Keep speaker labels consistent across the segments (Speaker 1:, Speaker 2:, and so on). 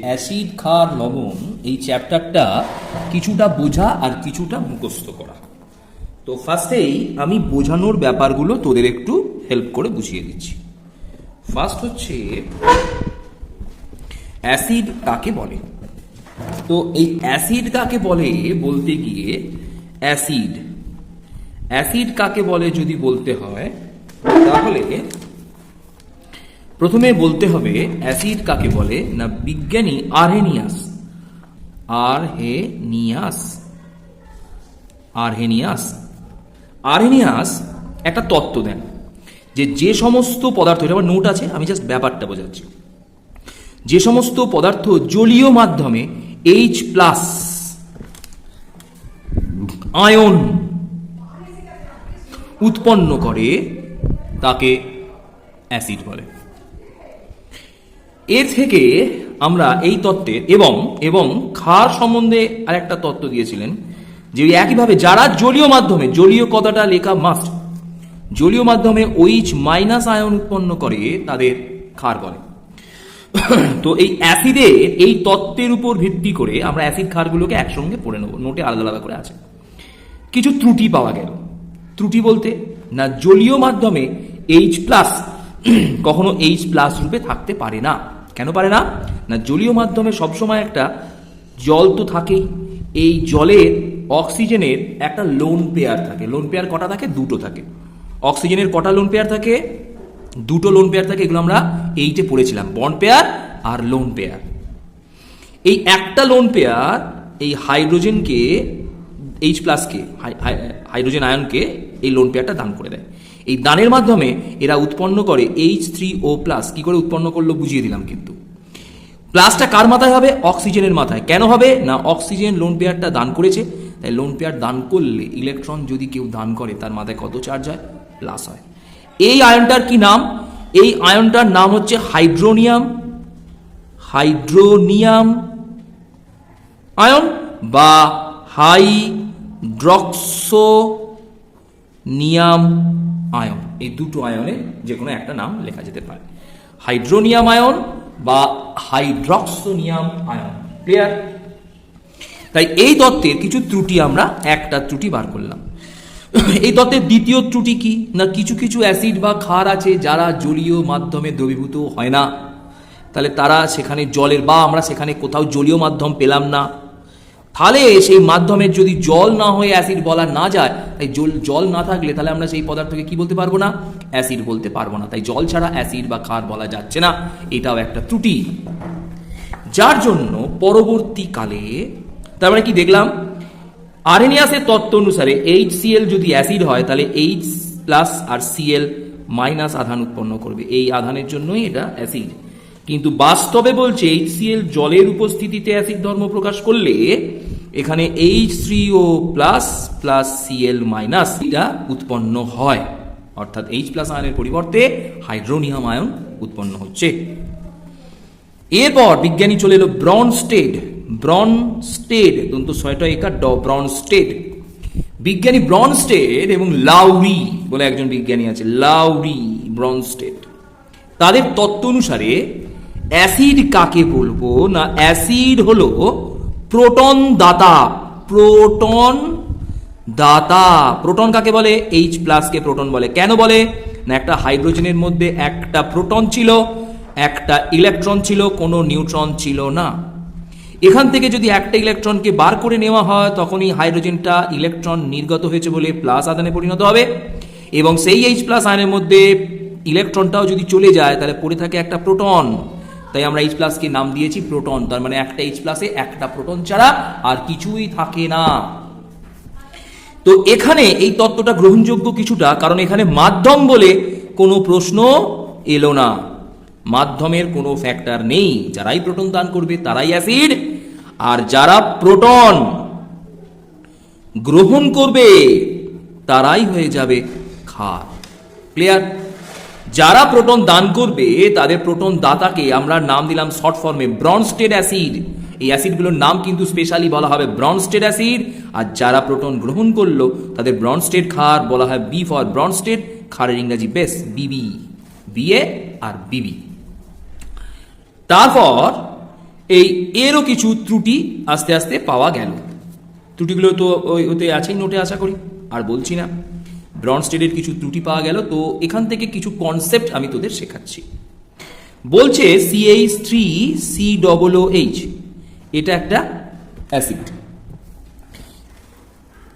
Speaker 1: Acid, ক্ষার, লবণ এই চ্যাপ্টারটা কিছুটা বোঝা আর কিছুটা মুখস্থ করা। তো ফার্স্টেই আমি বোঝানোর ব্যাপারগুলো তোদের একটু হেল্প করে বুঝিয়ে দিচ্ছি। ফার্স্ট হচ্ছে অ্যাসিড কাকে বলে। তো এই অ্যাসিড কাকে বলে বলতে গিয়ে অ্যাসিড কাকে বলে যদি বলতে হয় তাহলে প্রথমে বলতে হবে অ্যাসিড কাকে বলে না, বিজ্ঞানী আরহেনিয়াস একটা তত্ত্ব দেন যে সমস্ত পদার্থ, এটা আমার নোট আছে, আমি জাস্ট ব্যাপারটা বোঝাচ্ছি, যে সমস্ত পদার্থ জলীয় মাধ্যমে H+ আয়ন উৎপন্ন করে তাকে অ্যাসিড বলে। এর থেকে আমরা এই তত্ত্বের এবং ক্ষার সম্বন্ধে আরেকটা তত্ত্ব দিয়েছিলেন যে একইভাবে যারা জলীয় মাধ্যমে, জলীয় কথাটা লেখা মাস্ট, জলীয় মাধ্যমে OH- আয়ন উৎপন্ন করে তাদের ক্ষার বলে। তো এই অ্যাসিডের এই তত্ত্বের উপর ভিত্তি করে আমরা অ্যাসিড ক্ষারগুলোকে একসঙ্গে পড়ে নেব, নোটে আলাদা আলাদা করে আছে। কিছু ত্রুটি পাওয়া গেল। ত্রুটি বলতে না, জলীয় মাধ্যমে H+ কখনো H+ রূপে থাকতে পারে না। কেন পারে না? না, জলীয় মাধ্যমে সবসময় একটা জল তো থাকেই, এই জলের অক্সিজেনের একটা লোন পেয়ার থাকে। লোন পেয়ার কটা থাকে? দুটো থাকে। অক্সিজেনের কটা লোন পেয়ার থাকে? দুটো লোন পেয়ার থাকে। এগুলো আমরা এইটে পড়েছিলাম, বন্ড পেয়ার আর লোন পেয়ার। এই একটা লোন পেয়ার এই হাইড্রোজেনকে, H+ কে, হাইড্রোজেন আয়নকে এই লোন পেয়ারটা দান করে দেয়। এই দানের মাধ্যমে এরা উৎপন্ন করে H3O+। কি করে উৎপন্ন করলো বুঝিয়ে দিলাম, কিন্তু প্লাসটা কার মাথায় হবে? অক্সিজেনের মাথায়। কেন হবে না, অক্সিজেন লোন পেয়ারটা দান করেছে, তাই লোন পেয়ার দান করলে ইলেকট্রন যদি কেউ দান করে তার মাথায় কত চার্জ হয়? প্লাস হয়। এই আয়নটার কি নাম? এই আয়নটার নাম হচ্ছে হাইড্রোনিয়াম আয়ন বা হাইড্রক্সোনিয়াম আয়ন। এই দুটো আয়নের যে কোনো একটা নাম লেখা যেতে পারে, হাইড্রোনিয়াম আয়ন বা হাইড্রক্সোনিয়াম আয়ন। ক্লিয়ার? তাই এই তত্ত্বের কিছু ত্রুটি, আমরা একটা ত্রুটি বার করলাম। এই তত্ত্বের দ্বিতীয় ত্রুটি কি না, কিছু কিছু অ্যাসিড বা ক্ষার আছে যারা জলীয় মাধ্যমে দ্রবীভূত হয় না। তাহলে তারা সেখানে জলের, বা আমরা সেখানে কোথাও জলীয় মাধ্যম পেলাম না, তাহলে সেই মাধ্যমের যদি জল না হয়ে অ্যাসিড বলা না যায়, তাই জল না থাকলে তাহলে আমরা সেই পদার্থকে কি বলতে পারবো না? অ্যাসিড বলতে পারবো না। তাই জল ছাড়া অ্যাসিড বা ক্ষার বলা যাচ্ছে না, এটাও একটা ত্রুটি। যার জন্য পরবর্তীকালে, তার মানে কি দেখলাম, আরহেনিয়াসের তত্ত্ব অনুসারে HCl যদি অ্যাসিড হয় তাহলে H+ আর Cl- আধান উৎপন্ন করবে। এই আধানের জন্যই এটা অ্যাসিড। কিন্তু বাস্তবে বলছে HCl জলের উপস্থিতিতে অ্যাসিড ধর্ম প্রকাশ করলে এখানে H3O+ Cl- এটা উৎপন্ন হয়, অর্থাৎ H+ আয়নের পরিবর্তে হাইড্রোনিয়াম আয়ন উৎপন্ন হচ্ছে। এরপর বিজ্ঞানী চলে এলো ব্রনস্টেড। ব্রনস্টেড বিজ্ঞানী ব্রনস্টেড এবং লাউরি বলে একজন বিজ্ঞানী আছে, লাউরি ব্রনস্টেড। তাদের তত্ত্ব অনুসারে অ্যাসিড কাকে বলবো না, অ্যাসিড হলো প্রোটন দাতা। প্রোটন কাকে বলে? H+ কে প্রোটন বলে। কেন বলে না, একটা হাইড্রোজেনের মধ্যে একটা প্রোটন ছিল, একটা ইলেকট্রন ছিল, কোনো নিউট্রন ছিল না। এখান থেকে যদি একটা ইলেকট্রনকে বার করে নেওয়া হয় তখনই হাইড্রোজেনটা ইলেকট্রন নির্গত হয়েছে বলে প্লাস আধানে পরিণত হবে, এবং সেই H+ আয়নের মধ্যে ইলেকট্রনটাও যদি চলে যায় তাহলে পড়ে থাকে একটা প্রোটন। তাই আমরা H+ কে নাম দিয়েছি প্রোটন। তার মানে একটা H+ একটা প্রোটন ছাড়া আর কিছুই থাকে না। তো এখানে এই তত্ত্বটা গ্রহণযোগ্য কিছুটা, কারণ এখানে মাধ্যম বলে কোনো প্রশ্ন এলো না, মাধ্যমের কোনো ফ্যাক্টর নেই। যারাই প্রোটন দান করবে তারাই অ্যাসিড, আর যারা প্রোটন গ্রহণ করবে তারাই হয়ে যাবে ক্ষার। ক্লিয়ার? যারা প্রোটন দান করবে তাদের প্রোটন দাতাকে আমরা নাম দিলাম শর্ট ফর্মে ব্রনস্টেড অ্যাসিড। এই অ্যাসিডগুলোর নাম কিন্তু স্পেশালি বলা হবে ব্রনস্টেড অ্যাসিড। আর যারা প্রোটন গ্রহণ করলো তাদের ব্রনস্টেড ক্ষার বলা হয় বি ফর ব্রনস্টেড, ক্ষারের ইংরাজি বেস, বিবি, বিএ আর বিবি। তারপর এই এরও কিছু ত্রুটি আস্তে আস্তে পাওয়া গেল। ত্রুটিগুলো তো ওতে আছেই নোটে, আশা করি, আর বলছি না। ব্রনস্টেডের কিছু ত্রুটি পাওয়া গেল, তো এখান থেকে কিছু কনসেপ্ট আমি তোদের শেখাচ্ছি। বলছে CH3COOH এটা একটা অ্যাসিড।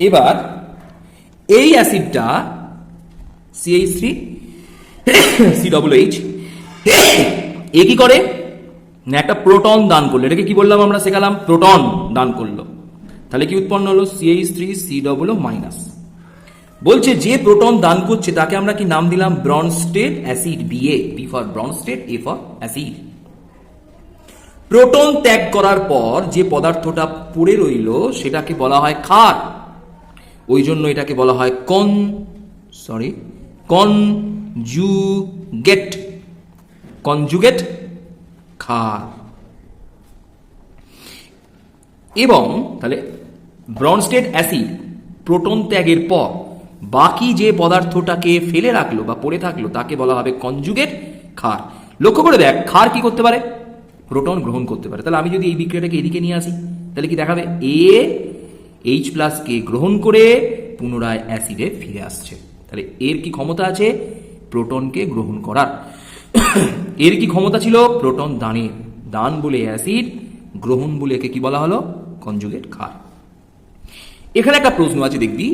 Speaker 1: এবার এই অ্যাসিডটা CH3COOH এ কি করে না, একটা প্রোটন দান করলো। এটাকে কি বললাম আমরা, শেখালাম প্রোটন দান করলো। তাহলে কি উৎপন্ন হলো, CH3COO-। বলছে যে প্রোটন দান করছে তাকে আমরা কি নাম দিলাম, Brønsted acid, BA, B for Brønsted, A for acid. Proton ত্যাগ করার পর যে পদার্থটা পড়ে রইল সেটাকে বলা হয় ক্ষার। ওই জন্য এটাকে বলা হয় কনজুগেট ক্ষার। এবং তাহলে ব্রনস্টেড অ্যাসিড প্রোটন ত্যাগের পর বাকি যে পদার্থটাকে ফেলে রাখলো বা পড়ে থাকলো তাকে বলা হবে কনজুগেট ক্ষার। লক্ষ্য করে দেখ, ক্ষার কি করতে পারে, প্রোটন গ্রহণ করতে পারে। তাহলে আমি যদি এই বিক্রিয়াটাকে এদিকে নিয়ে আসি তাহলে কি দেখাবে, H+ কে গ্রহণ করে পুনরায় অ্যাসিডে ফিরে আসছে। তাহলে এর কি ক্ষমতা আছে, প্রোটনকে গ্রহণ করার। এর কি ক্ষমতা ছিল, প্রোটন দানের। দান বলে অ্যাসিড, গ্রহণ বলে একে কি বলা হলো, কনজুগেট ক্ষার। এখানে একটা প্রশ্ন আছে, দেখবি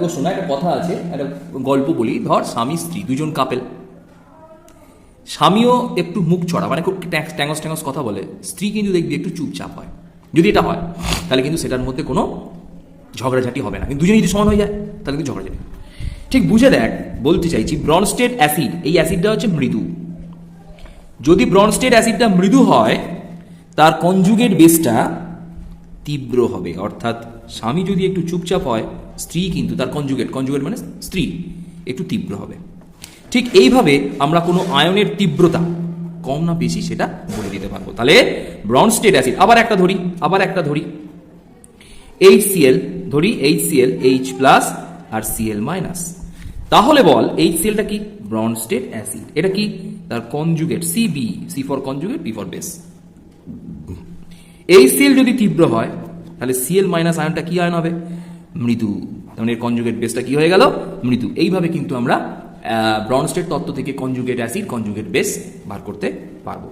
Speaker 1: প্রশ্ন না, একটা কথা আছে, একটা গল্প বলি। ধর স্বামী স্ত্রী দুজন কাপেল। স্বামীও একটু মুখ চড়া, মানে খুব ট্যাঙ্গস কথা বলে। স্ত্রী কিন্তু দেখবি একটু চুপচাপ হয়। যদি এটা হয় তাহলে কিন্তু সেটার মধ্যে কোনো ঝগড়াঝাটি হবে না। কিন্তু দুজনেই যদি সমান হয়ে যায় তাহলে কিন্তু ঝগড়াঝাটি। ঠিক বুঝে দেখ, বলতে চাইছি ব্রনস্টেড অ্যাসিড, এই অ্যাসিডটা হচ্ছে মৃদু। যদি ব্রনস্টেড অ্যাসিডটা মৃদু হয় তার কনজুগেট বেসটা তীব্র হবে। অর্থাৎ স্বামী যদি একটু চুপচাপ হয়, স্ত্রী কিন্তু তার কনজুগেট মানে স্ত্রী একটু তীব্র হবে। ঠিক এইভাবে আমরা কোনো আয়নের তীব্রতা কম না বেশি সেটা বলে দিতে পারবো। তাহলে ব্রনস্টেড অ্যাসিড, আবার একটা ধরি HCl, HCl, H+ আর Cl-। তাহলে বল HClটা কি, ব্রনস্টেড অ্যাসিড। এটা কি, তার conjugate CB, C for conjugate, B for base. HCl যদি তীব্র হয় তাহলে Cl- আয়নটা কি আয়ন হবে, মৃদু। মানে এর কনজুগেট বেসটা কি হয়ে গেল, মৃদু। এইভাবে কিন্তু আমরা ব্রনস্টেড তত্ত্ব থেকে কনজুগেট অ্যাসিড, কনজুগেট বেস বার করতে পারবো।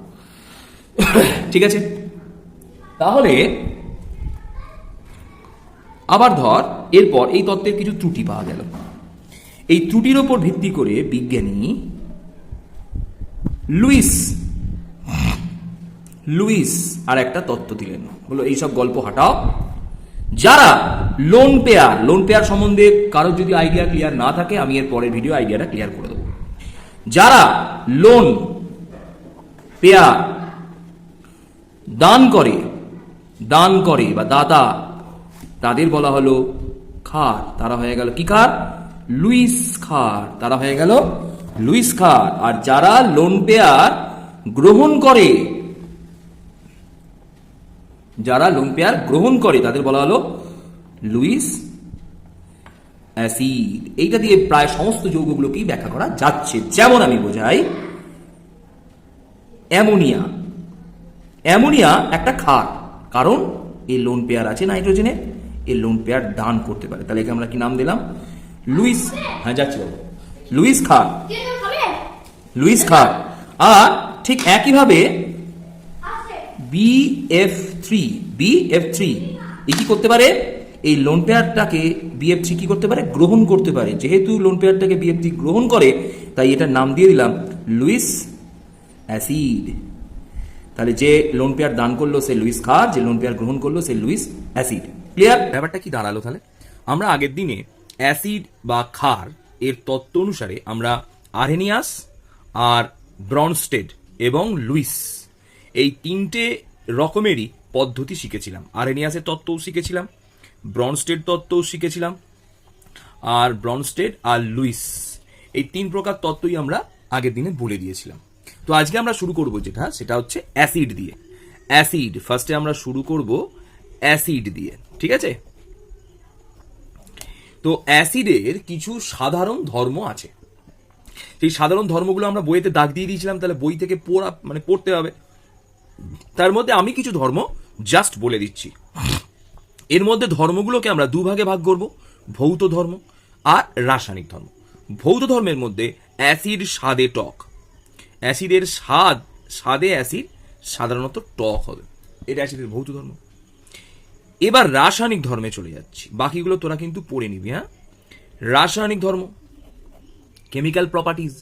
Speaker 1: ঠিক আছে, তাহলে আবার ধর এরপর এই তত্ত্বের কিছু ত্রুটি পাওয়া গেল। এই ত্রুটির ওপর ভিত্তি করে বিজ্ঞানী লুইস আর একটা তত্ত্ব দিলেন। বলো এইসব গল্প হাঁটাও। যারা লোন পেয়ার সম্বন্ধে কারো যদি আইডিয়া ক্লিয়ার না থাকে, আমি এর পরের ভিডিও আইডিয়াটা ক্লিয়ার করে দেবো। যারা লোন পেয়ার দান করে বা দাতা, তাদের বলা হলো ক্ষার। তারা হয়ে গেল কি ক্ষার, লুইস ক্ষার। তারা হয়ে গেল লুইস ক্ষার। আর যারা লোন পেয়ার গ্রহণ করে তাদের বলা হলো লুইস অ্যাসিড। এইটা দিয়ে প্রায় সমস্ত যৌগগুলোকেই ব্যাখ্যা করা যাচ্ছে। যেমন আমি বোঝাই, অ্যামোনিয়া একটা ক্ষার, কারণ এই লোন পেয়ার আছে নাইট্রোজেনে, এই লোন পেয়ার দান করতে পারে। তাহলে একে আমরা কি নাম দিলাম, লুইস। হ্যাঁ যাচ্ছি বাবু, লুইস ক্ষার। আর ঠিক একইভাবে BF3 কি করতে পারে, এই লোন পেয়ারটাকে BF3 কি করতে পারে, গ্রহণ করতে পারে। যেহেতু লোন পেয়ারটাকে BF3 গ্রহণ করে, তাই এটার নাম দিয়ে দিলাম লুইস অ্যাসিড। তাহলে যে লোন পেয়ার দান করলো সে লুইস ক্ষার, যে লোন পেয়ার গ্রহণ করলো সে লুইস অ্যাসিড। ক্লিয়ার? ব্যাপারটা কি দাঁড়ালো তাহলে? আমরা আগের দিনে অ্যাসিড বা ক্ষার এর তত্ত্ব অনুসারে আমরা আরহেনিয়াস আর ব্রনস্টেড এবং লুইস এই তিনটে রকমেরই পদ্ধতি শিখেছিলাম। আরহেনিয়াসের তত্ত্বও শিখেছিলাম, ব্রনস্টেড তত্ত্বও শিখেছিলাম, আর ব্রনস্টেড আর লুইস এই তিন প্রকার তত্ত্বই আমরা আগের দিনে বলে দিয়েছিলাম। তো আজকে আমরা শুরু করব সেটা হচ্ছে অ্যাসিড দিয়ে। ফার্স্টে আমরা শুরু করব অ্যাসিড দিয়ে, ঠিক আছে? তো অ্যাসিডের কিছু সাধারণ ধর্ম আছে। সেই সাধারণ ধর্মগুলো আমরা বইতে দাগ দিয়ে দিয়েছিলাম, তাহলে বই থেকে পড়তে হবে। তার মধ্যে আমি কিছু ধর্ম জাস্ট বলে দিচ্ছি। এর মধ্যে ধর্মগুলোকে আমরা দুভাগে ভাগ করব, ভৌত ধর্ম আর রাসায়নিক ধর্ম। ভৌত ধর্মের মধ্যে অ্যাসিড স্বাদে টক, অ্যাসিডের স্বাদে অ্যাসিড সাধারণত টক হবে, এটা অ্যাসিডের ভৌত ধর্ম। এবার রাসায়নিক ধর্মে চলে যাচ্ছি, বাকিগুলো তোরা কিন্তু পড়ে নিবি। হ্যাঁ, রাসায়নিক ধর্ম, কেমিক্যাল প্রপার্টিজ।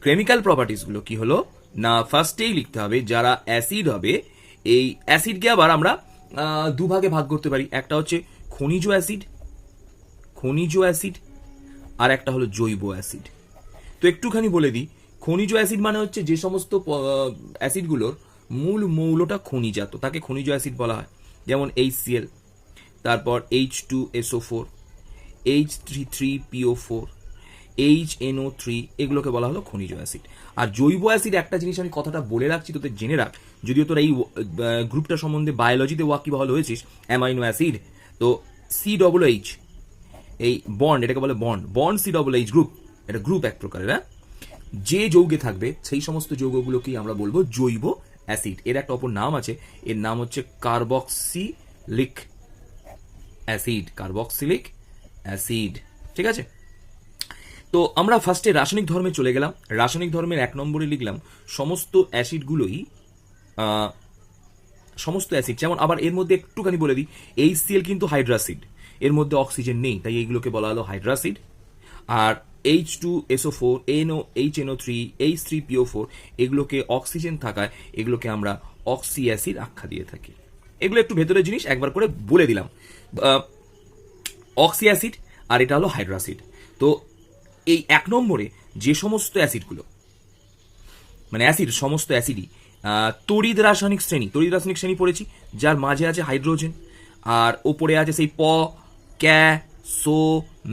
Speaker 1: কেমিক্যাল প্রপার্টিজগুলো কি হলো না, ফার্স্টেই লিখতে হবে যারা অ্যাসিড হবে, এই অ্যাসিডকে আবার আমরা দুভাগে ভাগ করতে পারি। একটা হচ্ছে খনিজ অ্যাসিড আর একটা হলো জৈব অ্যাসিড। তো একটুখানি বলে দিই, খনিজ অ্যাসিড মানে হচ্ছে যে সমস্ত অ্যাসিডগুলোর মূল মৌলটা খনিজাত, তাকে খনিজ অ্যাসিড বলা হয়। যেমন HCl, তারপর H2SO4, H3PO4, HNO3, এগুলোকে বলা হলো খনিজ অ্যাসিড। আর জৈব অ্যাসিড, একটা জিনিস আমি কথাটা বলে রাখছি, তোদের জেনে রাখ, যদিও তোরা এই গ্রুপটা সম্বন্ধে বায়োলজিতে ওয়াকিবহাল হয়েছিস, অ্যামাইনো অ্যাসিড। তো COOH, এই বন্ড, এটাকে বলে বন্ড COOH গ্রুপ, এটা গ্রুপ এক প্রকারের। হ্যাঁ, যে যৌগে থাকবে সেই সমস্ত যৌগগুলোকেই আমরা বলবো জৈব অ্যাসিড। এর একটা অপর নাম আছে, এর নাম হচ্ছে কার্বক্সিলিক অ্যাসিড। ঠিক আছে, তো আমরা ফার্স্টে রাসায়নিক ধর্মে চলে গেলাম। রাসায়নিক ধর্মের 1 নম্বরে লিখলাম সমস্ত অ্যাসিডগুলোই, সমস্ত অ্যাসিড, যেমন আবার এর মধ্যে একটুখানি বলে দিই, HCl কিন্তু হাইড্রাসিড, এর মধ্যে অক্সিজেন নেই, তাই এইগুলোকে বলা হলো হাইড্রাসিড। আর H2SO4, HNO3, H3PO4, এগুলোকে অক্সিজেন থাকায় এগুলোকে আমরা অক্সি অ্যাসিড আখ্যা দিয়ে থাকি। এগুলো একটু ভেতরের জিনিস, একবার করে বলে দিলাম। অক্সি অ্যাসিড আর এটা হলো হাইড্রাসিড। তো এই 1 নম্বরে যে সমস্ত অ্যাসিডগুলো, মানে অ্যাসিড, সমস্ত অ্যাসিডই তড়িৎ রাসায়নিক শ্রেণী পড়েছি, যার মাঝে আছে হাইড্রোজেন, আর ওপরে আছে সেই সো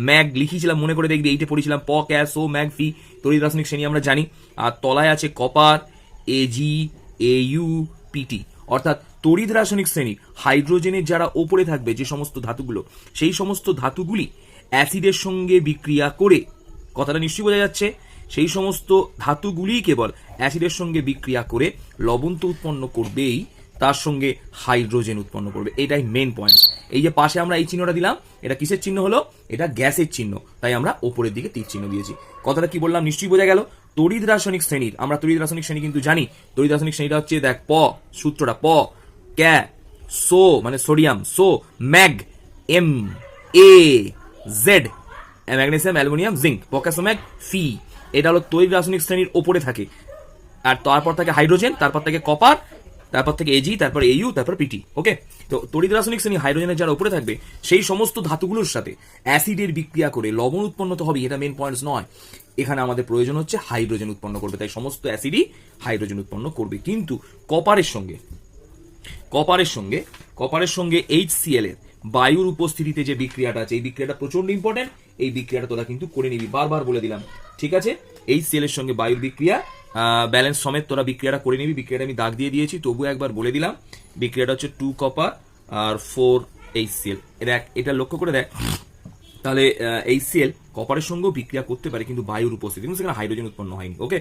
Speaker 1: ম্যাগ, লিখিয়েছিলাম মনে করে দেখবি, এইটা পড়েছিলাম সো ম্যাগ ফি, তড়িৎ রাসায়নিক শ্রেণী আমরা জানি। আর তলায় আছে কপার, AgAuPt, অর্থাৎ তড়িৎ রাসায়নিক শ্রেণী হাইড্রোজেনের যারা ওপরে থাকবে যে সমস্ত ধাতুগুলো, সেই সমস্ত ধাতুগুলি অ্যাসিডের সঙ্গে বিক্রিয়া করে, কথাটা নিশ্চয়ই বোঝা যাচ্ছে, সেই সমস্ত ধাতুগুলি কেবল অ্যাসিডের সঙ্গে বিক্রিয়া করে লবণ তো উৎপন্ন করবেই, তার সঙ্গে হাইড্রোজেন উৎপন্ন করবে। এটাই মেন পয়েন্ট। এই যে পাশে আমরা এই চিহ্নটা দিলাম, এটা কিসের চিহ্ন হলো? এটা গ্যাসের চিহ্ন, তাই আমরা ওপরের দিকে তীর চিহ্ন দিয়েছি। কথাটা কি বললাম নিশ্চয়ই বোঝা গেল। তড়িৎ রাসায়নিক শ্রেণীর, আমরা তড়িৎ রাসায়নিক শ্রেণী কিন্তু জানি, তড়িৎ রাসায়নিক শ্রেণীটা হচ্ছে, দেখ, সূত্রটা সো মানে সোডিয়াম, সো ম্যাগ MAZ, magnesium, aluminium, zinc, potassium, ম্যাগ ফি, এটা হলো তড়িৎ রাসায়নিক শ্রেণীর ওপরে থাকে। আর তারপর থাকে হাইড্রোজেন, তারপর থাকে কপার, তারপর থেকে Ag, তারপর Au, তারপর Pt। ওকে, তো তড়িৎ রাসায়নিক শ্রেণী হাইড্রোজেনের যারা উপরে থাকবে সেই সমস্ত ধাতুগুলোর সাথে অ্যাসিডের বিক্রিয়া করে লবণ উৎপন্ন তো হবে, এটা মেন পয়েন্টস নয়। এখানে আমাদের প্রয়োজন হচ্ছে হাইড্রোজেন উৎপন্ন করবে, তাই সমস্ত অ্যাসিডই হাইড্রোজেন উৎপন্ন করবে। কিন্তু কপারের সঙ্গে HCl এর বায়ুর উপস্থিতিতে যে বিক্রিয়াটা আছে, এই বিক্রিয়াটা প্রচন্ড ইম্পর্টেন্ট। এই বিক্রিয়াটা তোরা কিন্তু করে নিবি, বারবার বলে দিলাম। ঠিক আছে, HCl এর সঙ্গে বায়ুর বিক্রিয়া, ব্যালেন্স সমেত তোরা বিক্রিয়াটা করে নিবি। বিক্রিয়াটা আমি দাগ দিয়ে দিয়েছি, তবু একবার বলে দিলাম। বিক্রিয়াটা হচ্ছে 2 কপার আর 4 HCl। এটা লক্ষ্য করে দেখ, তাহলে HCl কপারের সঙ্গেও বিক্রিয়া করতে পারে, কিন্তু বায়ুর উপস্থিতি, কিন্তু সেখানে হাইড্রোজেন উৎপন্ন হয়নি। ওকে,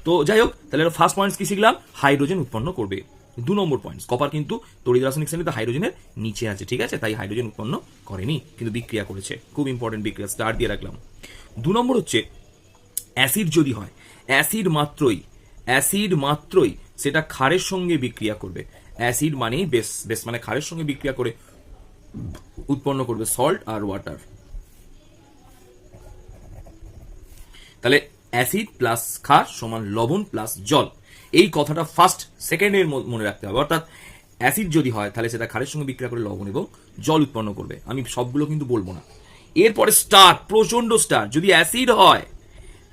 Speaker 1: তো যাই হোক, তাহলে ফার্স্ট পয়েন্টস কি শিখলাম? হাইড্রোজেন উৎপন্ন করবে। 2 নম্বর পয়েন্টস, কপার কিন্তু তড়িৎ রাসায়নিক শ্রেণীতে হাইড্রোজেনের নিচে আছে, ঠিক আছে, তাই হাইড্রোজেন উৎপন্ন করেনি, কিন্তু বিক্রিয়া করেছে। খুব ইম্পর্টেন্ট বিক্রিয়া, স্টার দিয়ে রাখলাম। 2 নম্বর হচ্ছে অ্যাসিড যদি হয়, অ্যাসিড মাত্রই সেটা ক্ষারের সঙ্গে বিক্রিয়া করবে। অ্যাসিড মানেই বেস মানে ক্ষারের সঙ্গে বিক্রিয়া করে উৎপন্ন করবে সল্ট আর ওয়াটার। তাহলে অ্যাসিড প্লাস ক্ষার সমান লবণ প্লাস জল, এই কথাটা ফার্স্ট সেকেন্ডের মনে রাখতে হবে। অর্থাৎ অ্যাসিড যদি হয় তাহলে সেটা ক্ষারের সঙ্গে বিক্রিয়া করে লবণ এবং জল উৎপন্ন করবে। আমি সবগুলো কিন্তু বলবো না। এরপরে স্টার, প্রচন্ড স্টার, যদি অ্যাসিড হয়,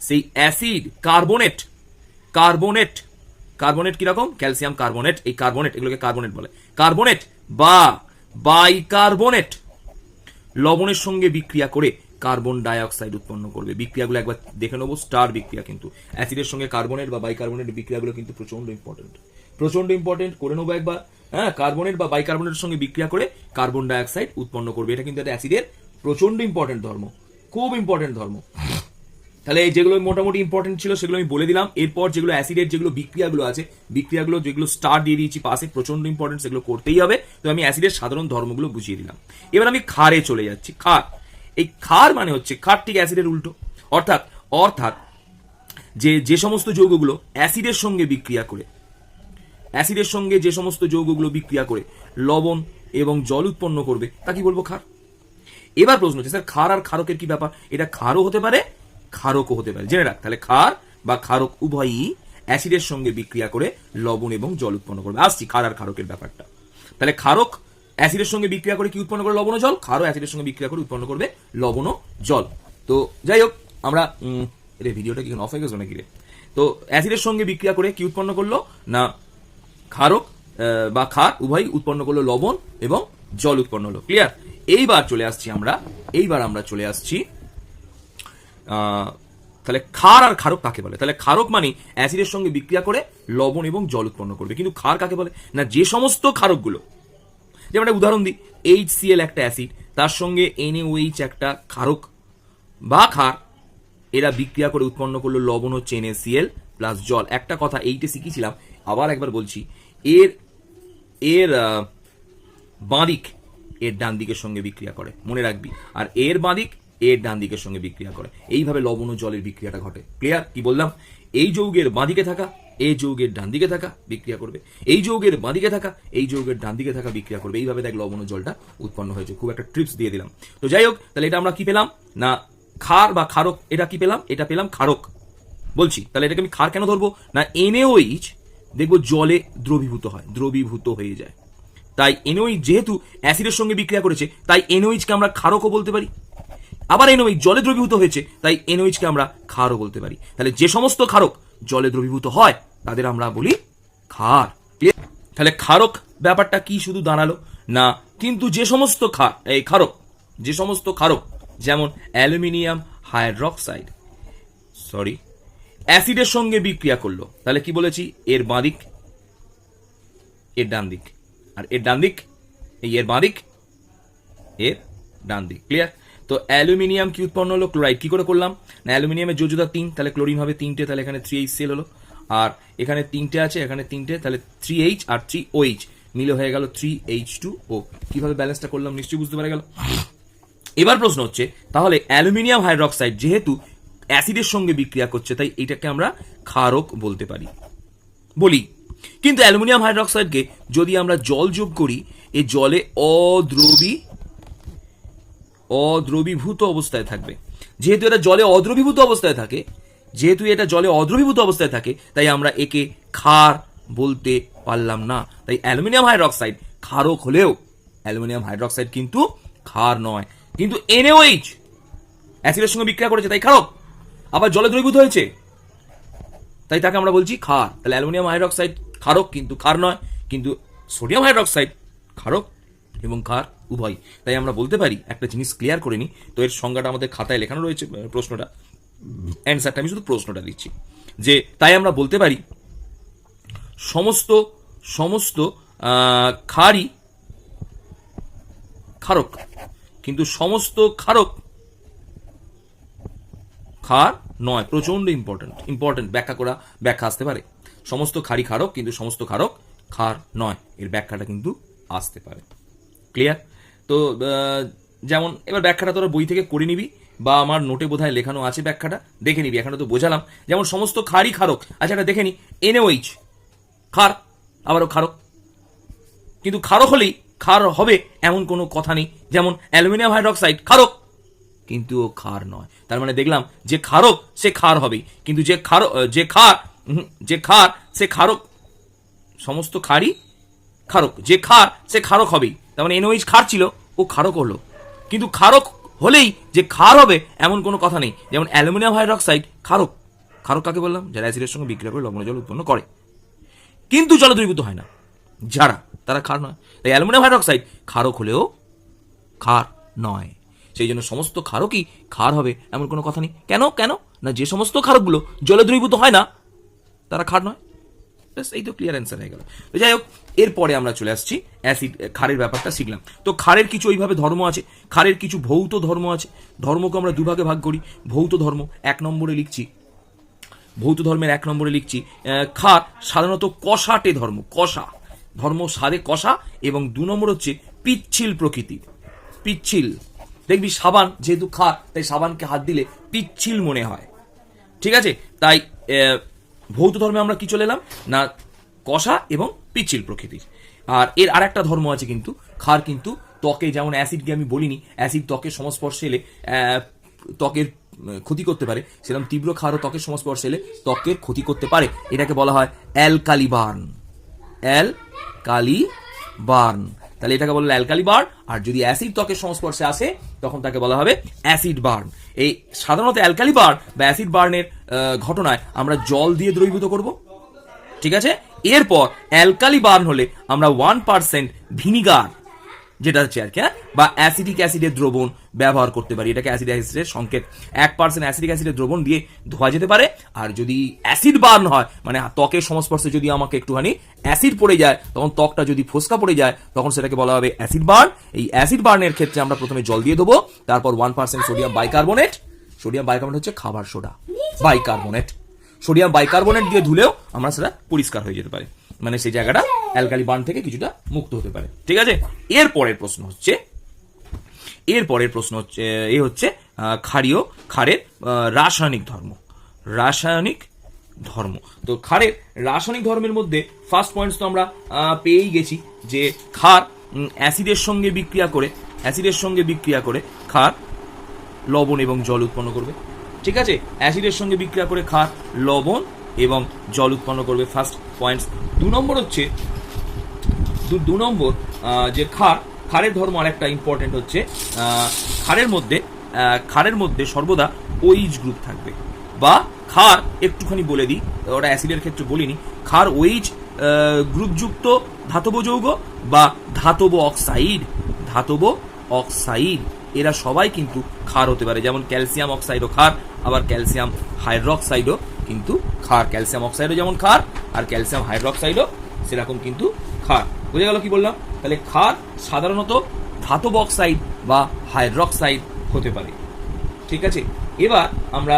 Speaker 1: সেই অ্যাসিড কার্বনেট কিরকম? ক্যালসিয়াম কার্বনেট, এই কার্বনেট, এগুলোকে কার্বনেট বলে। কার্বনেট বা বাইকার্বনেট লবণের সঙ্গে বিক্রিয়া করে কার্বন ডাই অক্সাইড উৎপন্ন করবে। বিক্রিয়াগুলো একবার দেখে নেবো, স্টার বিক্রিয়া কিন্তু। অ্যাসিডের সঙ্গে কার্বনেট বা বাইকার্বনেট বিক্রিয়াগুলো কিন্তু প্রচন্ড ইম্পর্টেন্ট, করে নেবো একবার। হ্যাঁ, কার্বনেট বা বাইকার্বনেটের সঙ্গে বিক্রিয়া করে কার্বন ডাই অক্সাইড উৎপন্ন করবে। এটা কিন্তু একটা অ্যাসিডের প্রচন্ড ইম্পর্টেন্ট ধর্ম, খুব ইম্পর্টেন্ট ধর্ম। তাহলে যেগুলো মোটামুটি ইম্পর্টেন্ট ছিল সেগুলো আমি বলে দিলাম। এরপর যেগুলো অ্যাসিডের যেগুলো বিক্রিয়াগুলো আছে, বিক্রিয়াগুলো যেগুলো স্টার দিয়ে দিয়েছি পাশে, প্রচন্ড ইম্পর্টেন্ট, সেগুলো করতেই হবে। তো আমি অ্যাসিডের সাধারণ ধর্মগুলো বুঝিয়ে দিলাম। এবার আমি ক্ষারে চলে যাচ্ছি। ক্ষার, এই ক্ষার মানে হচ্ছে ক্ষার ঠিক অ্যাসিডের উল্টো। অর্থাৎ অর্থাৎ যে সমস্ত যৌগগুলো অ্যাসিডের সঙ্গে বিক্রিয়া করে, অ্যাসিডের সঙ্গে যে সমস্ত যৌগগুলো বিক্রিয়া করে লবণ এবং জল উৎপন্ন করবে তা কি বলবো? ক্ষার। এবার প্রশ্ন হচ্ছে স্যার ক্ষার আর ক্ষারকের কি ব্যাপার? এটা ক্ষারও হতে পারে, ক্ষারকও হতে পারে, জেনে রাখ। তাহলে ক্ষার বা ক্ষারক উভয়ই অ্যাসিডের সঙ্গে বিক্রিয়া করে লবণ এবং জল উৎপন্ন করবে। আসছি ক্ষার আর ক্ষারকের ব্যাপারটা। তাহলে ক্ষারক অ্যাসিডের সঙ্গে বিক্রিয়া করে কি উৎপন্ন করে? লবণ ও জল। ক্ষারও অ্যাসিডের সঙ্গে বিক্রিয়া করে উৎপন্ন করবে লবণ ও জল। তো যাই হোক, আমরা রে ভিডিওটা কি অফ হয়ে গেছে নাকি রে? তো অ্যাসিডের সঙ্গে বিক্রিয়া করে কি উৎপন্ন করলো না ক্ষারক বা ক্ষার উভয়ই উৎপন্ন করলো লবণ এবং জল উৎপন্ন হলো। ক্লিয়ার? এইবার আমরা চলে আসছি তাহলে ক্ষার আর ক্ষারক কাকে বলে? তাহলে ক্ষারক মানে অ্যাসিডের সঙ্গে বিক্রিয়া করে লবণ এবং জল উৎপন্ন করবে। কিন্তু ক্ষার কাকে বলে? না যে সমস্ত ক্ষারকগুলো, যেমন একটা উদাহরণ দিই, HCl একটা অ্যাসিড, তার সঙ্গে NaOH একটা ক্ষারক বা ক্ষার, এরা বিক্রিয়া করে উৎপন্ন করলো লবণ হচ্ছে NaCl প্লাস জল। একটা কথা এইটে শিখিয়েছিলাম, আবার একবার বলছি, এর বাঁদিক এর ডান দিকের সঙ্গে বিক্রিয়া করে, মনে রাখবি, আর এর বাঁদিক এর ডান দিকের সঙ্গে বিক্রিয়া করে। এইভাবে লবণ ও জলের বিক্রিয়াটা ঘটে। ক্লিয়ার? কি বললাম? এই যৌগের বাঁদিকে থাকা এই যৌগের ডান দিকে থাকা বিক্রিয়া করবে, এই যৌগের বাঁদিকে থাকা এই যৌগের ডান দিকে থাকা বিক্রিয়া করবে। এইভাবে দেখ লবণ ও জলটা উৎপন্ন হয়েছে। খুব একটা ট্রিপস দিয়ে দিলাম। তো যাই হোক, তাহলে এটা আমরা কি পেলাম না ক্ষার বা ক্ষারক। এটা কি পেলাম? এটা পেলাম ক্ষারক। বলছি তাহলে এটাকে আমি ক্ষার কেন ধরবো? না NaOH দেখবো জলে দ্রবীভূত হয়, দ্রবীভূত হয়ে যায়। তাই NaOH যেহেতু অ্যাসিডের সঙ্গে বিক্রিয়া করেছে, তাই NaOH কে আমরা ক্ষারকও বলতে পারি। আবার NaOH জলে দ্রবীভূত হয়েছে, তাই NaOH কে আমরা ক্ষারও বলতে পারি। তাহলে যে সমস্ত ক্ষারক জলে দ্রবীভূত হয় তাদের আমরা বলি ক্ষার। তাহলে ক্ষারক ব্যাপারটা কি শুধু দাঁড়ালো না, কিন্তু যে সমস্ত ক্ষারক, যে সমস্ত ক্ষারক যেমন অ্যালুমিনিয়াম হাইড্রক্সাইড অ্যাসিডের সঙ্গে বিক্রিয়া করলো, তাহলে কি বলেছি? এর বাঁদিক এর ডান দিক, আর এর ডান দিক এই এর বাঁদিক এর ডান দিক। ক্লিয়ার? তো অ্যালুমিনিয়াম কি উৎপন্ন হলো? ক্লোরাইড। কি করে করলাম? না অ্যালুমিনিয়ামের যোজ্যতা 3, তাহলে ক্লোরিন হবে 3টে, তাহলে এখানে 3HCl হলো। আর এখানে 3টে আছে, এখানে 3টে, তাহলে 3H আর 3OH মিলে হয়ে গেল 3H2O। কিভাবে ব্যালেন্সটা করলাম নিশ্চয়ই বুঝতে পারা গেল। এবার প্রশ্ন হচ্ছে, তাহলে অ্যালুমিনিয়াম হাইড্রক্সাইড যেহেতু অ্যাসিডের সঙ্গে বিক্রিয়া করছে, তাই এটাকে আমরা ক্ষারক বলতে পারি, বলি। কিন্তু অ্যালুমিনিয়াম হাইড্রক্সাইডকে যদি আমরা জল যোগ করি, এই জলে অদ্রবীভূত অবস্থায় থাকবে। যেহেতু এটা জলে অদ্রবীভূত অবস্থায় থাকে, তাই আমরা একে ক্ষার বলতে পারলাম না। তাই অ্যালুমিনিয়াম হাইড্রক্সাইড ক্ষারক হলেও অ্যালুমিনিয়াম হাইড্রক্সাইড কিন্তু ক্ষার নয়। কিন্তু NaOH অ্যাসিডের সঙ্গে বিক্রিয়া করেছে তাই ক্ষারক, আবার জলে দ্রবীভূত হয়েছে তাই তাকে আমরা বলছি ক্ষার। তাহলে অ্যালুমিনিয়াম হাইড্রক্সাইড ক্ষারক কিন্তু ক্ষার নয়, কিন্তু সোডিয়াম হাইড্রক্সাইড ক্ষারক এবং ক্ষার উভয়। তাই আমরা বলতে পারি, একটা জিনিস ক্লিয়ার করে নি, তো এর সংজ্ঞাটা আমাদের খাতায় লেখানো রয়েছে, প্রশ্নটা, অ্যান্সারটা আমি শুধু প্রশ্নটা দিচ্ছি, যে তাই আমরা বলতে পারি সমস্ত ক্ষারই ক্ষারক, কিন্তু সমস্ত ক্ষারক ক্ষার নয়। প্রচন্ড ইম্পর্টেন্ট ব্যাখ্যা আসতে পারে। সমস্ত ক্ষারই ক্ষারক, কিন্তু সমস্ত ক্ষারক ক্ষার নয়, এর ব্যাখ্যাটা কিন্তু আসতে পারে। ক্লিয়ার? তো যেমন এবার ব্যাখ্যাটা তোরা বই থেকে করে নিবি, বা আমার নোটে বোধহয় লেখানো আছে, ব্যাখ্যাটা দেখে নিবি। এখানে তো বোঝালাম যেমন সমস্ত ক্ষারই ক্ষারক। আচ্ছা, এটা দেখে নি, NaOH ক্ষার, আবারও ক্ষারক, কিন্তু ক্ষারক হলেই ক্ষার হবে এমন কোনো কথা নেই। যেমন অ্যালুমিনিয়াম হাইড্রক্সাইড ক্ষারক, কিন্তু ও ক্ষার নয়। তার মানে দেখলাম যে ক্ষারক সে ক্ষার হবে, কিন্তু যে ক্ষার সে ক্ষারক, সমস্ত ক্ষারই ক্ষারক, যে ক্ষার সে ক্ষারক হবেই। তার মানে NaOH ক্ষার ছিল, ও ক্ষারক হলো, কিন্তু ক্ষারক হলেই যে ক্ষার হবে এমন কোনো কথা নেই। যেমন অ্যালুমিনিয়াম হাইড্রক্সাইড ক্ষারক কাকে বললাম? যারা অ্যাসিডের সঙ্গে বিক্রিয়া করে লবণ জল উৎপন্ন করে, কিন্তু জলে দ্রবীভূত হয় না, তারা ক্ষার নয়। তাই অ্যালুমিনিয়াম হাইড্রক্সাইড ক্ষারক হলেও ক্ষার নয়। সেই জন্য সমস্ত ক্ষারকই ক্ষার হবে এমন কোনো কথা নেই। কেন? না যে সমস্ত ক্ষারকগুলো জলে দ্রবীভূত হয় না তারা ক্ষার নয়। ব্যাস, এই তো ক্লিয়ার অ্যান্সার হয়ে গেল। তো যাই হোক, এরপরে আমরা চলে আসছি অ্যাসিড ক্ষারের ব্যাপারটা শিখলাম। তো ক্ষারের কিছু ওইভাবে ধর্ম আছে, ক্ষারের কিছু ভৌত ধর্ম আছে। ধর্মকে আমরা দুভাগে ভাগ করি। ভৌত ধর্ম 1 নম্বরে লিখছি, ভৌত ধর্মের 1 নম্বরে লিখছি ক্ষার সাধারণত কষাটে ধর্ম, কষা ধর্ম, সারে কষা, এবং 2 নম্বর হচ্ছে পিচ্ছিল প্রকৃতির। পিচ্ছিল, দেখবি সাবান যেহেতু ক্ষার, তাই সাবানকে হাত দিলে পিচ্ছিল মনে হয়, ঠিক আছে? তাই ভৌত ধর্মে আমরা কি চলে এলাম না, কষা এবং পিচ্ছিল প্রকৃতির। আর এর আরেকটা ধর্ম আছে কিন্তু, ক্ষার কিন্তু ত্বকে, যেমন অ্যাসিডকে আমি বলিনি, অ্যাসিড ত্বকের সংস্পর্শে এলে ত্বকের ক্ষতি করতে পারে, সেরকম তীব্র ক্ষারও ত্বকের সংস্পর্শে এলে ত্বকের ক্ষতি করতে পারে। এটাকে বলা হয় অ্যালকালি বার্ন। অ্যালকালি বার্ন, তাহলে এটাকে বলা অ্যালকালি বার্ন। আর যদি অ্যাসিড ত্বকের সংস্পর্শে আসে তখন তাকে বলা হবে অ্যাসিড বার্ন। এই সাধারণত অ্যালকালি বার্ন বা অ্যাসিড বার্নের ঘটনায় আমরা জল দিয়ে দ্রবীভূত করব, ঠিক আছে? এরপর অ্যালকালি বার্ন হলে আমরা 1% ভিনিগার, যেটা হচ্ছে আর কি, বা অ্যাসিডিক অ্যাসিডের দ্রবণ ব্যবহার করতে পারি। এটাকে অ্যাসিড অ্যাসিডের সংকেত। 1% অ্যাসিডিক অ্যাসিডের দ্রবণ দিয়ে ধোয়া যেতে পারে। আর যদি অ্যাসিড বার্ন হয়, মানে ত্বকের সংস্পর্শে যদি আমাকে একটুখানি অ্যাসিড পড়ে যায়, তখন ত্বকটা যদি ফোসকা পড়ে যায়, তখন সেটাকে বলা হবে অ্যাসিড বার্ন। এই অ্যাসিড বার্নের ক্ষেত্রে আমরা প্রথমে জল দিয়ে দেবো, তারপর 1% সোডিয়াম বাইকার্বনেট। সোডিয়াম বাইকার্বনেট হচ্ছে খাবার সোডা, বাইকার্বনেট। সোডিয়াম বাইকার্বনেট দিয়ে ধুলেও আমরা সেটা পরিষ্কার হয়ে যেতে পারে, মানে সেই জায়গাটা অ্যালকালি বার্ন থেকে কিছুটা মুক্ত হতে পারে, ঠিক আছে? এরপরের প্রশ্ন হচ্ছে এই হচ্ছে ক্ষারীয়, ক্ষারের রাসায়নিক ধর্ম। রাসায়নিক ধর্ম, তো ক্ষারের রাসায়নিক ধর্মের মধ্যে ফার্স্ট পয়েন্টস তো আমরা পেয়েই গেছি, যে ক্ষার অ্যাসিডের সঙ্গে বিক্রিয়া করে ক্ষার লবণ এবং জল উৎপন্ন করবে, ঠিক আছে? অ্যাসিডের সঙ্গে বিক্রিয়া করে ক্ষার লবণ এবং জল উৎপন্ন করবে, ফার্স্ট পয়েন্টস। 2 নম্বর হচ্ছে যে ক্ষারের ধর্ম আরেকটা ইম্পর্টেন্ট হচ্ছে, ক্ষারের মধ্যে সর্বদা OH গ্রুপ থাকবে, বা ক্ষার একটুখানি বলে দিই, ওটা অ্যাসিডের ক্ষেত্রে বলিনি, ক্ষার OH গ্রুপযুক্ত ধাতব যৌগ বা ধাতব অক্সাইড, এরা সবাই কিন্তু ক্ষার হতে পারে। যেমন ক্যালসিয়াম অক্সাইডও ক্ষার, আবার ক্যালসিয়াম হাইড্রক্সাইডও কিন্তু ক্ষার। ক্যালসিয়াম অক্সাইডও যেমন ক্ষার, আর ক্যালসিয়াম হাইড্রক্সাইডও সেরকম কিন্তু ক্ষার। বোঝা গেল কি বললাম? তাহলে ক্ষার সাধারণত ধাতব অক্সাইড বা হাইড্রক্সাইড হতে পারে, ঠিক আছে? এবার আমরা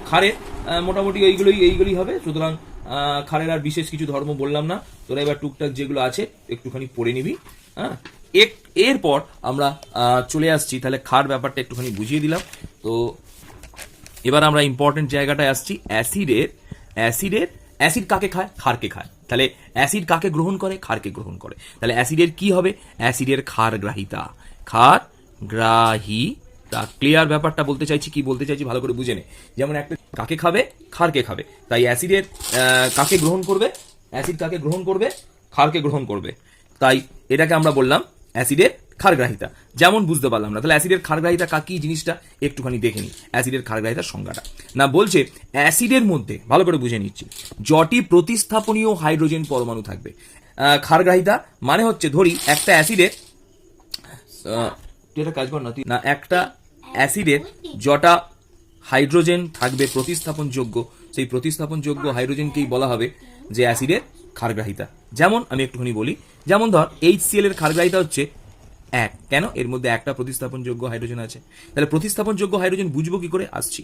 Speaker 1: ক্ষারের মোটামুটি এইগুলোই হবে। সুতরাং ক্ষারের আর বিশেষ কিছু ধর্ম বললাম না, তোরা এবার টুকটাক যেগুলো আছে একটুখানি পড়ে নিবি। হ্যাঁ, এরপর আমরা চলে আসছি, তাহলে ক্ষার ব্যাপারটা একটুখানি বুঝিয়ে দিলাম। তো এবার আমরা ইম্পর্টেন্ট জায়গাটায় আসছি, অ্যাসিড কাকে খায়? ক্ষারকে খায়। তাহলে অ্যাসিড কাকে গ্রহণ করে? ক্ষারকে গ্রহণ করে। তাহলে অ্যাসিডের কি হবে? অ্যাসিডের ক্ষারগ্রাহিতা। ক্লিয়ার ব্যাপারটা বলতে চাইছি, কি বলতে চাইছি ভালো করে বুঝে নে। যেমন একটা কাকে খাবে? ক্ষারকে খাবে। তাই অ্যাসিডের কাকে গ্রহণ করবে? অ্যাসিড কাকে গ্রহণ করবে? ক্ষারকে গ্রহণ করবে। তাই এটাকে আমরা বললাম অ্যাসিডের ক্ষারগ্রাহিতা। যেমন বুঝতে পারলাম না, তাহলে অ্যাসিডের ক্ষারগ্রাহিতা কি জিনিসটা একটুখানি দেখে নি। অ্যাসিডের ক্ষারগ্রাহিতার সংজ্ঞাটা না, বলছে অ্যাসিডের মধ্যে, ভালো করে বুঝে নিচ্ছি, যটি প্রতিস্থাপনীয় হাইড্রোজেন পরমাণু থাকবে। ক্ষারগ্রাহিতা মানে হচ্ছে, ধরি একটা অ্যাসিডের একটা অ্যাসিডের যটা হাইড্রোজেন থাকবে প্রতিস্থাপনযোগ্য, সেই প্রতিস্থাপনযোগ্য হাইড্রোজেনকেই বলা হবে যে অ্যাসিডের ক্ষারগ্রাহিতা। যেমন আমি একটুখানি বলি, যেমন ধর HCl এর ক্ষারগ্রাহিতা হচ্ছে 1, কেন? এর মধ্যে একটা প্রতিস্থাপনযোগ্য হাইড্রোজেন আছে। তাহলে প্রতিস্থাপনযোগ্য হাইড্রোজেন বুঝবো কি করে? আসছি,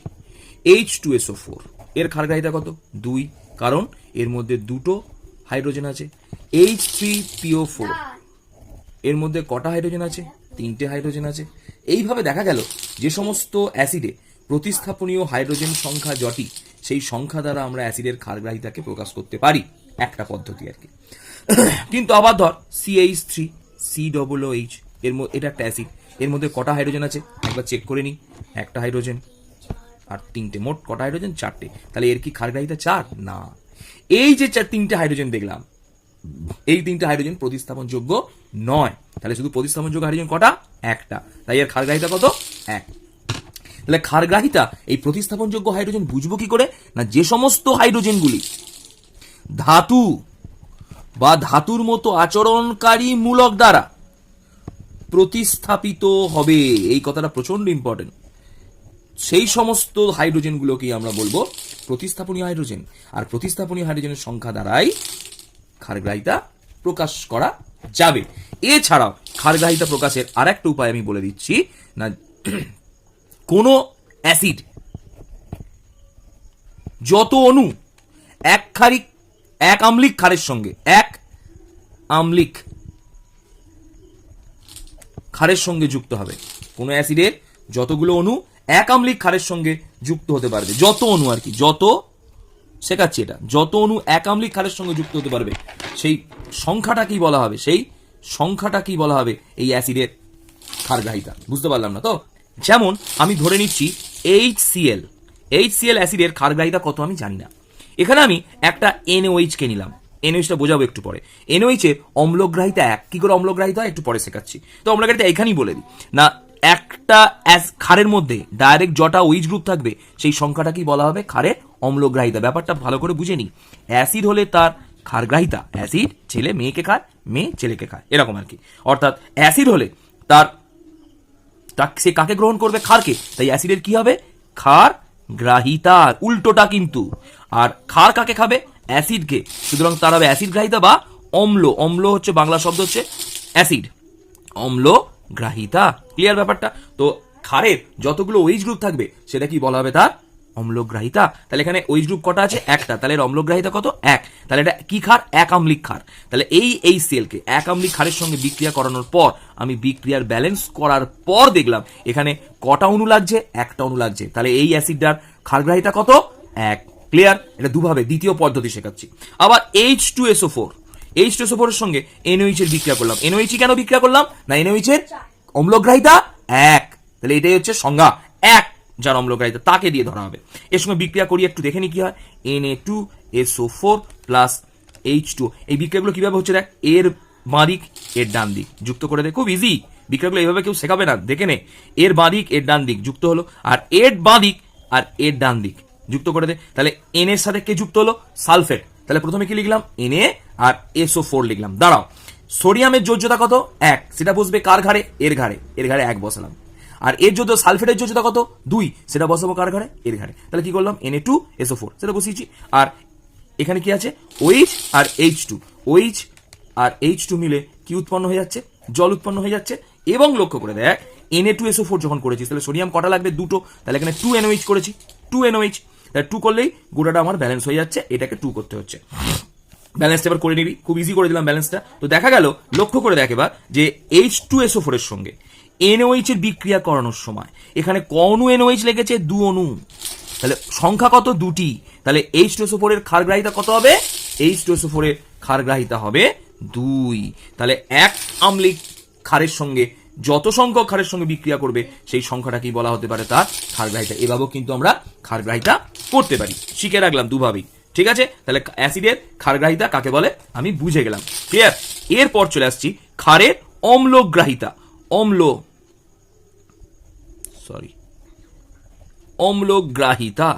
Speaker 1: H2SO4 এর ক্ষারগ্রাহিতা কত? 2, কারণ এর মধ্যে দুটো হাইড্রোজেন আছে। H3PO4 এর মধ্যে কটা হাইড্রোজেন আছে? 3টে হাইড্রোজেন আছে। এইভাবে দেখা গেল যে সমস্ত অ্যাসিডে প্রতিস্থাপনীয় হাইড্রোজেন সংখ্যা যটি, সেই সংখ্যা দ্বারা আমরা অ্যাসিডের ক্ষারগ্রাহিতাকে প্রকাশ করতে পারি, একটা পদ্ধতি আর কি। কিন্তু আবার ধর CH3COOH এটা একটা অ্যাসিড, এর মধ্যে কটা হাইড্রোজেন আছে একবার চেক করে নি। একটা হাইড্রোজেন আর 3টে, মোট কটা হাইড্রোজেন? 4টে। তাহলে এর কি ক্ষারগ্রাহিতা 4? না। এই যে 3টে হাইড্রোজেন দেখলাম, এই 3টে হাইড্রোজেন প্রতিস্থাপনযোগ্য নয়। তাহলে শুধু প্রতিস্থাপনযোগ্য হাইড্রোজেন কটা? একটা। তাই এর ক্ষারগ্রাহিতা কত? 1। তাহলে ক্ষারগ্রাহিতা এই প্রতিস্থাপনযোগ্য হাইড্রোজেন বুঝবো কি করে? না, যে সমস্ত হাইড্রোজেনগুলি ধাতু বা ধাতুর মতো আচরণকারী মূলক দ্বারা প্রতিস্থাপিত হবে, এই কথাটা প্রচন্ড ইম্পর্টেন্ট, সেই সমস্ত হাইড্রোজেনগুলোকেই আমরা বলবো প্রতিস্থাপনীয় হাইড্রোজেন, আর প্রতিস্থাপনীয় হাইড্রোজেনের সংখ্যা দ্বারাই ক্ষারগ্রাহিতা প্রকাশ করা যাবে। এছাড়াও ক্ষারগ্রাহিতা প্রকাশের আর একটা উপায় আমি বলে দিচ্ছি না, কোন অ্যাসিড যত অণু এক আম্লিক ক্ষারের সঙ্গে যুক্ত হবে, কোন অ্যাসিডের যতগুলো অণু এক আম্লিক ক্ষারের সঙ্গে যুক্ত হতে পারবে, যত অণু আর কি, যত শেখাচ্ছি এটা, যত অণু এক আম্লিক ক্ষারের সঙ্গে যুক্ত হতে পারবে সেই সংখ্যাটা কি বলা হবে, এই অ্যাসিডের ক্ষারগ্রাহিতা। বুঝতে পারলাম না তো? যেমন আমি ধরে নিচ্ছি HCl অ্যাসিডের ক্ষারগ্রাহিতা কত আমি জানি না, এখানে আমি একটা NaOH কে নিলাম, NaOH টা বোঝাবো একটু পরে। NaOH এর অম্লগ্রাহিতা 1, কি করে অম্লগ্রাহিতা একটু পরে শেখাচ্ছি। তো অম্লগ্রাহিতা এখানেই বলে দিই না, একটা ক্ষারের মধ্যে ডাইরেক্ট যটা OH গ্রুপ থাকবে সেই সংখ্যাটা কি বলা হবে, ক্ষারের অম্লগ্রাহিতা। ব্যাপারটা ভালো করে বুঝে নি, অ্যাসিড হলে তার ক্ষারগ্রাহিতা, অ্যাসিড ছেলে মেয়েকে খায়, মেয়ে ছেলেকে খায়, এরকম আর কি। অর্থাৎ অ্যাসিড হলে সে কাকে গ্রহণ করবে, ক্ষারকে, তাই অ্যাসিডের কি হবে, ক্ষার গ্রাহিতা, উল্টোটা কিন্তু। আর ক্ষার কাকে খাবে, অ্যাসিডকে, সুতরাং তার হবে অ্যাসিড গ্রাহিতা বা অম্ল হচ্ছে বাংলা শব্দ হচ্ছে অ্যাসিড, অম্ল গ্রাহিতা। ক্লিয়ার ব্যাপারটা? তো ক্ষারের যতগুলো OH গ্রুপ থাকবে সেটা কি বলা হবে, তার অম্লগ্রাহিতা। তাহলে এখানে OH গ্রুপ কটা আছে, একটা, তাহলে এর অম্লগ্রাহিতা কত, 1। তাহলে এটা কি ক্ষার, এক আম্লিক ক্ষার। তাহলে এই HCl কে এক আম্লিক ক্ষারের সঙ্গে বিক্রিয়া করানোর পর, আমি বিক্রিয়ার ব্যালেন্স করার পর দেখলাম এখানে কটা অণু লাগছে, একটা অণু লাগছে, তাহলে এই অ্যাসিডটার ক্ষারগ্রাহিতা কত, 1। ক্লিয়ার? এটা দুভাবে দ্বিতীয় পদ্ধতি শেখাচ্ছি। আবার H2SO4 এর সঙ্গে NaOH এর বিক্রিয়া করলাম। NaOH কেন বিক্রিয়া করলাম না, NaOH এর অম্লগ্রাহিতা 1, তাহলে এটাই হচ্ছে সংজ্ঞা, 1 যার অম্লগ্রাহিতা তাকে দিয়ে ধরা হবে। এর সঙ্গে বিক্রিয়া করি একটু দেখে নি কি হয়, Na2SO4 প্লাস H2। এই বিক্রিয়াগুলো কিভাবে হচ্ছে দেখ, এর বাঁ দিক এর ডান দিক যুক্ত করে দে, খুব ইজি বিক্রিয়াগুলো, এইভাবে কেউ শেখাবে না, দেখে নে। এর বাঁ দিক এর ডান দিক যুক্ত হলো, আর এর বাঁ দিক আর এর ডান দিক যুক্ত করে দে, তাহলে N এর সাথে কে যুক্ত হলো, সালফেট। তাহলে প্রথমে কি লিখলাম, Na আর SO4 লিখলাম। দাঁড়াও, সোডিয়ামের যোজ্যতা কত, 1, সেটা বসবে কার ঘাড়ে, এর ঘাড়ে 1 বসালাম। আর এর যোজ্য সালফেটের যোজ্যতা কত, 2, সেটা বসাবো কার ঘাড়ে, এর ঘাড়ে। তাহলে কি করলাম, Na2SO4 সেটা বসিয়েছি। আর এখানে কি আছে, OH আর H2, OH আর H2 মিলে কি উৎপন্ন হয়ে যাচ্ছে, জল উৎপন্ন হয়ে যাচ্ছে। এবং লক্ষ্য করে দেখ, Na2SO4 যখন করেছিস তাহলে সোডিয়াম কটা লাগবে, 2টো, তাহলে এখানে 2 NaOH করেছি, 2 NaOH, তাহলে 2 করলেই গোটাটা আমার ব্যালেন্স হয়ে যাচ্ছে, এটাকে 2 করতে হচ্ছে। ব্যালেন্সটা এবার করে নিবি, খুব ইজি করে দিলাম ব্যালেন্সটা। তো দেখা গেল, লক্ষ্য করে দেখ এবার, যে H2SO4 এর সঙ্গে NaOH এর বিক্রিয়া করানোর সময় এখানে ক অণু NaOH লেগেছে, 2 অণু, তাহলে সংখ্যা কত, 2টি। তাহলে H2SO4 এর ক্ষারগ্রাহিতা কত হবে, H2SO4 এর ক্ষারগ্রাহিতা হবে 2। তাহলে এক আম্লিক ক্ষারের সঙ্গে যত সংখ্যক ক্ষারের সঙ্গে বিক্রিয়া করবে সেই সংখ্যাটা কি বলা হতে পারে, তার ক্ষারগ্রাহিতা। এভাবেও কিন্তু আমরা ক্ষারগ্রাহিতা করতে পারি, শিখে রাখলাম দুভাবেই। ঠিক আছে? তাহলে অ্যাসিডের ক্ষারগ্রাহিতা কাকে বলে আমি বুঝে গেলাম। ক্লিয়ার? এরপর চলে আসছি ক্ষারের অম্লগ্রাহিতা। অম্লগ্রাহিতা,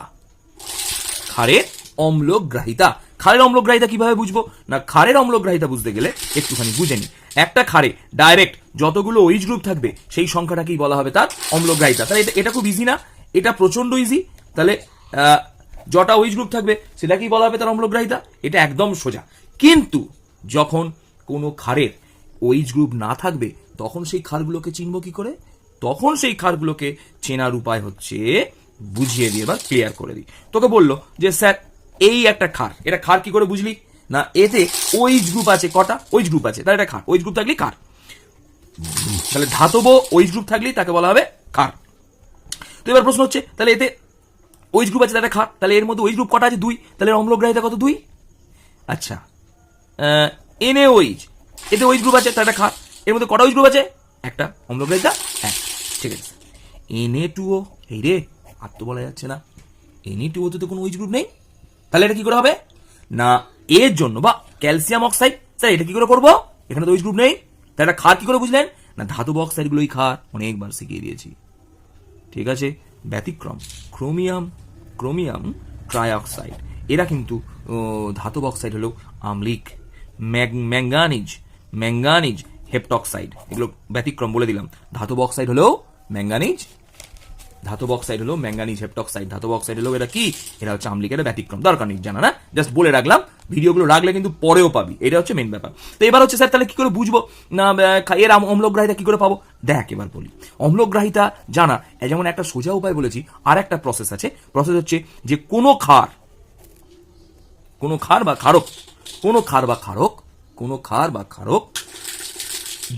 Speaker 1: ক্ষারের অম্লগ্রাহিতা। ক্ষারের অম্লগ্রাহিতা কিভাবে বুঝবো না, ক্ষারের অম্লগ্রাহিতা বুঝতে গেলে একটুখানি বুঝে নি। একটা ক্ষারে ডাইরেক্ট যতগুলো OH গ্রুপ থাকবে সেই সংখ্যাটাকেই বলা হবে তার অম্লগ্রাহিতা। তাহলে এটা খুব ইজি না, এটা প্রচন্ড ইজি। তাহলে যটা OH গ্রুপ থাকবে সেটাকেই বলা হবে তার অম্লগ্রাহিতা, এটা একদম সোজা। কিন্তু যখন কোনো ক্ষারের OH গ্রুপ না থাকবে তখন সেই ক্ষারগুলোকে চিনব কি করে? তখন সেই ক্ষারগুলোকে চেনার উপায় হচ্ছে, বুঝিয়ে দিয়ে বা ক্লিয়ার করে দিই। তোকে বললো যে স্যার এই একটা ক্ষার, এটা ক্ষার কি করে বুঝলি না, এতে OH গ্রুপ আছে, কটা OH গ্রুপ আছে, তাহলে এটা ক্ষার। OH গ্রুপ থাকলে ক্ষার, তাহলে ধাতব OH গ্রুপ থাকলেই তাকে বলা হবে ক্ষার। তো এবার প্রশ্ন হচ্ছে, তাহলে এতে OH গ্রুপ আছে, তাহলে ক্ষার, তাহলে এর মধ্যে OH গ্রুপ কটা আছে, 2, তাহলে অম্লগ্রাহিতা কত, 2। আচ্ছা, NaOH, এতে OH গ্রুপ আছে, তাহলে ক্ষার, এর মধ্যে কটা OH গ্রুপ আছে, একটা, অম্লগ্রাহিতা 1। ঠিক আছে, Na2O, এই রে আর তো বলা যাচ্ছে না, Na2O তে তো কোনো OH গ্রুপ নেই, তাহলে এটা কি করে হবে না, এর জন্য বা ক্যালসিয়াম অক্সাইড, স্যার এটা কি করে করবো, এখানে তো OH গ্রুপ নেই, তাহলে এটা ক্ষার কি করে বুঝলেন না, ধাতব অক্সাইড গুলোই ক্ষার, অনেকবার শিখিয়ে দিয়েছি। ঠিক আছে, ব্যতিক্রম ক্রোমিয়াম ট্রাইঅক্সাইড, এরা কিন্তু ধাতব অক্সাইড হলো আম্লিক। ম্যাঙ্গানিজ হেপ্টক্সাইড, এগুলো ব্যতিক্রম বলে দিলাম। ধাতব অক্সাইড হলো ম্যাঙ্গানিজ ধাতব অক্সাইড হলো ম্যাঙ্গানিজ হেপ্টক্সাইড, ধাতব অক্সাইড হলো এটা কি, এটা হচ্ছে আম্লিকের ব্যতিক্রম, দরকার নেই জানা না, জাস্ট বলে রাখলাম, ভিডিওগুলো রাখলে কিন্তু পরেও পাবি, এটা হচ্ছে মেন ব্যাপার। তো এবার হচ্ছে স্যার তাহলে কি করে বুঝবো না এর অম্লগ্রাহিতা কি করে পাবো? দেখ এবার বলি, অম্লগ্রাহিতা জানা যেমন একটা সোজা উপায় বলেছি, আর একটা প্রসেস আছে, প্রসেস হচ্ছে যে কোনো ক্ষার বা ক্ষারক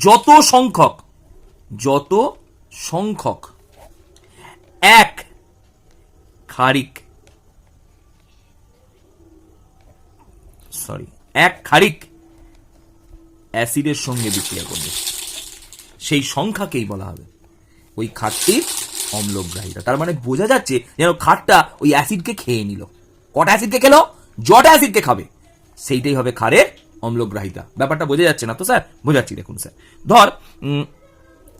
Speaker 1: যত সংখ্যক এক ক্ষারিক অ্যাসিডের সঙ্গে বিক্রিয়া করবে, সেই সংখ্যাকেই বলা হবে ওই ক্ষারটির অম্লগ্রাহিতা। তার মানে বোঝা যাচ্ছে যেন ক্ষারটা ওই অ্যাসিডকে খেয়ে নিল। কটা অ্যাসিডকে খেলো? যটা অ্যাসিডকে খাবে সেইটাই হবে ক্ষারের অম্লগ্রাহিতা। ব্যাপারটা বোঝা যাচ্ছে না তো স্যার? বোঝাচ্ছি, দেখুন স্যার, ধর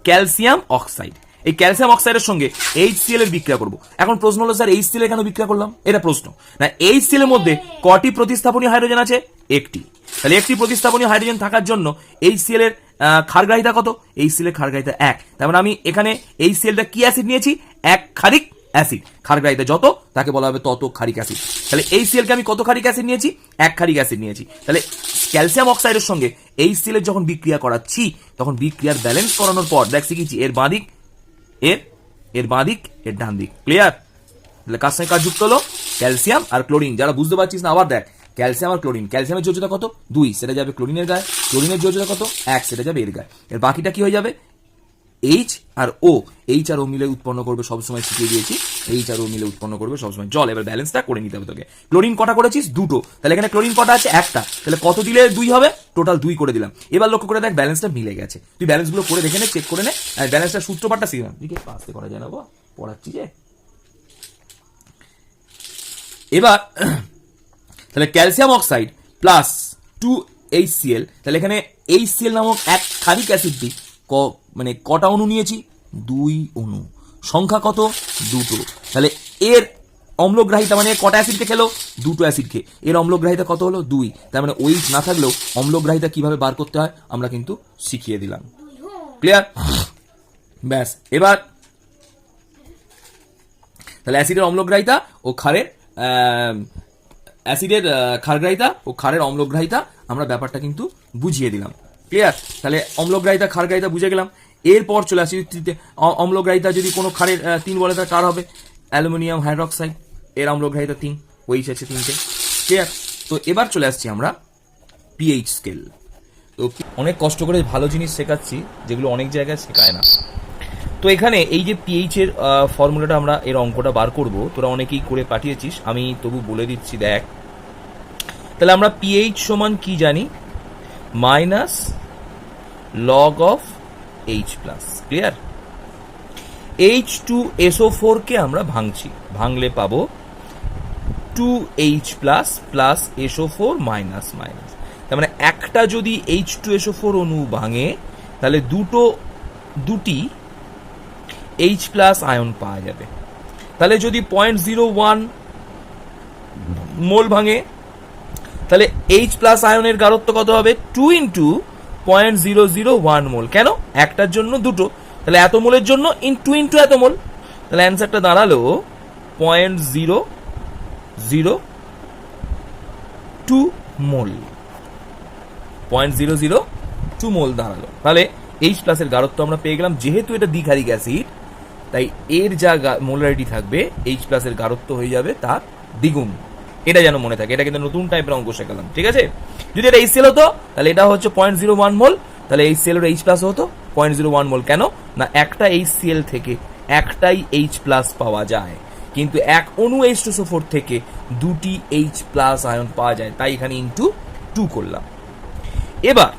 Speaker 1: ক্যালসিয়াম অক্সাইড, এই ক্যালসিয়াম অক্সাইডের সঙ্গে HCl এর বিক্রিয়া করব। এখন প্রশ্ন হলো স্যার HCl এর কেন বিক্রিয়া করলাম? এটা প্রশ্ন না। HCl এর মধ্যে কটি প্রতিস্থাপনীয় হাইড্রোজেন আছে? একটি। তাহলে একটি প্রতিস্থাপনীয় হাইড্রোজেন থাকার জন্য HCl এর ক্ষারগ্রাহিতা কত? HCl এর ক্ষারগ্রাহিতা 1। তার মানে আমি এখানে HCl টা কি অ্যাসিড নিয়েছি? এক ক্ষারিক অ্যাসিড। ক্ষারগ্রাহিতা যত তাকে বলা হবে তত ক্ষারিক অ্যাসিড। তাহলে HCl কে আমি কত ক্ষারিক অ্যাসিড নিয়েছি? এক ক্ষারিক অ্যাসিড নিয়েছি। তাহলে ক্যালসিয়াম অক্সাইডের সঙ্গে HCl এর যখন বিক্রিয়া করাচ্ছি তখন বিক্রিয়ার ব্যালেন্স করানোর পর দেখ শিখেছি এর বাঁ দিক এর বাঁ দিক, এর ডান দিক, ক্লিয়ার? তাহলে কার সঙ্গে কার যুক্ত হলো? ক্যালসিয়াম আর ক্লোরিন। যারা বুঝতে পারছিস না আবার দেখ, ক্যালসিয়াম আর ক্লোরিন, ক্যালসিয়ামের যোজ্যতা কত? 2, সেটা যাবে ক্লোরিনের গায়ে। ক্লোরিনের যোজ্যতা কত? 1, সেটা যাবে এর গায়ে। এর বাকিটা কি হয়ে যাবে? H আর O মিলে উৎপন্ন করবে, সবসময় শিখিয়ে দিয়েছি, H আর O মিলে উৎপন্ন করবে সবসময় জল। এবার ব্যালেন্সটা করে নিতে হবে তোকে। ক্লোরিন কটা করেছিস? 2টো। তাহলে এখানে ক্লোরিন কটা আছে? একটা। তাহলে কত দিলে 2 হবে? টোটাল 2 করে দিলাম। এবার লক্ষ্য করে দেখ ব্যালেন্সটা মিলে গেছে। তুই ব্যালেন্সগুলো করে দেখে নে, চেক করে নে, আর ব্যালেন্সটা সূত্রপাতটা শিখলাম। দিকে পাশে করা যায় না গো, পড়াচ্ছি যে। এবার তাহলে ক্যালসিয়াম অক্সাইড প্লাস 2HCl, তাহলে এখানে HCl নামক এক ক্ষারিক অ্যাসিডটি মানে কটা অণু নিয়েছি? 2 অণু। সংখ্যা কত? 2টো। তাহলে এর অম্লগ্রাহিতা মানে কটা অ্যাসিডকে খেলো? 2টো অ্যাসিডকে। এর অম্লগ্রাহিতা কত হলো? 2। তার মানে OH না থাকলেও অম্লগ্রাহিতা কিভাবে বার করতে হয় আমরা কিন্তু শিখিয়ে দিলাম, ক্লিয়ার? ব্যাস। এবার তাহলে অ্যাসিডের অম্লগ্রাহিতা ও ক্ষারের ক্ষারগ্রাহিতা ও ক্ষারের অম্লগ্রাহিতা আমরা ব্যাপারটা কিন্তু বুঝিয়ে দিলাম, ক্লিয়ার? তাহলে অম্লগ্রাহিতা ক্ষারগ্রাহিতা বুঝে গেলাম। এরপর চলে আসি অম্লগ্রাহিতা যদি কোনো ক্ষারের 3 বলে তার কার হবে? অ্যালুমিনিয়াম হাইড্রক্সাইড, এর অম্লগ্রাহিতা 3, OH আছে 3টে, ক্লিয়ার? তো এবার চলে আসছি আমরা পিএইচ স্কেল। তো অনেক কষ্ট করে ভালো জিনিস শেখাচ্ছি যেগুলো অনেক জায়গায় শেখায় না। তো এখানে এই যে পিএইচ এর ফর্মুলাটা আমরা এর অঙ্কটা বার করব, তোরা অনেকেই করে পাঠিয়েছিস, আমি তবু বলে দিচ্ছি, দেখ। তাহলে আমরা পিএইচ সমান কি জানি? Minus log of H plus, clear? H2SO4 কে আমরা ভাঙছি, ভাঙলে পাবো 2H plus plus SO4 minus minus. তার মানে একটা যদি H2SO4 অণু ভাঙে তাহলে দুটি H প্লাস আয়ন পাওয়া যাবে। তাহলে যদি 0.01 মোল ভাঙে তাহলে H প্লাস আয়নের গাঢ়ত্ব কত হবে? 2 × 0.001 মোল। কেন? একটার জন্য দুটো, তাহলে এত মোলের জন্য 2 × এত মোল। তাহলে অ্যান্সারটা দাঁড়ালো 0.002 মোল, 0.002 মোল দাঁড়ালো। তাহলে H প্লাসের গাঢ়ত্ব আমরা পেয়ে গেলাম। যেহেতু এটা দ্বিক্ষারিক অ্যাসিড তাই এর যা মোলারিটি থাকবে H প্লাসের গাঢ়ত্ব হয়ে যাবে তার দ্বিগুণ। এটা যেন মনে থাকে, এটা কিন্তু নতুন টাইপের অঙ্ক শেখালাম, ঠিক আছে? যদি এটা HCl হতো তাহলে এটা হচ্ছে 0.01 মোল, তাহলে HCl এর H প্লাস হতো 0.01 মোল। কেন না একটা HCl থেকে একটাই H প্লাস পাওয়া যায়, কিন্তু এক অণু H2SO4 থেকে দুটি H প্লাস আয়ন পাওয়া যায়, তাই এখানে ইনটু 2 করলাম। এবার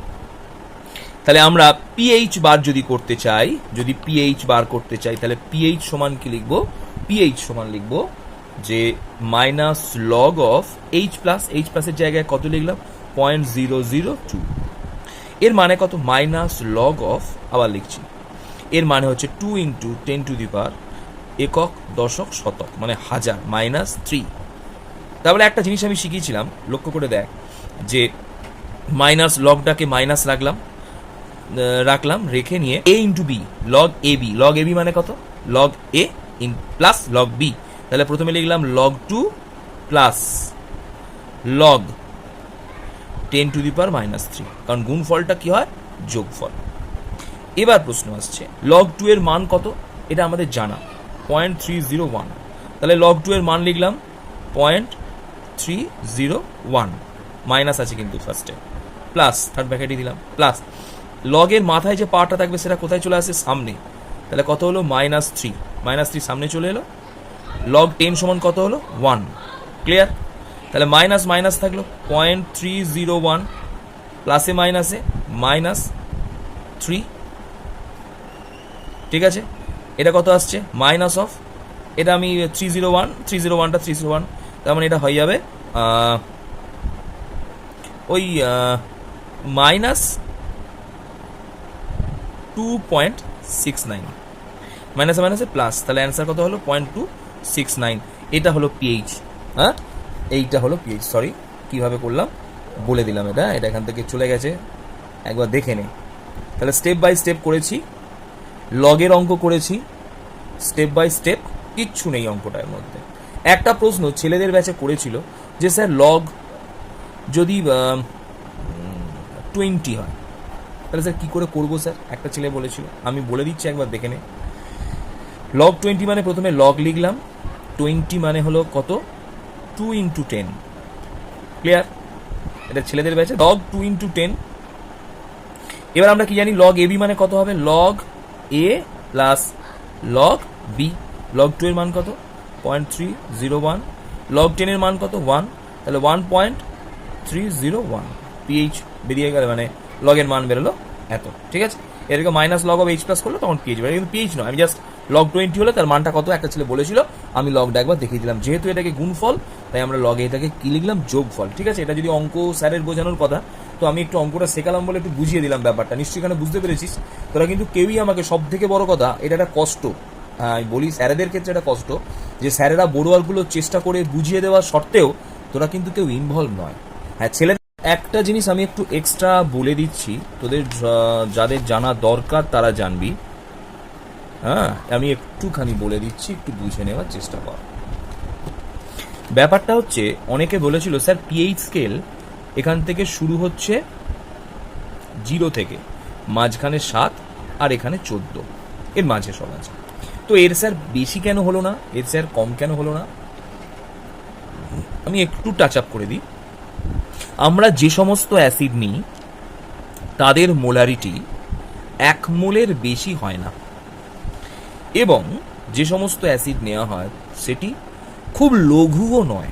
Speaker 1: তাহলে আমরা পিএইচ বার যদি করতে চাই, তাহলে পিএইচ সমান কি লিখবো? পিএইচ সমান লিখবো যে minus log of H plus, H প্লাসের জায়গায় কত লিখলাম? 0.002। এর মানে কত? মাইনাস লগ অফ, আবার লিখছি, এর মানে হচ্ছে 2 × 10⁻⁻, একক দশক শতক মানে হাজার, মাইনাস 3। তারপরে একটা জিনিস আমি শিখিয়েছিলাম, লক্ষ্য করে দেখ, যে মাইনাস লগটাকে মাইনাস রাখলাম, রেখে নিয়ে A × B, log AB, log AB মানে কত? Log A in plus log B. তাহলে প্রথমে লিখলাম log 2 plus log 10 to the power -3, কারণ গুণফলটা কি হয়? যোগফল। এবার প্রশ্ন আসছে লগ 2 এর মান কত? এটা আমাদের জানা 0.301। তাহলে লগ 2 এর মান লিখলাম 0.301, মাইনাস আছে কিন্তু ফার্স্টে, প্লাস থার্ড ব্র্যাকেটে দিলাম প্লাস লগের মাথায় যে পাওয়ারটা থাকবে সেটা কোথায় চলে আসে? সামনে। তাহলে কত হলো? -3, -3 সামনে চলে এলো। লগ 10 সমান কত হলো? 1। ক্লিয়ার? তাহলে মাইনাস মাইনাস থাকলো 0.301 প্লাসে মাইনাসে -3। ঠিক আছে, এটা কত আসছে? মাইনাস অফ, এটা আমি 301টা 301, তার মানে এটা হয়ে যাবে ওই -2.69, মাইনাসে মাইনাসে প্লাস, তাহলে অ্যান্সার কত হলো? 0.269। এটা হলো পিএইচ। হ্যাঁ, এইটা হলো পিএইচ। সরি, কিভাবে করলাম বলে দিলাম, এটা এখান থেকে চলে গেছে, একবার দেখে নে। তাহলে স্টেপ বাই স্টেপ করেছি, লগের অঙ্ক করেছি স্টেপ বাই স্টেপ, কিচ্ছু নেই অঙ্কটার মধ্যে। একটা প্রশ্ন ছেলেদের ব্যাচে করেছিল যে স্যার লগ যদি 20 হয় তাহলে স্যার কী করে করবো স্যার, একটা ছেলে বলেছিল। আমি বলে দিচ্ছি, একবার দেখে নে। লগ 20 মানে প্রথমে লগ লিখলাম, 20 মানে হলো কত? 2 × 10। ক্লিয়ার? এটা ছেলেদের ব্যাচে লগ 2 × 10। এবার আমরা কি জানি? লগ এবি মানে কত হবে? লগ এ প্লাস লগ বি। লগ 2 এর মান কত? 0.301। লগ 10 এর মান কত? 1। তাহলে 1.301 পিএইচ বেরিয়ে গেল, মানে লগের মান বেরোলো এত। ঠিক আছে, এরকম minus log of H plus করলো তখন পিএইচ বেরোয়, কিন্তু পিএইচ নয়, আমি জাস্ট লগ 20 হলে তার মানটা কত একটা ছেলে বলেছিল, আমি লগটা একবার দেখিয়ে দিলাম। যেহেতু এটাকে গুণফল, তাই আমরা লগে এটাকে কি লিখলাম? যোগফল। ঠিক আছে, এটা যদি অঙ্ক স্যারের বোঝানোর কথা, তো আমি একটু অঙ্কটা শেখালাম বলে একটু বুঝিয়ে দিলাম ব্যাপারটা। নিশ্চয়ই এখানে বুঝতে পেরেছিস তোরা, কিন্তু কেউই আমাকে, সব থেকে বড় কথা, এটা একটা কষ্ট, আমি বলি স্যারেদের ক্ষেত্রে একটা কষ্ট, যে স্যারেরা বড়োয়ালগুলো চেষ্টা করে বুঝিয়ে দেওয়ার সত্ত্বেও তোরা কিন্তু কেউ ইনভলভ নয়। হ্যাঁ, ছেলে একটা জিনিস আমি একটু এক্সট্রা বলে দিচ্ছি, তোদের যাদের জানা দরকার তারা জানবি। হ্যাঁ, আমি একটুখানি বলে দিচ্ছি, একটু বুঝে নেওয়ার চেষ্টা কর। ব্যাপারটা হচ্ছে, অনেকে বলেছিল স্যার পিএইচ স্কেল এখান থেকে শুরু হচ্ছে 0 থেকে, মাঝখানে 7 আর এখানে 14, এর মাঝে সব আছে। তো এর স্যার বেশি কেন হলো না, এর স্যার কম কেন হলো না? আমি একটু টাচ আপ করে দিই। আমরা যে সমস্ত অ্যাসিড নিই তাদের মোলারিটি 1 মোলের বেশি হয় না, এবং যে সমস্ত অ্যাসিড নেওয়া হয় সেটি খুব লঘুও নয়।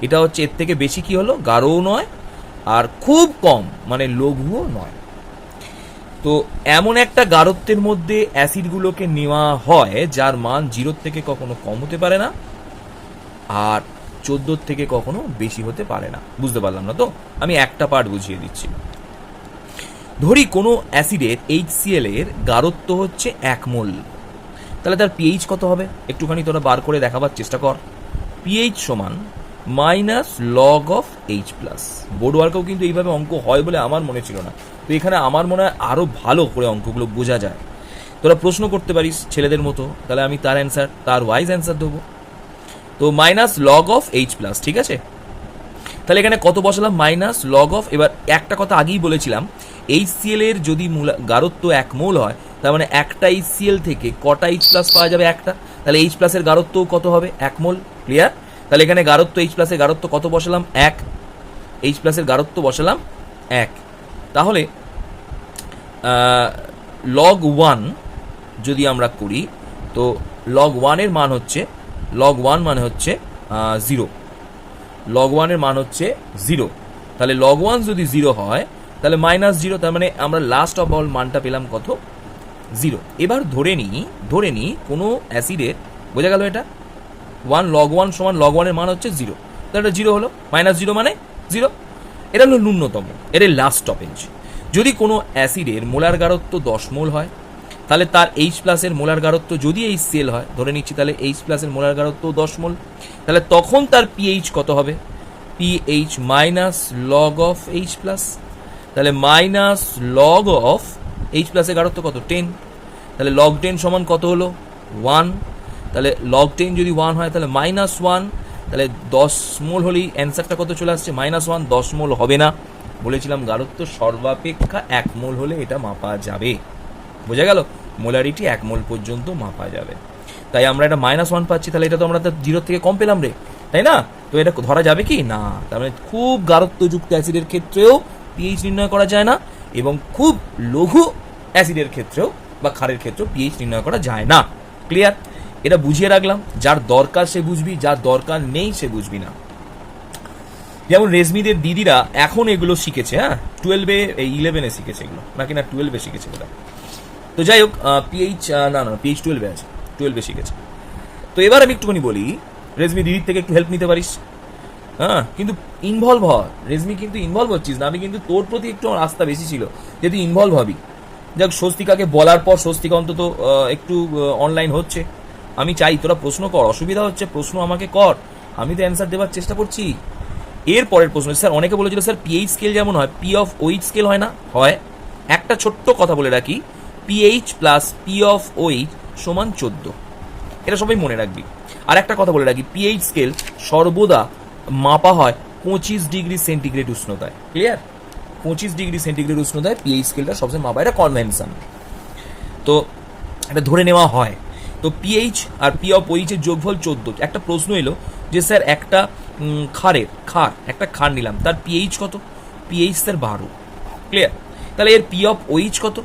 Speaker 1: এটা হচ্ছে এর থেকে বেশি কি হলো? গাঢ়ও নয়, আর খুব কম মানে লঘুও নয়। তো এমন একটা গাঢ়ত্বের মধ্যে অ্যাসিডগুলোকে নেওয়া হয় যার মান 0 থেকে কখনো কম হতে পারে না, আর 14 থেকে কখনো বেশি হতে পারে না। বুঝতে পারলাম না তো? আমি একটা পার্ট বুঝিয়ে দিচ্ছি। ধরি কোনো অ্যাসিডের HCl এর গাঢ়ত্ব হচ্ছে 1 মোল, তাহলে তার পিএইচ কত হবে? একটুখানি তোরা বার করে দেখাবার চেষ্টা কর। পিএইচ সমান minus log of H plus. Board ওয়ার্কেও কিন্তু এইভাবে অঙ্ক হয় বলে আমার মনে ছিল না, তো এখানে আমার মনে হয় আরও ভালো করে অঙ্কগুলো বোঝা যায়। তোরা প্রশ্ন করতে পারিস ছেলেদের মতো, তাহলে আমি তার অ্যান্সার, তার ওয়াইজ অ্যান্সার দেবো। তো minus log of H plus, ঠিক আছে? তাহলে এখানে কত বসালাম? Minus log of. এবার একটা কথা আগেই বলেছিলাম, HCl এর যদি গাঢ়ত্ব 1 মোল হয়, তার মানে একটা HCl থেকে কটা H প্লাস পাওয়া যাবে? একটা। তাহলে H প্লাসের গাঢ়ত্ব কত হবে? 1 মোল। ক্লিয়ার? তাহলে এখানে গাঢ়ত্ব, H প্লাসের গাঢ়ত্ব কত বসালাম? 1। H প্লাসের গাঢ়ত্ব বসালাম 1। তাহলে লগ 1 যদি আমরা করি, তো লগ 1 এর মান হচ্ছে, লগ 1 মানে হচ্ছে 0। লগ 1 এর মান হচ্ছে 0। তাহলে লগ 1 যদি 0 হয় তাহলে -0, তার মানে আমরা লাস্ট অফ অল মানটা পেলাম কত? 0। এবার ধরে নিই কোনো অ্যাসিডের, বোঝা গেল এটা 1, লগ 1 সমান লগ 1 এর মান হচ্ছে 0, তাহলে এটা 0 হলো, -0 মানে 0। এটা হলো ন্যূনতম, এর লাস্ট স্টপেজ। যদি কোনো অ্যাসিডের মোলার গাঢ়ত্ব 10 মোল হয়, তাহলে তার H প্লাসের মোলার গাঢ়ত্ব যদি HCl হয়, ধরে নিচ্ছি, তাহলে H প্লাসের মোলার গাঢ়ত্ব 10 মোল, তাহলে তখন তার পিএইচ কত হবে? PH minus log of H plus. তাহলে মাইনাস লগ অফ H প্লাসের গাঢ়ত্ব কত? 10। তাহলে লগ 10 সমান কত হলো? 1। তাহলে লগ 10 যদি 1 হয় তাহলে -1, তাহলে 10 মোল হলেই অ্যান্সারটা কত চলে আসছে -1। 10 মোল হবে না, বলেছিলাম গাঢ়ত্ব সর্বাপেক্ষা 1 মোল হলে এটা মাপা যাবে। বোঝা গেল? মোলারিটি 1 মোল পর্যন্ত মাপা যাবে। তাই আমরা এটা -1 পাচ্ছি, তাহলে এটা তো আমরা 0 থেকে কম পেলাম রে, তাই না? তো এটা ধরা যাবে কি না? তার মানে খুব গাঢ়ত্বযুক্ত অ্যাসিডের ক্ষেত্রেও পিএইচ নির্ণয় করা যায় না, এবং খুব লঘু অ্যাসিডের ক্ষেত্রেও বা ক্ষারের ক্ষেত্রেও পিএইচ নির্ণয় করা যায় না। ক্লিয়ার? এটা বুঝিয়ে রাখলাম, যার দরকার সে বুঝবি, যার দরকার নেই সে বুঝবি না। যেমন রেজমিদের দিদিরা এখন এগুলো শিখেছে, হ্যাঁ 12-এ 11-এ শিখেছে এগুলো, নাকি না 12-এ শিখেছে এগুলো। তো যাই হোক, পিএইচ না পিএইচ 12-এ আছে, 12-এ শিখেছে। তো এবার আমি একটুখানি বলি, রেজমি দিদির থেকে একটু হেল্প নিতে পারিস, হ্যাঁ কিন্তু ইনভলভ হয়। রেজমি কিন্তু ইনভলভ হচ্ছিস না, আমি কিন্তু তোর প্রতি একটু আমার আস্থা বেশি ছিল যে তুই ইনভলভ হবি। যাক, স্বস্তিকাকে বলার পর স্বস্তিকা অন্তত একটু অনলাইন হচ্ছে। আমি চাই তোরা প্রশ্ন কর, অসুবিধা হচ্ছে প্রশ্ন আমাকে কর, আমি তো অ্যান্সার দেওয়ার চেষ্টা করছি। এর পরের প্রশ্ন, স্যার অনেকে বলেছিল স্যার পিএইচ স্কেল যেমন হয় পি অফ ওইচ স্কেল হয় না? হয়। একটা ছোট্ট কথা বলে রাখি, pH plus P of OH সমান 14, এটা সবাই মনে রাখবি। আর একটা কথা বলে রাখি, পিএইচ স্কেল সর্বদা মাপা হয় 25 ডিগ্রি সেন্টিগ্রেড উষ্ণতায়। ক্লিয়ার? 25 ডিগ্রি সেন্টিগ্রেড উষ্ণতায় পিএইচ স্কেলটা সবসময় মাপা, এটা কনভেনশন, তো এটা ধরে নেওয়া হয়। তো পিএইচ আর পি অফ ওইচের যোগফল 14। একটা প্রশ্ন এলো যে স্যার একটা একটা ক্ষার নিলাম, তার পিএইচ কত? PH sir 12। ক্লিয়ার? তাহলে এর পি অফ ওইচ কত?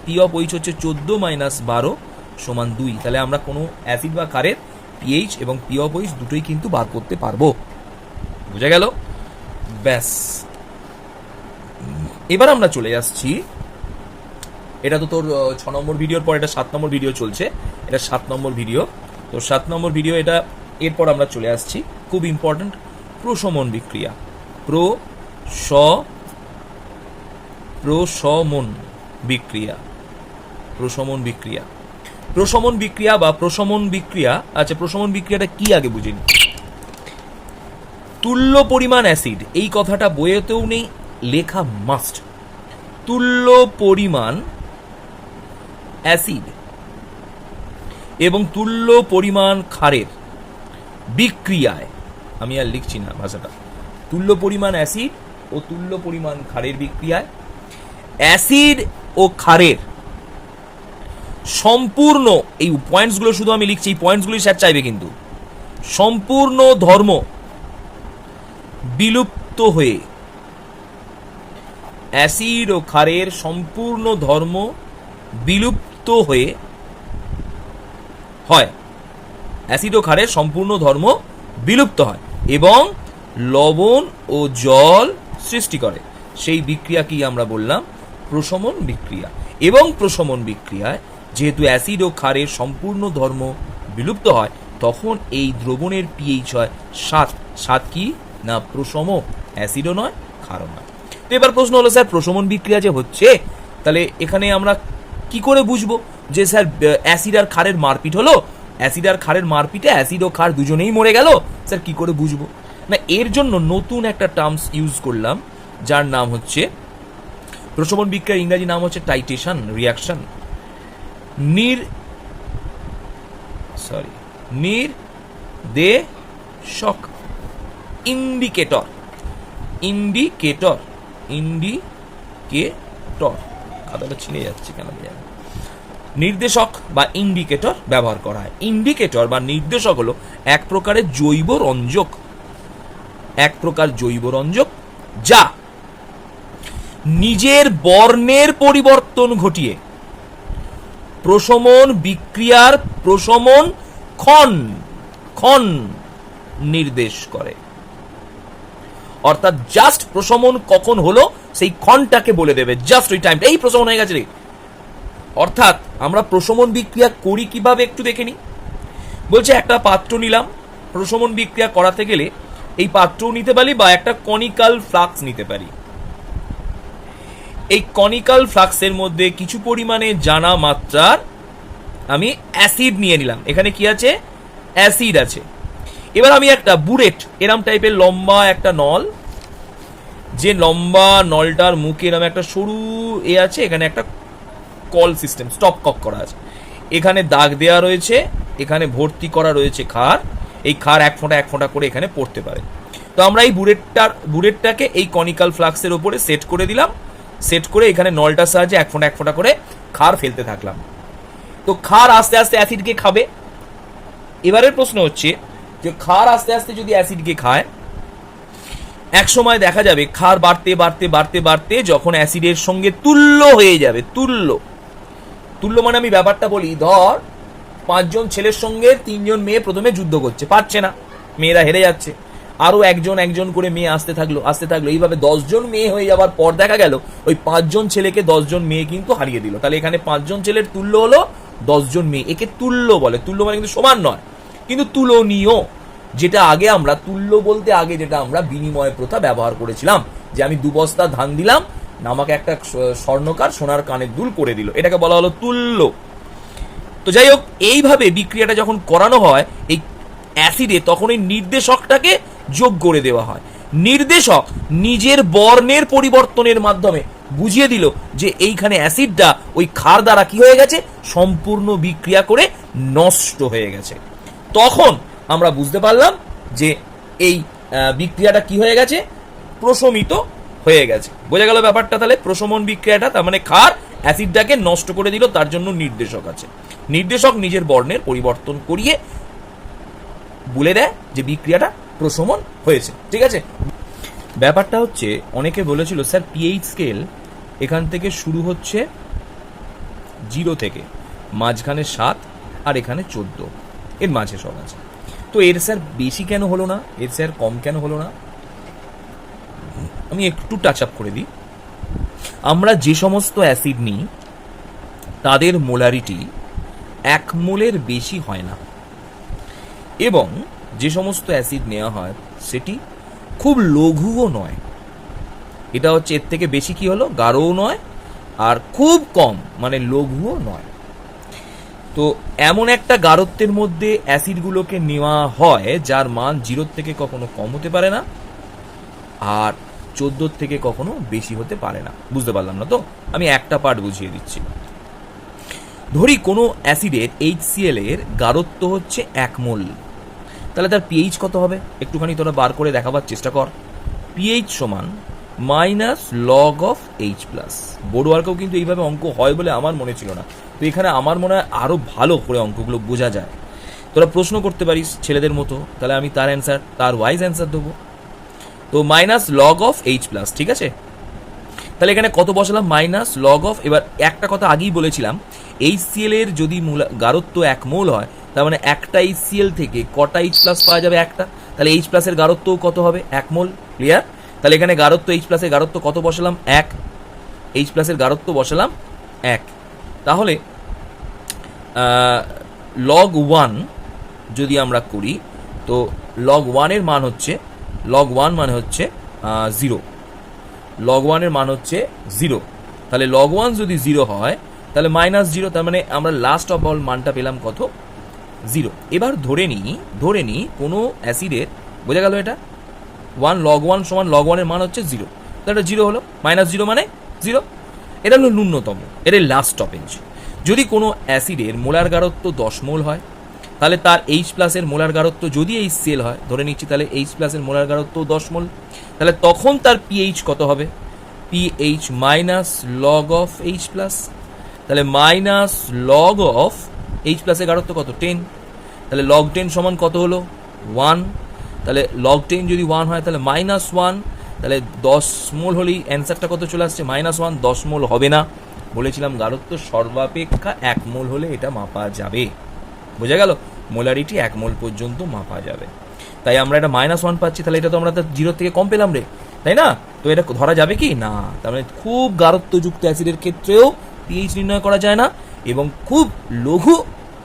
Speaker 1: পি অফ ওইচ হচ্ছে 14 - 12 সমান 2। তাহলে আমরা কোনো অ্যাসিড বা ক্ষারের পিএইচ এবং পি অফ ওইচ দুটোই কিন্তু বার করতে পারবো। বুঝা গেল? ব্যাস, এবার আমরা চলে আসছি, এটা তো তোর 6 নম্বর ভিডিওর পর এটা 7 নম্বর ভিডিও চলছে, এটা 7 নম্বর ভিডিও। তো 7 নম্বর ভিডিও এটা, এরপর আমরা চলে আসছি খুব ইম্পর্টেন্ট প্রশমন বিক্রিয়া। প্রশমন বিক্রিয়া বা প্রশমন বিক্রিয়া। আচ্ছা, প্রশমন বিক্রিয়াটা কি আগে বুঝে নি। তুল্য পরিমাণ অ্যাসিড, এই কথাটা বইয়েতেও নেই, লেখা মাস্ট। তুল্য পরিমাণ অ্যাসিড এবং তুল্য পরিমাণ ক্ষারের বিক্রিয়ায়, আমি আর লিখছি না ভাষাটা, তুল্য পরিমাণ অ্যাসিড ও তুল্য পরিমাণ ক্ষারের বিক্রিয়ায় অ্যাসিড ও ক্ষারের সম্পূর্ণ, এই পয়েন্টসগুলো শুধু আমি লিখছি, এই পয়েন্টসগুলি স্যার চাইবে কিন্তু, সম্পূর্ণ ধর্ম বিলুপ্ত হয়ে, অ্যাসিড ও ক্ষারের সম্পূর্ণ ধর্ম বিলুপ্ত হয়ে হয়, অ্যাসিড ও ক্ষারের সম্পূর্ণ ধর্ম বিলুপ্ত হয় এবং লবণ ও জল সৃষ্টি করে, সেই বিক্রিয়াকে আমরা বললাম প্রশমন বিক্রিয়া। এবং প্রশমন বিক্রিয়ায় যেহেতু অ্যাসিড ও ক্ষারের সম্পূর্ণ ধর্ম বিলুপ্ত হয়, তখন এই দ্রবণের পিএইচ হয় 7। 7 কি না প্রশম, অ্যাসিডও নয় ক্ষারও নয়। তো এবার প্রশ্ন হলো স্যার প্রশমন বিক্রিয়া যে হচ্ছে, তাহলে এখানে আমরা কি করে বুঝবো যে স্যার অ্যাসিড আর ক্ষারের মারপিট হলো, অ্যাসিড আর ক্ষারের মারপিটে অ্যাসিড ও ক্ষার দুজনেই মরে গেল, স্যার কি করে বুঝবো? না, এর জন্য নতুন একটা টার্মস ইউজ করলাম, যার নাম হচ্ছে, প্রশমন বিক্রিয়ার ইংরেজি নাম হচ্ছে টাইটেশন রিয়াকশন। নির্দেশক, ইন্ডিকেটর, খাতাটা ছিঁড়ে যাচ্ছে কেন জানি। নির্দেশক বা ইন্ডিকেটর ব্যবহার করা হয়। ইন্ডিকেটর বা নির্দেশক হলো এক প্রকারের জৈব রঞ্জক, যা নিজের বর্ণের পরিবর্তন ঘটিয়ে প্রশমন বিক্রিয়ার প্রশমন ক্ষণ নির্দেশ করে। অর্থাৎ জাস্ট প্রশমন কখন হলো সেই ক্ষণটাকে বলে দেবে, জাস্ট ওই টাইমটা, এই প্রশমন হয়ে গেছে রে। অর্থাৎ আমরা প্রশমন বিক্রিয়া করি কিভাবে একটু দেখে নি। বলছে একটা পাত্র নিলাম, প্রশমন বিক্রিয়া করাতে গেলে এই পাত্রও নিতে পারি বা একটা কনিক্যাল ফ্লাক্স নিতে পারি। এই কনিক্যাল ফ্লাক্সের মধ্যে কিছু পরিমাণে জানা মাত্রার আমি অ্যাসিড নিয়ে নিলাম, এখানে কি আছে? অ্যাসিড আছে। এবার আমি একটা বুরেট, এরম টাইপের লম্বা একটা নল, যে লম্বা নলটার মুখে এরম একটা সরু আছে, এখানে একটা কল সিস্টেম, স্টপ কক করা আছে। এখানে দাগ দেওয়া রয়েছে, এখানে ভর্তি করা রয়েছে ক্ষার, এই ক্ষার এক ফোঁটা করে এখানে পড়তে পারে। তো আমরা এই বুলেটটাকে এই কনিক্যাল ফ্লাক্সের ওপরে সেট করে দিলাম, সেট করে এখানে নলটার সাহায্যে এক ফোঁটা করে ক্ষার ফেলতে থাকলাম। তো ক্ষার আস্তে আস্তে অ্যাসিডকে খাবে। এবারের প্রশ্ন হচ্ছে যে ক্ষার আস্তে আস্তে যদি অ্যাসিডকে খায়, এক সময় দেখা যাবে ক্ষার বাড়তে বাড়তে বাড়তে বাড়তে যখন অ্যাসিডের সঙ্গে তুল্য হয়ে যাবে, তুল্য মানে আমি ব্যাপারটা বলি, ধর 5 জন ছেলের সঙ্গে 3 জন মেয়ে প্রথমে যুদ্ধ করছে, পারছে না, মেয়েরা হেরে যাচ্ছে, আরো একজন করে মেয়ে আসতে থাকলো, এইভাবে 10 জন মেয়ে হয়ে যাওয়ার পর দেখা গেল ওই 5 জন ছেলেকে 10 জন মেয়ে কিন্তু হারিয়ে দিল। তাহলে এখানে 5 জন ছেলের তুল্য হলো 10 জন মেয়ে, একে তুল্য বলে। তুল্য মানে কিন্তু সমান নয়, কিন্তু তুলনীয়। যেটা আগে আমরা তুল্য বলতে আগে যেটা আমরা বিনিময় প্রথা ব্যবহার করেছিলাম, যে আমি 2 বস্তা ধান দিলাম, আমাকে একটা স্বর্ণকার সোনার কানের দুল করে দিল, এটাকে বলা হলো তুল্য। তো যাই হোক, এইভাবে বিক্রিয়াটা যখন করানো হয় এই অ্যাসিডে, তখন এই নির্দেশকটাকে যোগ করে দেওয়া হয়। নির্দেশক নিজের বর্ণের পরিবর্তনের মাধ্যমে বুঝিয়ে দিল যে এইখানে অ্যাসিডটা ওই ক্ষার দ্বারা কি হয়ে গেছে, সম্পূর্ণ বিক্রিয়া করে নষ্ট হয়ে গেছে। তখন আমরা বুঝতে পারলাম যে এই বিক্রিয়াটা কি হয়ে গেছে, প্রশমিত হয়ে গেছে। বোঝা গেল ব্যাপারটা? তাহলে প্রশমন বিক্রিয়াটা, তার মানে ক্ষার অ্যাসিডটাকে নষ্ট করে দিল, তার জন্য নির্দেশক আছে। নির্দেশক নিজের বর্ণের পরিবর্তন করিয়ে বলে দেয় যে বিক্রিয়াটা প্রশমন হয়েছে। ঠিক আছে, ব্যাপারটা হচ্ছে অনেকে বলেছিল স্যার পিএইচ স্কেল এখান থেকে শুরু হচ্ছে 0 থেকে, মাঝখানে 7 আর এখানে 14, এর মাঝে সব আছে। তো এর স্যার বেশি কেন হলো না, এর স্যার কম কেন হলো না? আমি একটু টাচ আপ করে দিই। আমরা যে সমস্ত অ্যাসিড নিই তাদের মোলারিটি 1 মোলের বেশি হয় না, এবং যে সমস্ত অ্যাসিড নেওয়া হয় সেটি খুব লঘুও নয়। এটা হচ্ছে এর থেকে বেশি কি হলো, গাঢ়ও নয় আর খুব কম মানে লঘুও নয়। তো এমন একটা গাঢ়ত্বের মধ্যে অ্যাসিডগুলোকে নেওয়া হয় যার মান 0 থেকে কখনো কম হতে পারে না আর 14 থেকে কখনো বেশি হতে পারে না। বুঝতে পারলাম না তো? আমি একটা পার্ট বুঝিয়ে দিচ্ছি। ধরি কোনো অ্যাসিডের HCl এর গাঢ়ত্ব হচ্ছে 1 মোল, তাহলে তার পিএইচ কত হবে? একটুখানি তোরা বার করে দেখাবার চেষ্টা কর। পিএইচ সমান -log(H+) বোর্ডওয়ার্কেও কিন্তু এইভাবে অঙ্ক হয় বলে আমার মনে ছিল না, তো এখানে আমার মনে হয় আরো ভালো করে অঙ্কগুলো বোঝা যায়। তোরা প্রশ্ন করতে পারিস ছেলেদের মতো, তাহলে আমি তার ওয়াইজ অ্যান্সার দেবো। তো -log(H+), ঠিক আছে? তাহলে এখানে কত বসালাম, -log(, এবার একটা কথা আগেই বলেছিলাম, HCl এর যদি গাঢ়ত্ব 1 মোল হয়, তার মানে একটা HCl থেকে কটা H+ পাওয়া যাবে? একটা। তাহলে H+ এর গাঢ়ত্ব কত হবে? 1 মোল। ক্লিয়ার? তাহলে এখানে গাঢ়ত্ব H+ এর গাঢ়ত্ব কত বসালাম? 1। H+ এর গাঢ়ত্ব বসালাম 1। তাহলে log 1 যদি আমরা করি, তো log 1 এর মান হচ্ছে, log 1 মানে হচ্ছে 0, log 1 এর মান হচ্ছে 0। তাহলে log 1 যদি 0 হয় তাহলে -0, তার মানে আমরা লাস্ট অফ অল মানটা পেলাম কত? 0। এবার ধরে নিই কোনো অ্যাসিডের, বোঝা গেল এটা 1, log 1 সমান log 1 এর মান হচ্ছে 0, তাহলে এটা 0 হলো, -0 মানে 0। এটা হলো ন্যূনতম, এর লাস্ট স্টপেজ। যদি কোনো অ্যাসিডের মোলার গাঢ়ত্ব 10 মোল হয়, তাহলে তার H+ এর মোলার গাঢ়ত্ব যদি HCl হয়, ধরে নিচ্ছি, তাহলে H+ এর মোলার গাঢ়ত্ব 10 মোল, তাহলে তখন তার পিএইচ কত হবে? পিএইচ -log(H+), তাহলে -log(H+ এর গাঢ়ত্ব কত? 10, তাহলে log 10 সমান কত হলো? 1। তাহলে log 10 যদি 1 হয় তাহলে -1, তাহলে 10 মোল হলেই অ্যান্সারটা কত চলে আসছে? -1। 10 মোল হবে না, বলেছিলাম গাঢ়ত্ব সর্বাপেক্ষা 1 মোল হলে এটা মাপা যাবে। বোঝা গেল? মোলারিটি 1 মোল পর্যন্ত মাপা যাবে। তাই আমরা এটা -1 পাচ্ছি, তাহলে এটা তো আমরা 0 থেকে কম পেলাম রে, তাই না? তো এটা ধরা যাবে কি না? তার মানে খুব গাঢ়ত্বযুক্ত অ্যাসিডের ক্ষেত্রেও পিএইচ নির্ণয় করা যায় না, এবং খুব লঘু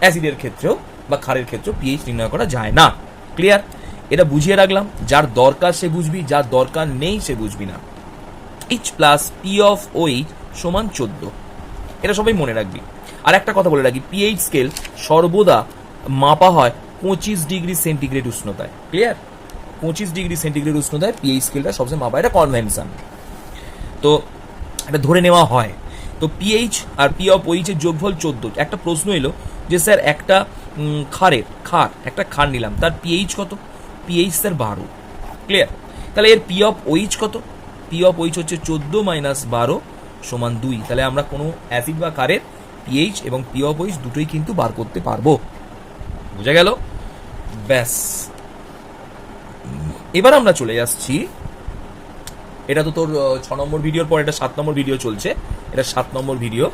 Speaker 1: অ্যাসিডের ক্ষেত্রেও বা ক্ষারের ক্ষেত্রেও পিএইচ নির্ণয় করা যায় না। ক্লিয়ার? এটা বুঝিয়ে রাখলাম, যার দরকার সে বুঝবি, যার দরকার নেই সে বুঝবি না। H+ P(OH) সমান 14, এটা সবাই মনে রাখবি। আর একটা কথা বলে রাখি, পিএইচ স্কেল সর্বদা মাপা হয় 25 ডিগ্রি সেন্টিগ্রেড উষ্ণতায়। ক্লিয়ার? 25 ডিগ্রি সেন্টিগ্রেড উষ্ণতায় পিএইচ স্কেলটা সবসময় মাপা, এটা কনভেনশন, তো এটা ধরে নেওয়া হয়। তো পিএইচ আর P(OH) এর যোগফল 14। একটা প্রশ্ন এলো, যে স্যার একটা একটা খার নিলাম, তার পিএইচ কত? PH sir 12। ক্লিয়ার? তাহলে এর পি অফ ওইচ কত? পি অফ ওইচ হচ্ছে 14 - 12 = 2। তাহলে আমরা কোনো অ্যাসিড বা ক্ষারের পিএইচ এবং পি অফ ওইচ দুটোই কিন্তু বার করতে পারবো। বোঝা গেল? ব্যাস, এবার আমরা চলে আসছি, এটা তো তোর 6 নম্বর ভিডিওর পর এটা 7 নম্বর ভিডিও চলছে, এটা 7 নম্বর ভিডিও।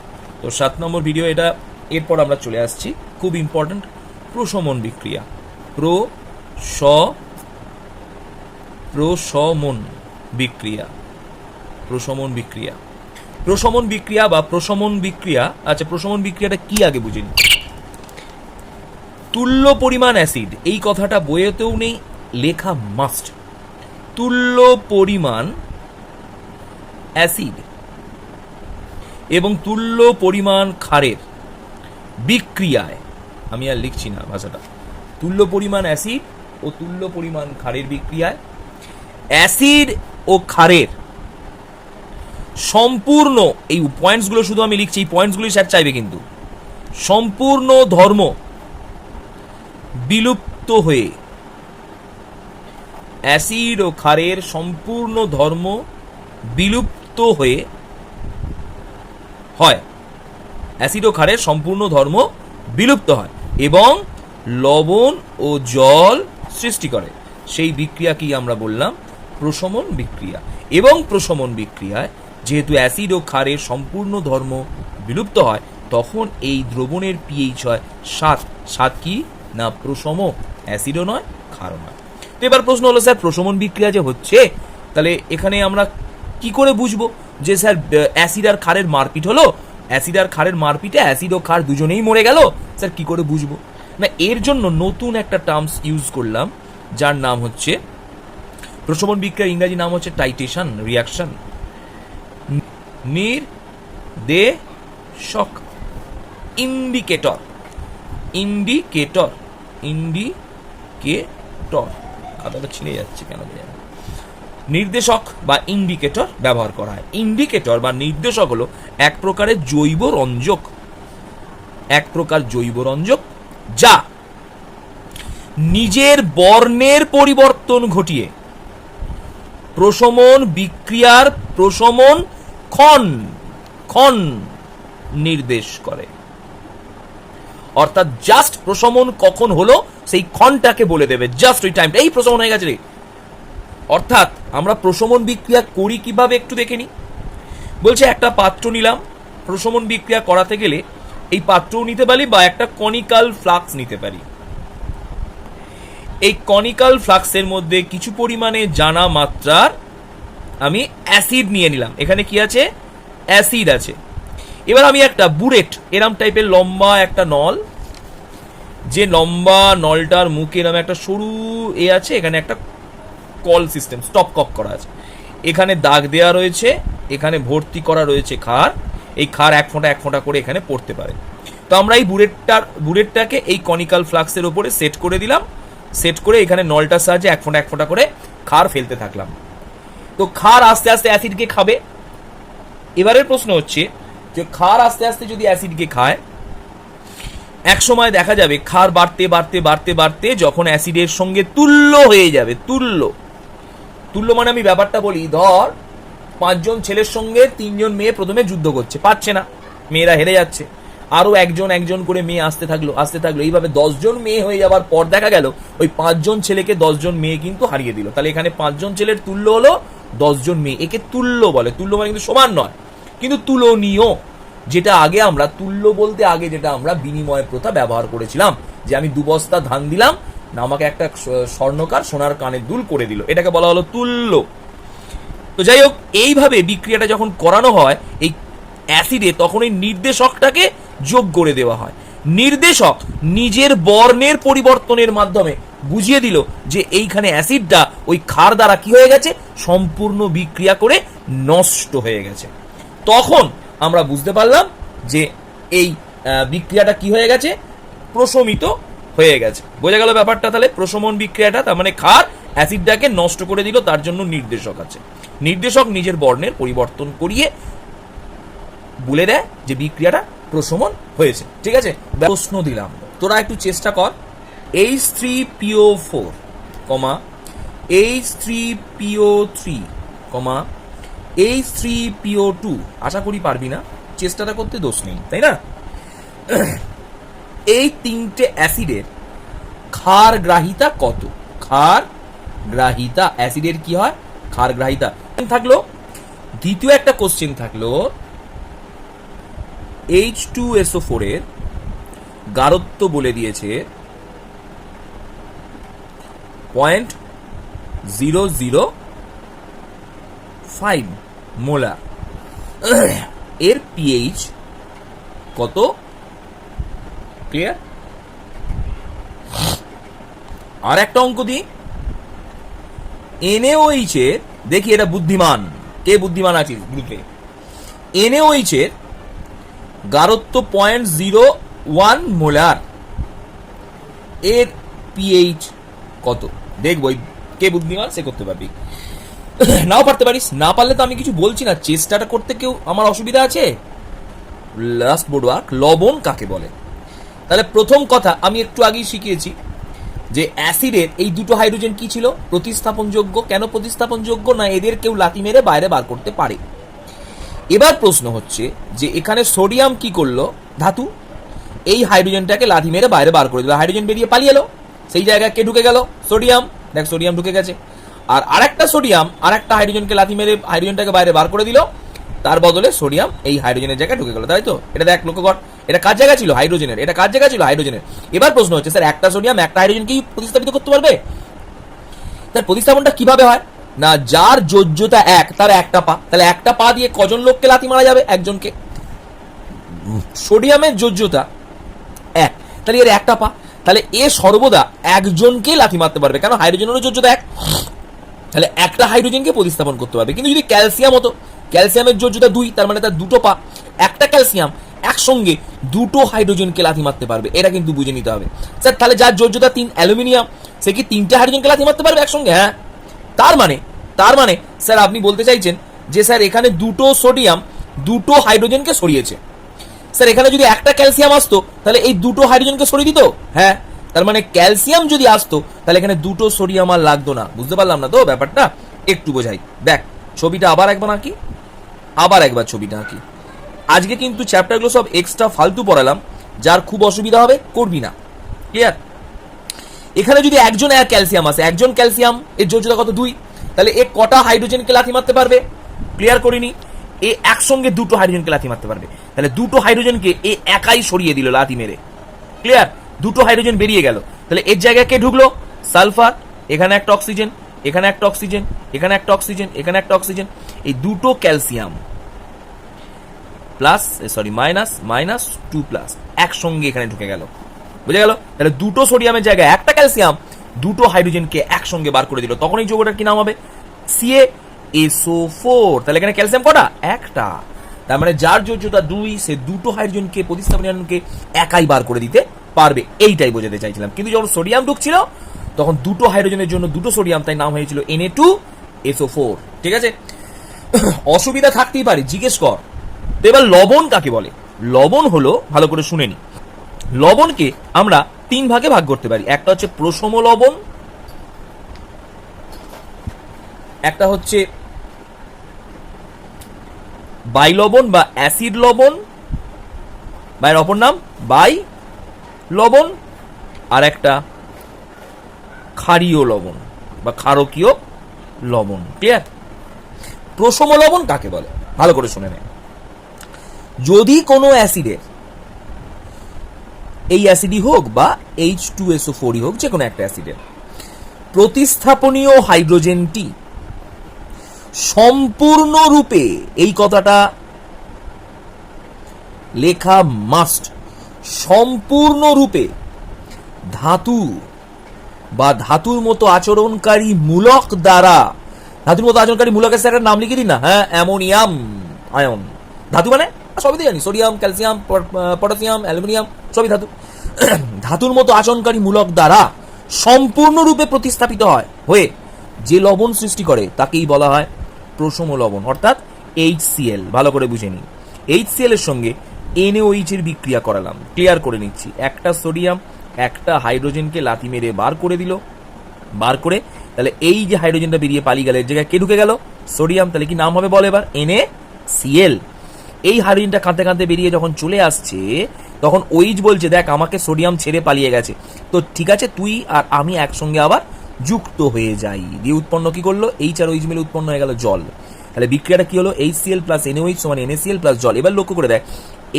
Speaker 1: তো 7 নম্বর ভিডিও এটা, এরপর আমরা চলে আসছি খুব ইম্পর্টেন্ট প্রশমন বিক্রিয়া। প্রশমন বিক্রিয়া বা প্রশমন বিক্রিয়া। আচ্ছা, প্রশমন বিক্রিয়াটা কি আগে বুঝে নি। তুল্য পরিমাণ অ্যাসিড, এই কথাটা বইয়েতেও নেই, লেখা মাস্ট। তুল্য পরিমাণ অ্যাসিড এবং তুল্য পরিমাণ ক্ষারের বিক্রিয়ায়, আমি আর লিখছি না ভাষাটা, তুল্য পরিমাণ অ্যাসিড ও তুল্য পরিমাণ ক্ষারের বিক্রিয়ায় অ্যাসিড ও ক্ষারের সম্পূর্ণ, এই পয়েন্টসগুলো শুধু আমি লিখছি, এই পয়েন্টসগুলি স্যার চাইবে কিন্তু, সম্পূর্ণ ধর্ম বিলুপ্ত হয়ে, অ্যাসিড ও ক্ষারের সম্পূর্ণ ধর্ম বিলুপ্ত হয়ে হয়, অ্যাসিড ও ক্ষারের সম্পূর্ণ ধর্ম বিলুপ্ত হয় এবং লবণ ও জল সৃষ্টি করে, সেই বিক্রিয়াকেই আমরা বললাম প্রশমন বিক্রিয়া। এবং প্রশমন বিক্রিয়ায় যেহেতু অ্যাসিড ও ক্ষারের সম্পূর্ণ ধর্ম বিলুপ্ত হয়, তখন এই দ্রবণের পিএইচ হয় 7। 7 কি না প্রশম, অ্যাসিডও নয় ক্ষারও নয়। তো এবার প্রশ্ন হলো স্যার প্রশমন বিক্রিয়া যে হচ্ছে, তাহলে এখানে আমরা কি করে বুঝবো যে স্যার অ্যাসিড আর ক্ষারের মারপিট হলো, অ্যাসিড আর ক্ষারের মারপিটে অ্যাসিড ও ক্ষার দুজনেই মরে গেল, স্যার কি করে বুঝবো? না, এর জন্য নতুন একটা টার্মস ইউজ করলাম, যার নাম হচ্ছে, প্রশমন বিক্রিয়ার ইংরেজি নাম হচ্ছে টাইটেশন রিয়াকশন। নির্দেশক, ইন্ডিকেটর, খাতাটা ছিঁড়ে যাচ্ছে কেন জানি। নির্দেশক বা ইন্ডিকেটর ব্যবহার করা হয়। ইন্ডিকেটর বা নির্দেশক হলো এক প্রকারের জৈব রঞ্জক, যা নিজের বর্ণের পরিবর্তন ঘটিয়ে প্রশমন বিক্রিয়ার প্রশমন ক্ষণ নির্দেশ করে। অর্থাৎ জাস্ট প্রশমন কখন হলো সেই ক্ষণটাকে বলে দেবে, জাস্ট ওই টাইমটা, এই প্রশমন হয়ে গেছে রে। অর্থাৎ আমরা প্রশমন বিক্রিয়া করি কিভাবে একটু দেখে নিই। বলছে একটা পাত্র নিলাম, প্রশমন বিক্রিয়া করাতে গেলে এই পাত্রও নিতে পারি বা একটা কনিক্যাল ফ্লাক্স নিতে পারি। এই কনিক্যাল ফ্লাক্সের মধ্যে কিছু পরিমাণে জানা মাত্রার আমি অ্যাসিড নিয়ে নিলাম, এখানে কি আছে? অ্যাসিড আছে। এবার আমি একটা বুরেট, এরম টাইপের লম্বা একটা নল, যে লম্বা নলটার মুখে এরম একটা সরু আছে, এখানে একটা কল সিস্টেম, স্টপ কক করা আছে, এখানে দাগ দেওয়া রয়েছে, এখানে ভর্তি করা রয়েছে ক্ষার, এই ক্ষার এক ফোঁটা করে এখানে পড়তে পারে। তো আমরা এই বুরেটটাকে এই কনিক্যাল ফ্লাক্সের উপরে সেট করে দিলাম, সেট করে এখানে নলটার সাহায্যে এক ফোঁটা করে ক্ষার ফেলতে থাকলাম। তো ক্ষার আস্তে আস্তে অ্যাসিডকে খাবে। এবারের প্রশ্ন হচ্ছে যে ক্ষার আস্তে আস্তে যদি অ্যাসিডকে খায়, এক সময় দেখা যাবে ক্ষার বাড়তে যখন অ্যাসিডের সঙ্গে তুল্য হয়ে যাবে, তুল্য মানে আমি ব্যাপারটা বলি, ধর 5 জন ছেলের সঙ্গে 3 জন মেয়ে প্রথমে যুদ্ধ করছে, পারছে না, মেয়েরা হেরে যাচ্ছে, আরো একজন করে মেয়ে আসতে থাকলো, এইভাবে 10 জন মেয়ে হয়ে যাবার পর দেখা গেল ওই 5 জন ছেলেকে 10 জন মেয়ে কিন্তু হারিয়ে দিল। তাহলে এখানে 5 জন ছেলের তুল্য হলো 10 জন মেয়ে, একে তুল্য বলে। তুল্য মানে কিন্তু সমান নয়, কিন্তু তুলনীয়, যেটা আগে আমরা তুল্য বলতে আগে যেটা আমরা বিনিময় প্রথা ব্যবহার করেছিলাম, যে আমি 2 বস্তা ধান দিলাম না, আমাকে একটা স্বর্ণকার সোনার কানের দুল করে দিল, এটাকে বলা হলো তুল্য। তো যাই হোক, এইভাবে বিক্রিয়াটা যখন করানো হয় এই অ্যাসিডে, তখন এই নির্দেশকটাকে যোগ করে দেওয়া হয়। নির্দেশক নিজের বর্ণের পরিবর্তনের মাধ্যমে বুঝিয়ে দিল যে এইখানে অ্যাসিডটা ওই ক্ষার দ্বারা কি হয়ে গেছে, সম্পূর্ণ বিক্রিয়া করে নষ্ট হয়ে গেছে। তখন আমরা বুঝতে পারলাম যে এই বিক্রিয়াটা কি হয়ে গেছে, প্রশমিত হয়ে গেছে। বোঝা গেল ব্যাপারটা? তাহলে প্রশমন বিক্রিয়াটা তার মানে ক্ষার অ্যাসিডটাকে নষ্ট করে দিল, তার জন্য নির্দেশক আছে। নির্দেশক নিজের বর্ণের পরিবর্তন করিয়ে বলে দেয় যে বিক্রিয়াটা প্রশমন হয়েছে। ঠিক আছে, প্রশ্ন দিলাম, তোরা একটু চেষ্টা কর। H3PO4, H3PO3, H3PO2। আশা করি পারবি না, চেষ্টাটা করতে দোষ নেই, তাই না? এই তিনটে অ্যাসিডের ক্ষার গ্রাহিতা কত? ক্ষার গ্রাহিতা, অ্যাসিডের কি হয়? ক্ষার গ্রাহিতা থাকলো। দ্বিতীয় একটা কোশ্চেন থাকলো, H2SO4 এর গাঢ়ত্ব বলে দিয়েছে 0.005 মোলার। এর পিএইচ কত? ক্লিয়ার? আর একটা অঙ্ক দিই, NaOH এর, দেখি এটা বুদ্ধিমান কে বুদ্ধিমান আছে গ্রুপে। NaOH এর গাঢ়ত্ব 0.01 মোলার, এর পিএইচ কত? দেখবো কে বুদ্ধিমান, সে করতে পারবি, নাও পারতে পারিস। না পারলে তো আমি কিছু বলছি না, চেষ্টাটা করতে কেউ আমার অসুবিধা আছে? লাস্ট বোর্ড ওয়ার্ক, লবণ কাকে বলে? তাহলে প্রথম কথা আমি একটু আগেই শিখিয়েছি যে অ্যাসিডের এই দুটো হাইড্রোজেন কি ছিল? প্রতিস্থাপনযোগ্য। কেন প্রতিস্থাপনযোগ্য? না এদের কেউ লাথি মেরে বাইরে বার করতে পারে। এবার প্রশ্ন হচ্ছে যে এখানে সোডিয়াম কি করলো? ধাতু, এই হাইড্রোজেনটাকে লাথি মেরে বাইরে বার করে দিল, হাইড্রোজেন বেরিয়ে পালিয়ে এলো, সেই জায়গায় কে ঢুকে গেল? সোডিয়াম। দেখ সোডিয়াম ঢুকে গেছে, আর আরেকটা সোডিয়াম আরেকটা হাইড্রোজেনকে লাথি মেরে হাইড্রোজেনটাকে বাইরে বার করে দিল, তার বদলে সোডিয়াম এই হাইড্রোজেনের জায়গায় ঢুকে গেল, তাই তো? এটা দেখ, লক্ষ্য কর, এটা কার জায়গা ছিল? হাইড্রোজেনের। এটা কার জায়গা ছিল? হাইড্রোজেনের। এবার প্রশ্ন হচ্ছে স্যার একটা সোডিয়াম একটা হাইড্রোজেনকে প্রতিস্থাপিত করতে পারবে? তার প্রতিস্থাপনটা কিভাবে হয়? না যার যোজ্যতা 1 তার একটা পা, তাহলে একটা পা দিয়ে কজন লোককে লাথি মারা যাবে? একজনকে। সোডিয়ামের যোজ্যতা 1, তাহলে এর একটা পা, তাহলে এ সর্বদা একজনকে লাথি মারতে পারবে, কেন? হাইড্রোজেনেরও যোজ্যতা 1, তাহলে একটা হাইড্রোজেনকে প্রতিস্থাপন করতে পারবে। কিন্তু যদি ক্যালসিয়াম হতো, ক্যালসিয়ামের যোজ্যতা 2, তার মানে তার দুটো পা, একটা ক্যালসিয়াম একসঙ্গে দুটো হাইড্রোজেনকে লাথি মারতে পারবে, এটা কিন্তু বুঝে নিতে হবে। স্যার তাহলে যার যোজ্যতা 3 অ্যালুমিনিয়াম, সে কি 3টে হাইড্রোজেনকে লাথি মারতে পারবে একসঙ্গে? হ্যাঁ। তার মানে স্যার আপনি বলতে চাইছেন যে স্যার এখানে দুটো সোডিয়াম দুটো হাইড্রোজেনকে সরিয়েছে। স্যার এখানে যদি একটা ক্যালসিয়াম আসতো তাহলে এই দুটো হাইড্রোজেনকে সরিয়ে দিত? হ্যাঁ। তার মানে ক্যালসিয়াম যদি আসতো তাহলে এখানে দুটো সোডিয়াম আর লাগতো না। বুঝতে পারলাম না তো ব্যাপারটা? একটু বোঝাই। দেখ ছবিটা আবার একবার আঁকি, আবার একবার ছবিটা আঁকি। আজকে কিন্তু চ্যাপ্টারগুলো সব এক্সট্রা ফালতু পড়ালাম, যার খুব অসুবিধা হবে করবি না। ক্লিয়ার? এখানে যদি একজন ক্যালসিয়াম আসে, একজন ক্যালসিয়াম এর যোজ্যতা কত? 2, তাহলে এ কটা হাইড্রোজেনকে লাথি মারতে পারবে? ক্লিয়ার করিনি? এ একসঙ্গে দুটো হাইড্রোজেনকে লাথি মারতে পারবে, তাহলে দুটো হাইড্রোজেনকে এ একাই সরিয়ে দিল লাথি মেরে। ক্লিয়ার? দুটো হাইড্রোজেন বেরিয়ে গেল, তাহলে এর জায়গায় কে ঢুকলো? সালফার। এখানে একটা অক্সিজেন, এখানে একটা অক্সিজেন, এখানে একটা অক্সিজেন, এখানে একটা অক্সিজেন, এই দুটো ক্যালসিয়াম প্লাস মাইনাস 2 প্লাস একসঙ্গে এখানে ঢুকে গেল। বুঝে গেল? তাহলে দুটো সোডিয়ামের জায়গায় একটা ক্যালসিয়াম দুটো হাইড্রোজেনকে একসঙ্গে বার করে দিল, তখন এই যৌগটার কি নাম হবে? CaSO4। তাহলে এখানে ক্যালসিয়াম কটা? একটা। তার মানে যার যোজ্যতা 2 সে দুটো হাইড্রোজেনকে প্রতিস্থাপনকে একাই বার করে দিতে পারবে, এইটাই বোঝাতে চাইছিলাম। কিন্তু যখন সোডিয়াম ঢুকছিল তখন দুটো হাইড্রোজেনের জন্য দুটো সোডিয়াম, তাই নাম হয়েছিল Na2SO4। ঠিক আছে? অসুবিধা থাকতেই পারে, জিজ্ঞেস কর। তো এবার লবণ কাকে বলে? লবণ হলো, ভালো করে শুনে নি, লবণকে আমরা 3 ভাগে ভাগ করতে পারি। একটা হচ্ছে প্রশম লবণ, একটা হচ্ছে বাই লবণ বা অ্যাসিড লবণ, বা এর অপর নাম বাই লবণ, আর একটা ক্ষারীয় লবণ বা ক্ষারকীয় লবণ। ক্লিয়ার? প্রশম লবণ কাকে বলে ভালো করে শুনে নেয়। যদি কোনো অ্যাসিডের, এই অ্যাসিডই হোক বা H2SO4 হোক, যে কোনো একটা অ্যাসিডের প্রতিস্থাপনীয় হাইড্রোজেনটি সম্পূর্ণরূপে, এই কথাটা লেখা মাস্ট, সম্পূর্ণরূপে ধাতু বা ধাতুর মতো আচরণকারী মূলক দ্বারা, ধাতুর মতো আচরণকারী মূলকের স্যারের নাম লিখে দিন না। হ্যাঁ, অ্যামোনিয়াম আয়ন। ধাতু মানে সবই তো জানি, সোডিয়াম, ক্যালসিয়াম, পটাশিয়াম, অ্যালুমিনিয়াম, সবই ধাতু। ধাতুর মতো আচরণকারী মূলক দ্বারা সম্পূর্ণরূপে প্রতিস্থাপিত হয়ে যে লবণ সৃষ্টি করে তাকেই বলা হয় প্রশম লবণ, অর্থাৎ HCl। ভালো করে বুঝে নিন, HCl এর সঙ্গে NaOH এর বিক্রিয়া করালাম, ক্লিয়ার করে নিচ্ছি। একটা সোডিয়াম একটা হাইড্রোজেনকে লাথি মেরে বার করে দিল, বার করে তাহলে এই যে হাইড্রোজেনটা বেরিয়ে পালিয়ে গেল, এর জায়গায় কে ঢুকে গেল? সোডিয়াম। তাহলে কি নাম হবে বল এবার? NaCl। এই হাইড্রোজেনটা কাঁদতে কাঁদতে বেরিয়ে যখন চলে আসছে তখন OH বলছে দেখ আমাকে সোডিয়াম ছেড়ে পালিয়ে গেছে, তো ঠিক আছে তুই আর আমি একসঙ্গে আবার যুক্ত হয়ে যাই। দিয়ে উৎপন্ন কি করলো? H আর OH মিলে উৎপন্ন হয়ে গেল জল। তাহলে বিক্রিয়াটা কি হলো? HCl প্লাস NaOH সমান NaCl প্লাস জল। এবার লক্ষ্য করে দেখ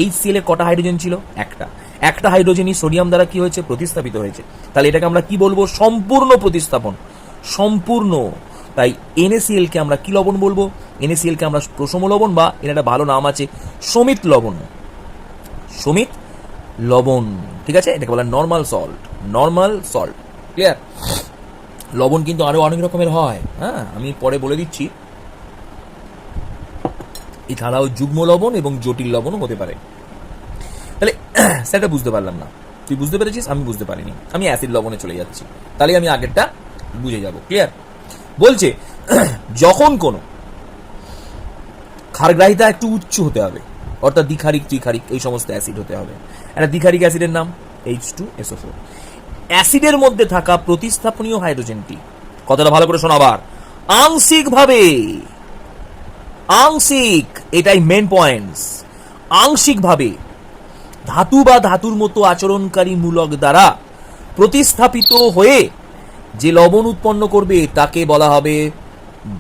Speaker 1: HCl এ কটা হাইড্রোজেন ছিল? একটা। একটা হাইড্রোজেনই সোডিয়াম দ্বারা কি হয়েছে? প্রতিস্থাপিত হয়েছে। তাহলে এটাকে আমরা কি বলবো? সম্পূর্ণ প্রতিস্থাপন, সম্পূর্ণ। তাই NaCl কে আমরা কি লবণ বলবো? NaCl কে আমরা প্রশম লবণ বা এর একটা ভালো নাম আছে সমিত লবণ, সমিত লবণ, ঠিক আছে? এটাকে বলা normal salt, normal salt, clear? লবণ কিন্তু আরো অনেক রকমের হয়, হ্যাঁ আমি পরে বলে দিচ্ছি। এছাড়াও যুগ্ম লবণ এবং জটিল লবণও হতে পারে। তাহলে সেটা বুঝতে পারলাম না, তুই বুঝতে পেরেছিস, আমি বুঝতে পারিনি, আমি অ্যাসিড লবণে চলে যাচ্ছি, তাহলে আমি আগেরটা বুঝে যাব, ক্লিয়ার? বলছে যখন কোনো ক্ষারগ্রাহিতা একটু উচ্চ হতে হবে, অর্থাৎ দ্বিক্ষারিক ত্রিক্ষারিক এই সমস্ত অ্যাসিড হতে হবে। একটা দ্বিক্ষারিক অ্যাসিডের নাম H2SO4। অ্যাসিডের মধ্যে থাকা প্রতিস্থাপনীয় হাইড্রোজেনটি, কথাটা ভালো করে শোনো আবার, আংশিকভাবে, আংশিক, এটাই মেন পয়েন্টস, আংশিকভাবে ধাতু বা ধাতুর মতো আচরণকারী মূলক দ্বারা প্রতিস্থাপিত হয়ে যে লবণ উৎপন্ন করবে তাকে বলা হবে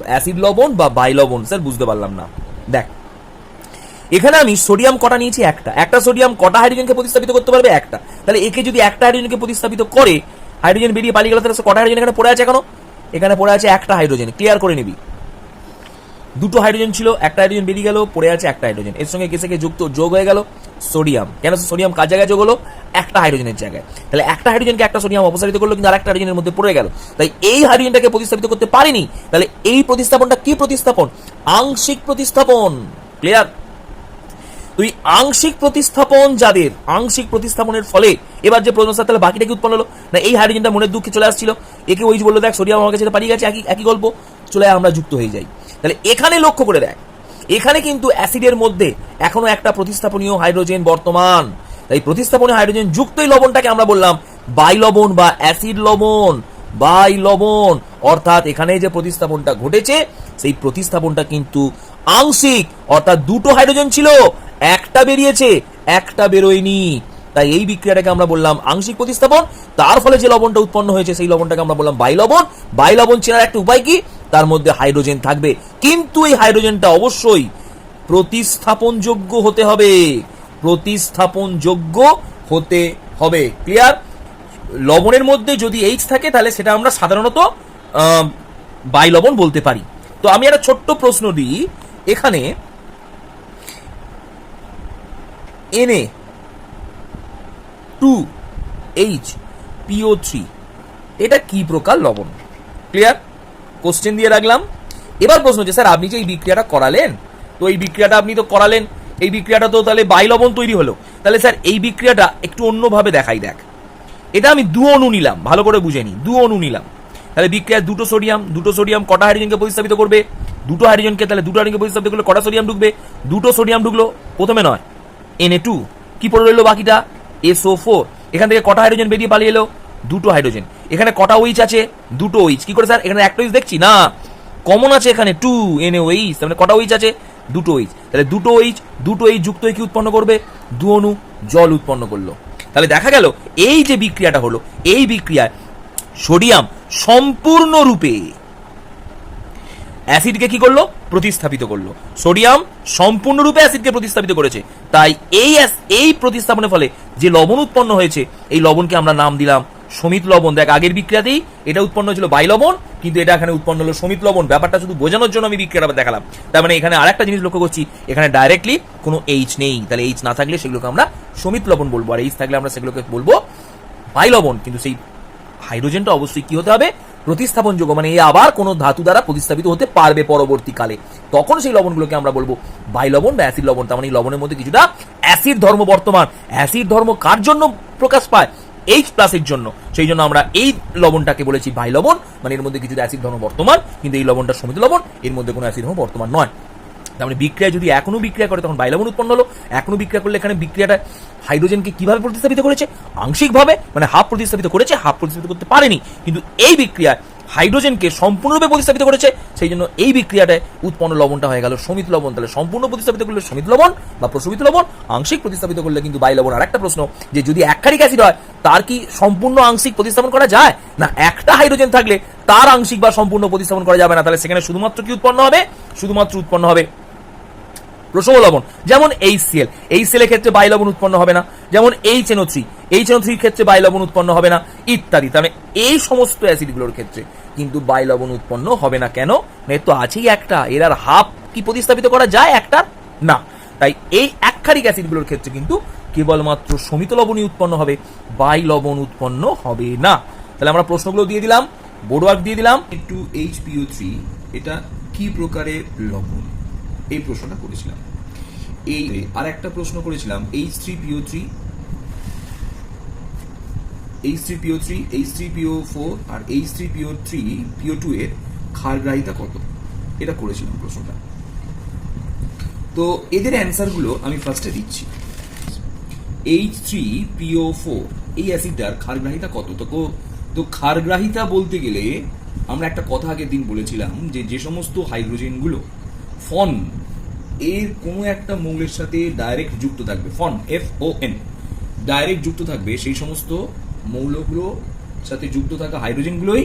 Speaker 1: অ্যাসিড লবণ বা বাইলবণ। স্যার বুঝতে পারলাম না। দেখ এখানে আমি সোডিয়াম কটা নিয়েছি? একটা। একটা সোডিয়াম কটা হাইড্রোজেনকে প্রতিস্থাপিত করতে পারবে? একটা। তাহলে একে যদি একটা হাইড্রোজেনকে প্রতিস্থাপিত করে, হাইড্রোজেন বেরিয়ে পালিয়ে গেল, তাহলে কটা হাইড্রোজেন এখানে পড়ে আছে? এখনো এখানে পড়ে আছে একটা হাইড্রোজেন, ক্লিয়ার করে নিবি। দুটো হাইড্রোজেন ছিল, একটা হাইড্রোজেন বেরিয়ে গেল, পড়ে আছে একটা হাইড্রোজেন, এর সঙ্গে কেসে যোগ হয়ে গেল সোডিয়াম। কেন সোডিয়াম কার জায়গায় যোগ হলো? একটা হাইড্রোজেনের জায়গায়। তাহলে একটা হাইড্রোজেনকে একটা সোডিয়াম অপসারিত করলো, কিন্তু আরেকটা হাইড্রোজেনের মধ্যে পড়ে গেল, তাই এই হাইড্রোজেনটাকে প্রতিস্থাপিত করতে পারেনি। তাহলে এই প্রতিস্থাপনটা কি প্রতিস্থাপন? আংশিক প্রতিস্থাপন, ক্লিয়ার? তুই আংশিক প্রতিস্থাপন, যাদের আংশিক প্রতিস্থাপনের ফলে এবার যে প্রশ্ন, তাহলে বাকিটা কি উৎপন্ন হলো? না এই হাইড্রোজেনটা মনের দুঃখে চলে আসছিল, একে ওই বললো দেখ সোডিয়াম আমার কাছে পালিয়ে গেছে, একই গল্প, চলে আমরা যুক্ত হয়ে যাই। তাহলে এখানে লক্ষ্য করে দেখ, এখানে কিন্তু অ্যাসিডের মধ্যে এখনো একটা প্রতিস্থাপনীয় হাইড্রোজেন বর্তমান। তাই প্রতিস্থাপনীয় হাইড্রোজেন যুক্তই লবণটাকে আমরা বললাম বাইলবণ বা অ্যাসিড লবণ, বাইলবণ। অর্থাৎ এখানে যে প্রতিস্থাপনটা ঘটেছে সেই প্রতিস্থাপনটা কিন্তু আংশিক, অর্থাৎ দুটো হাইড্রোজেন ছিল, একটা বেরিয়েছে, একটা বেরোয়নি। তাই এই বিক্রিয়াটাকে আমরা বললাম আংশিক প্রতিস্থাপন। তার ফলে যে লবণটা উৎপন্ন হয়েছে সেই লবণটাকে আমরা বললাম বাইলবণ। বাইলবণ চেনার একটা উপায় কি? তার মধ্যে হাইড্রোজেন থাকবে, কিন্তু এই হাইড্রোজেনটা অবশ্যই প্রতিস্থাপনযোগ্য হতে হবে, প্রতিস্থাপনযোগ্য হতে হবে, ক্লিয়ার? লবণের মধ্যে যদি H থাকে তাহলে সেটা আমরা সাধারণত বাইলবণ বলতে পারি। তো আমি একটা ছোট্ট প্রশ্ন দিই, এখানে Na2HPO3 এটা কি প্রকার লবণ? ক্লিয়ার? কোশ্চেন দিয়ে রাখলাম। এবার প্রশ্ন হচ্ছে স্যার আপনি যে এই বিক্রিয়াটা করালেন, তো এই বিক্রিয়াটা আপনি তো করালেন, এই বিক্রিয়াটা তো তাহলে বাইলবণ তৈরি হলো, তাহলে স্যার এই বিক্রিয়াটা একটু অন্যভাবে দেখাই। দেখ এটা আমি দু অণু নিলাম, ভালো করে বুঝে নি, দু অণু নিলাম। তাহলে বিক্রিয়া দুটো সোডিয়াম কটা হাইড্রোজেনকে প্রতিস্থাপিত করবে? দুটো হাইড্রোজেনকে। তাহলে দুটো হাইড্রোজেনকে প্রতিস্থাপিত করলে কটা সোডিয়াম ঢুকবে? দুটো সোডিয়াম ঢুকলো, প্রথমে নয় Na2, কি পড়ে রইলো বাকিটা? SO4। এখান থেকে কটা হাইড্রোজেন বেরিয়ে পালিয়ে এলো? দুটো হাইড্রোজেন। এখানে কটা OH আছে? দুটো OH। কি করে স্যার এখানে একটা OH দেখছি না, কমন আছে এখানে 2 NaOH, তাহলে কটা OH আছে? দুটো OH। তাহলে দুটো OH যুক্ত হয়ে কি উৎপন্ন করবে? দু অণু জল উৎপন্ন করলো। তাহলে দেখা গেল এই যে বিক্রিয়াটা হলো, এই বিক্রিয়ায় সোডিয়াম সম্পূর্ণরূপে অ্যাসিডকে কি করলো? প্রতিস্থাপিত করলো। সোডিয়াম সম্পূর্ণরূপে অ্যাসিডকে প্রতিস্থাপিত করেছে। তাই এই প্রতিস্থাপনের ফলে যে লবণ উৎপন্ন হয়েছে, এই লবণকে আমরা নাম দিলাম সমিত লবণ। দেখ আগের বিক্রিয়াতেই এটা উৎপন্ন হয়েছিল বাইলবণ, কিন্তু এটা এখানে উৎপন্ন হলো সমিত লবণ। ব্যাপারটা শুধু বোঝানোর জন্য আমি বিক্রিয়াটা দেখালাম। তার মানে এখানে আরেকটা জিনিস লক্ষ্য করছি, এখানে ডাইরেক্টলি কোনো H নেই, তাহলে H না থাকলে সেগুলোকে আমরা সমিত লবণ বলবো, আর H থাকলে আমরা সেগুলোকে বলবো বাইলবণ। কিন্তু সেই হাইড্রোজেনটা অবশ্যই কি হতে হবে? প্রতিস্থাপনযোগ্য, মানে আবার কোনো ধাতু দ্বারা প্রতিস্থাপিত হতে পারবে পরবর্তীকালে, তখন সেই লবণগুলোকে আমরা বলবো বাইলবণ বা অ্যাসিড লবণ। তার মানে এই লবণের মধ্যে কিছুটা অ্যাসিড ধর্ম বর্তমান। অ্যাসিড ধর্ম কার জন্য প্রকাশ পায়? H+ এর জন্য। সেই জন্য আমরা এই লবণটাকে বলেছি বাইলবণ, মানে এর মধ্যে কিছুটা অ্যাসিড ধর্ম বর্তমান, কিন্তু এই লবণটা সমিত লবণ, এর মধ্যে কোনো অ্যাসিড ধর্ম বর্তমান নয়।
Speaker 2: তার মানে বিক্রিয়া যদি এখনো বিক্রিয়া করে তখন বাইলবণ উৎপন্ন হলো, এখনো বিক্রিয়া করলে এখানে বিক্রিয়াটা হাইড্রোজেনকে কিভাবে প্রতিস্থাপিত করেছে, আংশিকভাবে, মানে হাফ প্রতিস্থাপিত করেছে, হাফ প্রতিস্থাপিত করতে পারেনি, কিন্তু এই বিক্রিয়ায় হাইড্রোজেনকে সম্পূর্ণরূপে প্রতিস্থাপিত করেছে, সেই জন্য এই বিক্রিয়াটায় উৎপন্ন লবণটা হয়ে গেল সমিত লবণ। তাহলে সম্পূর্ণ প্রতিস্থাপিত করলে সমিত লবণ বা প্রশমিত লবণ, আংশিক প্রতিস্থাপিত করলে কিন্তু বাইলবণ। আর একটা প্রশ্ন, যে যদি একারিক অ্যাসিড হয় তার কি সম্পূর্ণ আংশিক প্রতিস্থাপন করা যায় না? একটা হাইড্রোজেন থাকলে তার আংশিক বা সম্পূর্ণ প্রতিস্থাপন করা যাবে না, তাহলে সেখানে শুধুমাত্র কি উৎপন্ন হবে? শুধুমাত্র উৎপন্ন হবে প্রশম লবণ। যেমন HCl, HCl এর ক্ষেত্রে বাইলবণ উৎপন্ন হবে না, যেমন HNO3, HNO3 এর ক্ষেত্রে বাইলবণ উৎপন্ন হবে না, ইত্যাদি। তাহলে এই সমস্ত অ্যাসিডগুলোর ক্ষেত্রে কিন্তু বাইলবণ উৎপন্ন হবে না। কেন? এর তো আছেই একটা, এর আর হাফ কি প্রতিস্থাপিত করা যায় একটা? না। তাই এই একক্ষারিক অ্যাসিডগুলোর ক্ষেত্রে কিন্তু কেবলমাত্র সমিত লবণই উৎপন্ন হবে, বাইলবণ উৎপন্ন হবে না। তাহলে আমরা প্রশ্নগুলো দিয়ে দিলাম, বোর্ড ওয়ার্ক দিয়ে দিলাম।
Speaker 1: একটু HPO3 এটা কি প্রকারের লবণ, এই প্রশ্নটা করেছিলাম। এই আর একটা প্রশ্ন করেছিলাম H3PO3, H3PO4 আর H3PO2 এর ক্ষারগ্রাহিতা কত, এটা করেছিলাম প্রশ্নটা। তো এদের অ্যান্সারগুলো আমি ফার্স্টে দিচ্ছি। H3PO4 এই অ্যাসিডটার ক্ষারগ্রাহিতা কত? তো ক্ষারগ্রাহিতা বলতে গেলে আমরা একটা কথা আগের দিন বলেছিলাম যে সমস্ত হাইড্রোজেনগুলো ফন এর কোনো একটা মৌলের সাথে ডাইরেক্ট যুক্ত থাকবে, ফন FON ডাইরেক্ট যুক্ত থাকবে, সেই সমস্ত মৌলগুলোর সাথে যুক্ত থাকা হাইড্রোজেনগুলোই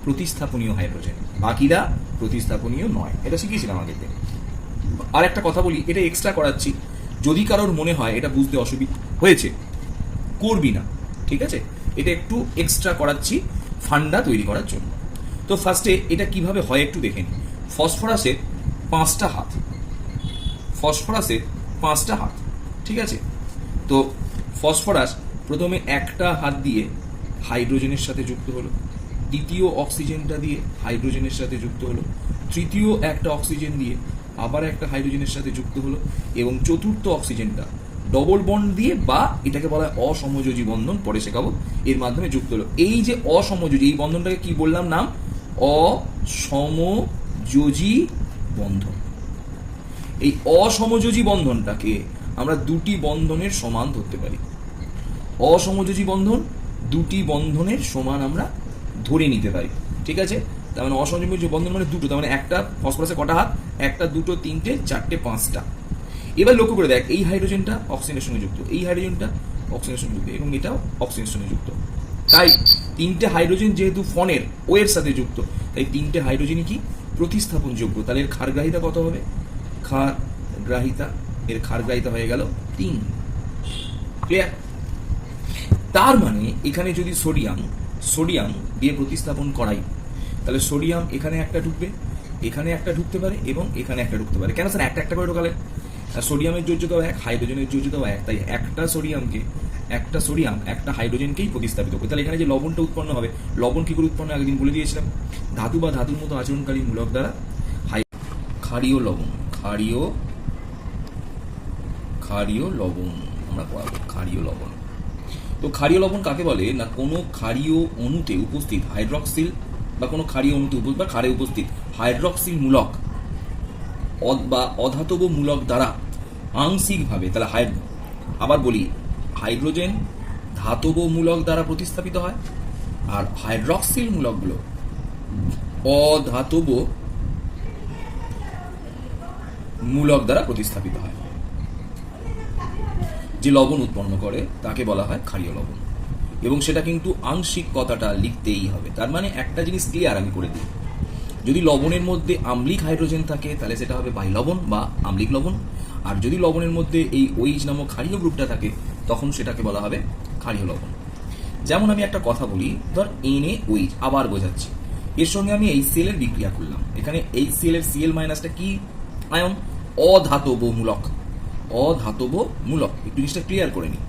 Speaker 1: প্রতিস্থাপনীয় হাইড্রোজেন, বাকিরা প্রতিস্থাপনীয় নয়। এটা শিখিয়েছিলাম আগের দিন। আর একটা কথা বলি, এটা এক্সট্রা করাচ্ছি, যদি কারোর মনে হয় এটা বুঝতে অসুবিধা হয়েছে, করবি না, ঠিক আছে? এটা একটু এক্সট্রা করাচ্ছি ফান্ডা তৈরি করার জন্য। তো ফার্স্টে এটা কিভাবে হয় একটু দেখে নিন। ফসফরাসের 5টা হাত, ফসফরাসের 5টা হাত, ঠিক আছে? তো ফসফরাস প্রথমে একটা হাত দিয়ে হাইড্রোজেনের সাথে যুক্ত হলো, দ্বিতীয় অক্সিজেনটা দিয়ে হাইড্রোজেনের সাথে যুক্ত হলো, তৃতীয় একটা অক্সিজেন দিয়ে আবার একটা হাইড্রোজেনের সাথে যুক্ত হলো, এবং চতুর্থ অক্সিজেনটা ডবল বন্ড দিয়ে, বা এটাকে বলা হয় অসমযোজী বন্ধন, পরে শেখাবো, এর মাধ্যমে যুক্ত হলো। এই যে অসমযোজী, এই বন্ধনটাকে কি বললাম নাম? অসমযোজী বন্ধন। এই অসমযোজী বন্ধনটাকে আমরা দুটি বন্ধনের সমান ধরতে পারি। অসমযোজী বন্ধন দুটি বন্ধনের সমান আমরা ধরে নিতে পারি, ঠিক আছে? তার মানে অসমযোজী বন্ধন মানে দুটো, তার মানে একটা ফসফরাসে কটা হাত? একটা, দুটো, তিনটে, চারটে, 5টা। এবার লক্ষ্য করে দেখ, এই হাইড্রোজেনটা অক্সিজেনের সঙ্গে যুক্ত, এই হাইড্রোজেনটা অক্সিজেনের সঙ্গে যুক্ত, এবং এটাও অক্সিজেনের সঙ্গে যুক্ত। তাই তিনটে হাইড্রোজেন যেহেতু ফনের ও এর সাথে যুক্ত, তাই তিনটে হাইড্রোজেনই কি প্রতিস্থাপনযোগ্য। তাহলে এর ক্ষারগ্রাহিতা কত হবে? এর ক্ষারগ্রাহিতা হয়ে গেল 3। ক্লিয়ার? তার মানে এখানে যদি সোডিয়াম দিয়ে প্রতিস্থাপন করাই, তাহলে সোডিয়াম এখানে একটা ঢুকবে, এখানে একটা ঢুকতে পারে, এবং এখানে একটা ঢুকতে পারে। কেন স্যার একটা করে ঢোকালে? সোডিয়ামের যোজ্যতাও 1, হাইড্রোজেনের যোজ্যতাও 1, তাই একটা সোডিয়াম একটা হাইড্রোজেনকেই প্রতিস্থাপিত করে। তাহলে এখানে যে লবণটা উৎপন্ন হবে, লবণ কি করে উৎপন্ন আগের দিন বলে দিয়েছিলাম, ধাতু বা ধাতুর মতো আচরণকারী মূলক দ্বারা। ক্ষারীয় লবণ, ক্ষারীয় লবণ আমরা পড়াবো, ক্ষারীয় লবণ। তো ক্ষারীয় লবণ কাকে বলে না? কোনো ক্ষারীয় অণুতে উপস্থিত হাইড্রক্সিল বা কোনো ক্ষারীয় অণুতে বা ক্ষারে উপস্থিত হাইড্রক্সিল মূলক বা অধাতব মূলক দ্বারা আংশিকভাবে, তাহলে আবার বলি, হাইড্রোজেন ধাতব মূলক দ্বারা প্রতিস্থাপিত হয়, আর হাইড্রক্সিল মূলকগুলো অধাতব মূলক দ্বারা প্রতিস্থাপিত হয়। যে লবণ উৎপন্ন করে তাকে বলা হয় ক্ষারীয় লবণ, এবং সেটা কিন্তু আংশিক কথাটা লিখতেই হবে। তার মানে একটা জিনিস ক্লিয়ার আমি করে দিই, যদি লবণের মধ্যে আম্লিক হাইড্রোজেন থাকে তাহলে সেটা হবে বাইলবণ বা আম্লিক লবণ, আর যদি লবণের মধ্যে এই OH নামক ক্ষারীয় গ্রুপটা থাকে তখন সেটাকে বলা হবে ক্ষারীয় লবণ। যেমন আমি একটা কথা বলি, ধর NaOH, আবার বোঝাচ্ছি, এর সঙ্গে আমি HCl এর বিক্রিয়া করলাম, এখানে HCl এর Cl মাইনাসটা কি আয়ন? অধাতব মূলক, একটু জিনিসটা ক্লিয়ার করে নিই।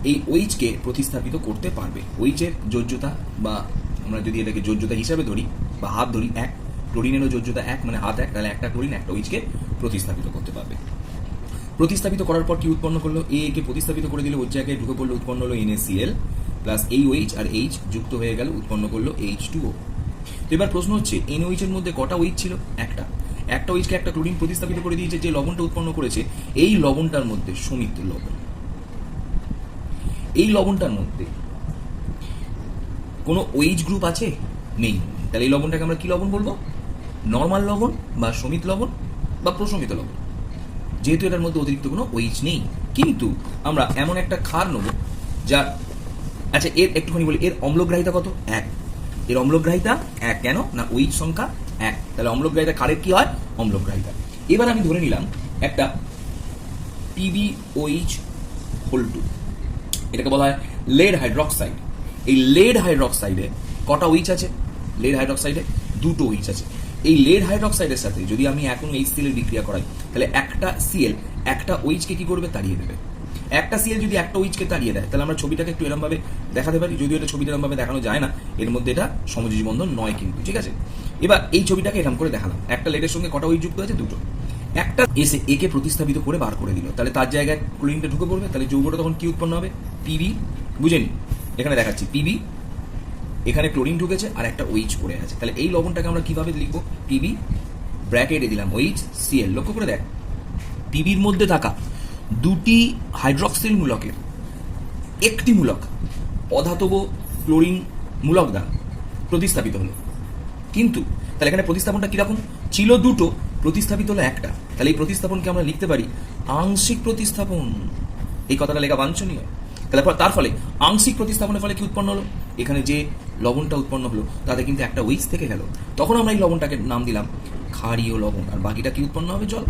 Speaker 1: এই OH কে প্রতিস্থাপিত করতে পারবে। OH এর যোজ্যতা, বা আমরা যদি এটাকে যোজ্যতা হিসাবে ধরি বা হাত ধরি 1, ক্লোরিনেরও যোজ্যতা 1, মানে হাত 1, তাহলে একটা ক্লোরিন একটা OH কে প্রতিস্থাপিত করতে পারবে। প্রতিস্থাপিত করার পর কি উৎপন্ন করলো? A কে প্রতিস্থাপিত করে দিলে ওর জায়গায় ঢুকে পড়লো, উৎপন্ন হলো NaCl প্লাস এই OH আর H যুক্ত হয়ে গেল, উৎপন্ন করলো H2O। তো এবার প্রশ্ন হচ্ছে, NaOH এর মধ্যে কটা OH ছিল? একটা ওইচকে একটা ক্লোরিন প্রতিস্থাপিত করে দিয়েছে, যে লবণটা উৎপন্ন করেছে এই লবণটার মধ্যে সমিত লবণ, এই লবণটার মধ্যে কোনো ওইচ গ্রুপ আছে? নেই। তাহলে এই লবণটাকে আমরা কি লবণ বলবো? নর্মাল লবণ বা সমিত লবণ বা প্রশমিত লবণ, যেহেতু এটার মধ্যে অতিরিক্ত কোনো ওইচ নেই। কিন্তু আমরা এমন একটা ক্ষার নেব যা, আচ্ছা এর একটুখানি বলি, এর অম্লগ্রাহিতা কত? 1। এর অম্লগ্রাহিতা 1। কেন না? ওইচ সংখ্যা 1। তাহলে অম্লগ্রাহিতা ক্ষারের কি হয়? অম্লগ্রাহিতা। এবার আমি ধরে নিলাম একটা PbOH হোল 2, এটাকে বলা হয় লেড হাইড্রক্সাইড। এই লেড হাইড্রক্সাইডে কটা ওইচ আছে? লেড হাইড্রক্সাইডে 2টো ওইচ আছে। এই লেড হাইড্রক্সাইডের সাথে যদি আমি এখন HCl এর বিক্রিয়া করাই, তাহলে একটা Cl একটা ওইচকে কি করবে? তাড়িয়ে দেবে। একটা Cl যদি একটা ওইচকে তাড়িয়ে দেয়, তাহলে আমরা ছবিটাকে একটু এরকম ভাবে দেখাতে পারি, যদিও এটা ছবিটা এরকম ভাবে দেখানো যায় না, এর মধ্যে এটা সমযোজী বন্ধন নয় কিন্তু, ঠিক আছে? এবার এই ছবিটাকে এরকম করে দেখালাম, একটা লেডের সঙ্গে কটা ওইচ যুক্ত আছে? 2টো। একটা এসে একে প্রতিস্থাপিত করে বার করে দিল, তাহলে তার জায়গায় ক্লোরিনটা ঢুকে পড়বে, তাহলে যৌগটা তখন কি উৎপন্ন হবে? Pb। বুঝেনি? এখানে দেখাচ্ছি Pb, এখানে ক্লোরিন ঢুকেছে আর একটা ওইচ পড়ে আছে, তাহলে এই লবণটাকে আমরা কিভাবে লিখবো? Pb ব্র্যাকেটে দিলাম ওইচ Cl। লক্ষ্য করে দেখ, পিবির মধ্যে থাকা দুটি হাইড্রক্সিল মূলকের একটি মূলক অধাতব ক্লোরিন মূলক দ্বারা প্রতিস্থাপিত হলো। কিন্তু তাহলে এখানে প্রতিস্থাপনটা কিরকম ছিল? 2টো, প্রতিস্থাপিত হলো একটা। তাহলে এই প্রতিস্থাপনকে আমরা লিখতে পারি আংশিক প্রতিস্থাপন। এই কথাটা লেখা বাঞ্ছনীয়। তাহলে তার ফলে আংশিক প্রতিস্থাপনের ফলে কি উৎপন্ন হলো? এখানে যে লবণটা উৎপন্ন হলো তাতে কিন্তু একটা ওইচ থেকে গেল, তখন আমরা এই লবণটাকে নাম দিলাম ক্ষারীয় লবণ, আর বাকিটা কি উৎপন্ন হবে? জল।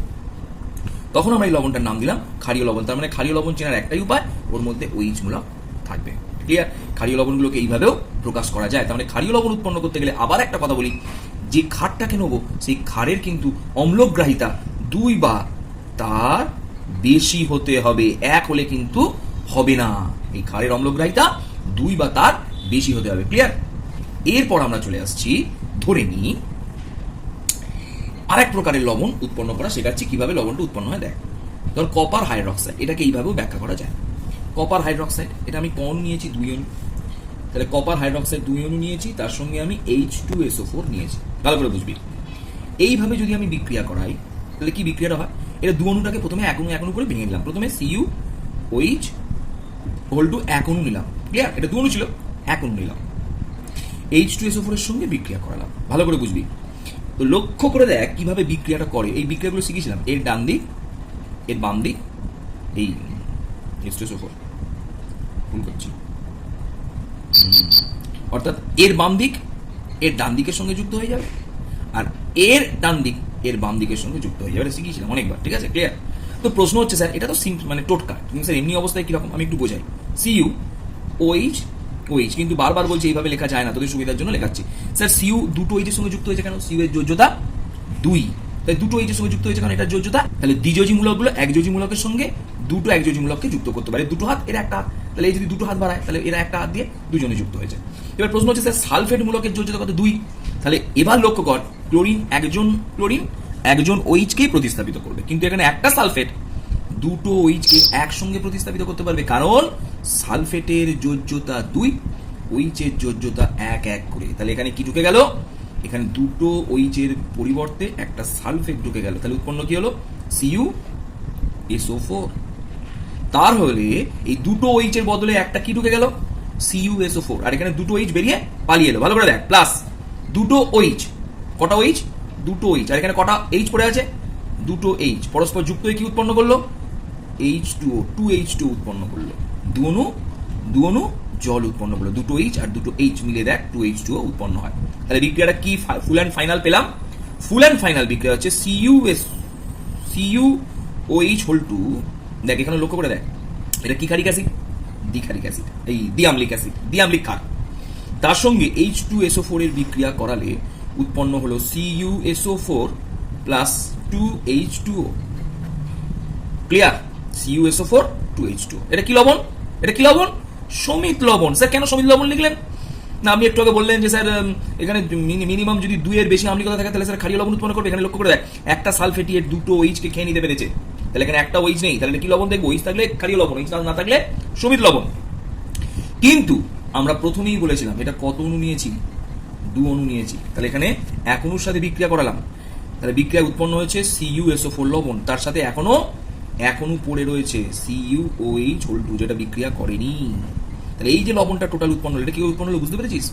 Speaker 1: তখন আমরা এই লবণটার নাম দিলাম ক্ষারীয় লবণ। তার মানে ক্ষারীয় লবণ চেনার একটাই উপায়, ওর মধ্যে ওইচ মূলক থাকবে। ক্লিয়ার? ক্ষারীয় লবণগুলোকে এইভাবেও প্রকাশ করা যায়। তার মানে ক্ষারীয় লবণ উৎপন্ন করতে গেলে আবার একটা কথা বলি, যে ক্ষারটাকে নেবো সেই ক্ষারের কিন্তু অম্লগ্রাহিতা 2 বা তার বেশি হতে হবে, 1 হলে কিন্তু হবে না। এই ক্ষারের অম্লগ্রাহিতা 2 বা তার বেশি হতে হবে। ক্লিয়ার? এরপর আমরা চলে আসছি, ধরে নিই আরেক প্রকারের লবণ উৎপন্ন করা, সেটা হচ্ছে কিভাবে লবণটা উৎপন্ন হয়। দেখ, ধর কপার হাইড্রক্সাইড, এটাকে এইভাবেও ব্যাখ্যা করা যায়। কপার হাইড্রক্সাইড, এটা আমি কোন নিয়েছি? 2 অণু। তাহলে কপার হাইড্রক্সাইড 2 অণু নিয়েছি, তার সঙ্গে আমি H2SO4 নিয়েছি। ভালো করে বুঝবি। এইভাবে যদি আমি বিক্রিয়া করাই, তাহলে কি বিক্রিয়াটা হয়? এটা 2 অণুটাকে প্রথমে এক অণু করে ভেঙে নিলাম। প্রথমে CuOH হোল 2 এক অণু নিলাম। ক্লিয়ার? এটা 2 অণু ছিল, এক অণু নিলাম, H2SO4 এর সঙ্গে বিক্রিয়া করালাম। ভালো করে বুঝবি। তো লক্ষ্য করে দেখ কিভাবে বিক্রিয়াটা করে। এই বিক্রিয়াগুলো শিখেছিলাম, এর ডান দিক, এর বাম দিক, এই H2SO4 ভুল করছি, অর্থাৎ এর বাম দিক এর ডান দিকের সঙ্গে যুক্ত হয়ে যাবে, আর এর ডান দিক এর বাম দিকের সঙ্গে যুক্ত হয়ে যাবে। এটা শিখিয়েছিলাম অনেকবার, ঠিক আছে? ক্লিয়ার? তো প্রশ্ন হচ্ছে স্যার এটা তো মানে টোটকা, কিন্তু স্যার এমনি অবস্থায় কিরকম? আমি একটু বোঝাই। CuOH OH, কিন্তু বারবার বলছি এইভাবে লেখা যায় না, তোদের সুবিধার জন্য লেখাচ্ছি। স্যার Cu 2টো OH এর সঙ্গে যুক্ত হয়েছে কেন? Cu এর যোজ্যতা 2, তাই 2টো OH এর সঙ্গে যুক্ত হয়েছে কারণ এটা যোজ্যতা। তাহলে দ্বিযোজী মূলকগুলো একযোজী মূলকের সঙ্গে 2টো একযোজী মূলককে যুক্ত করতে পারে। 2টো হাত, এর একটা হাত, তাহলে এই যদি 2টো হাত বাড়ায় তাহলে এরা একটা হাত দিয়ে দুজনে যুক্ত হয়েছে। এবার প্রশ্ন হচ্ছে স্যার সালফেট মূলকের যোজ্যতা কত? 2। তাহলে এবার লক্ষ্য কর, ক্লোরিন একজন OH-কেই প্রতিস্থাপিত করবে, কিন্তু এখানে একটা সালফেট 2টো OH-কে একসঙ্গে প্রতিস্থাপিত করতে পারবে, কারণ সালফেটের যোজ্যতা 2, OH-এর যোজ্যতা 1 করে। তাহলে এখানে কি ঢুকে গেল? এখানে 2টো OH-এর পরিবর্তে একটা সালফেট ঢুকে গেল। তাহলে উৎপন্ন কি হলো? CuSO4। তার হলে এই 2টো OH-এর বদলে একটা কি ঢুকে গেল? CuSO4। আর এখানে 2টো OH বেরিয়ে পালিয়ে এলো। ভালো করে দেখ, প্লাস 2টো OH, কটা OH? 2টো OH। আর এখানে কটা H পড়ে আছে? 2টো H পরস্পর যুক্ত হয়ে কি উৎপন্ন করলো? H2O, 2H2 উৎপন্ন করলো। 2 অণু জল উৎপন্ন করলো। 2টো H আর 2টো H মিলে দেখ 2H2O উৎপন্ন হয়। তাহলে বিক্রিয়াটা কি ফুল অ্যান্ড ফাইনাল পেলাম? ফুল অ্যান্ড ফাইনাল বিক্রিয়া হচ্ছে CuOH হোল 2। দেখ এখানে লক্ষ্য করে দেখ, এটা কি ক্ষারিক অ্যাসিড? দ্বিক্ষারিক অ্যাসিড, এই দ্বিআম্লিক অ্যাসিড, দ্বিআম্লিক ক্ষার। তার সঙ্গে H2SO4 এর বিক্রিয়া করালে উৎপন্ন হলো CuSO4 plus 2H2O। Clear? CuSO4 2H2O। এটা কি লবণ? এটা কি লবণ? সমিত লবণ। স্যার কেন সমিত লবণ লিখলেন? না আপনি একটু আগে বললেন যে স্যার এখানে মিনিমাম যদি 2 এর বেশি আম্লিকতা থাকে তাহলে স্যার ক্ষারীয় লবণ উৎপন্ন করবে। এখানে লক্ষ্য করে দেখ, একটা সালফেটি এর 2টো OH-কে খেয়ে নিতে পেরেছে, তাহলে এখানে একটা OH নেই, তাহলে কি লবণ দেখবো? OH থাকলে ক্ষারীয় লবণ, OH না থাকলে সমিত লবণ। কিন্তু আমরা প্রথমেই বলেছিলাম এটা কত অণু নিয়েছি? 2 অণু নিয়েছি। তাহলে এখানে 1 অণুর সাথে বিক্রিয়া করালাম, তাহলে বিক্রিয়া উৎপন্ন হয়েছে CuSO4 লবণ, তার সাথে এখনো পড়ে রয়েছে CuOH হোল 2 যেটা বিক্রিয়া করেনি। তাহলে এই যে লবণটা টোটাল উৎপন্ন হলো, এটা কি করে উৎপন্ন হলো বুঝতে পেরেছিস?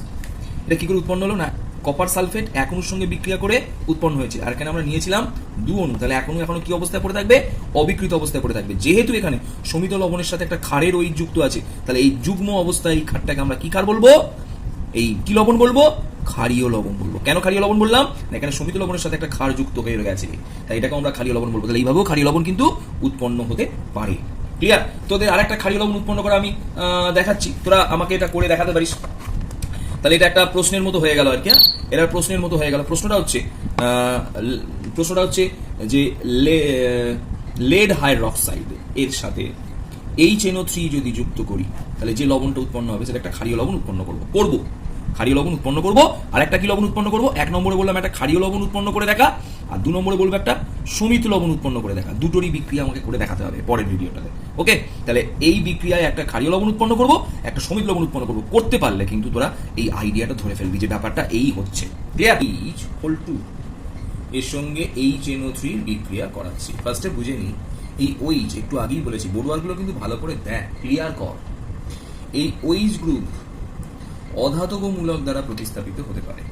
Speaker 1: এটা কি করে উৎপন্ন হলো না, কপার সালফেট এক অণুর সঙ্গে বিক্রিয়া করে উৎপন্ন হয়েছে, আর এখানে আমরা নিয়েছিলাম 2 অণু। তাহলে এখনো কি অবস্থায় পড়ে থাকবে? অবিকৃত অবস্থায় পড়ে থাকবে। যেহেতু এখানে সমিত লবণের সাথে একটা ক্ষারের OH যুক্ত আছে, তাহলে এই যুগ্ম অবস্থায় এই ক্ষারটাকে আমরা কি ক্ষার বলবো? এই কি লবণ বলবো? ক্ষারীয় লবণ বলবো। কেন ক্ষারীয় লবণ বললাম? এখানে সমিত লবণের সাথে একটা ক্ষার যুক্ত হয়ে গেছে, তাই এটাকে আমরা ক্ষারীয় লবণ বলবো। তাহলে এইভাবেও ক্ষারীয় লবণ কিন্তু উৎপন্ন হতে পারে। ক্লিয়ার? তোদের আরেকটা ক্ষারীয় লবণ উৎপন্ন করা আমি দেখাচ্ছি, তোরা আমাকে এটা করে দেখাতে পারিস। তাহলে এটা একটা প্রশ্নের মতো হয়ে গেল আর কি। এটা প্রশ্নের মতো হয়ে গেল। প্রশ্নটা হচ্ছে যে লেড হাইড্রক্সাইড এর সাথে HNO3 যদি যুক্ত করি, তাহলে যে লবণটা উৎপন্ন হবে সেটা একটা ক্ষারীয় লবণ উৎপন্ন করব। ক্ষারীয় লবণ উৎপন্ন করব। আর একটা কি লবণ উৎপন্ন করব? 1 নম্বরে বললাম একটা ক্ষারীয় লবণ উৎপন্ন করে দেখা, আর 2 নম্বরে বলবো একটা সমিত লবণ উৎপন্ন করে দেখা। দুটোরই বিক্রিয়া আমাকে করে দেখাতে হবে পরের ভিডিওটাতে। ওকে, তাহলে এই বিক্রিয়ায় একটা ক্ষারীয় লবণ উৎপন্ন করব, একটা সমিত লবণ উৎপন্ন করব। করতে পারলে কিন্তু তোরা এই আইডিয়াটা ধরে ফেলবি যে ব্যাপারটা এই হচ্ছে। ক্লিয়ার? H হোল 2 এর সঙ্গে HNO3 বিক্রিয়া করাচ্ছি। ফার্স্টে বুঝে নি এই OH, একটু আগেই বলেছি, বড়ুয়ারগুলো কিন্তু ভালো করে দেখ, ক্লিয়ার কর। এই OH গ্রুপ অধাতব মূলক দ্বারা প্রতিস্থাপিত হতে পারে।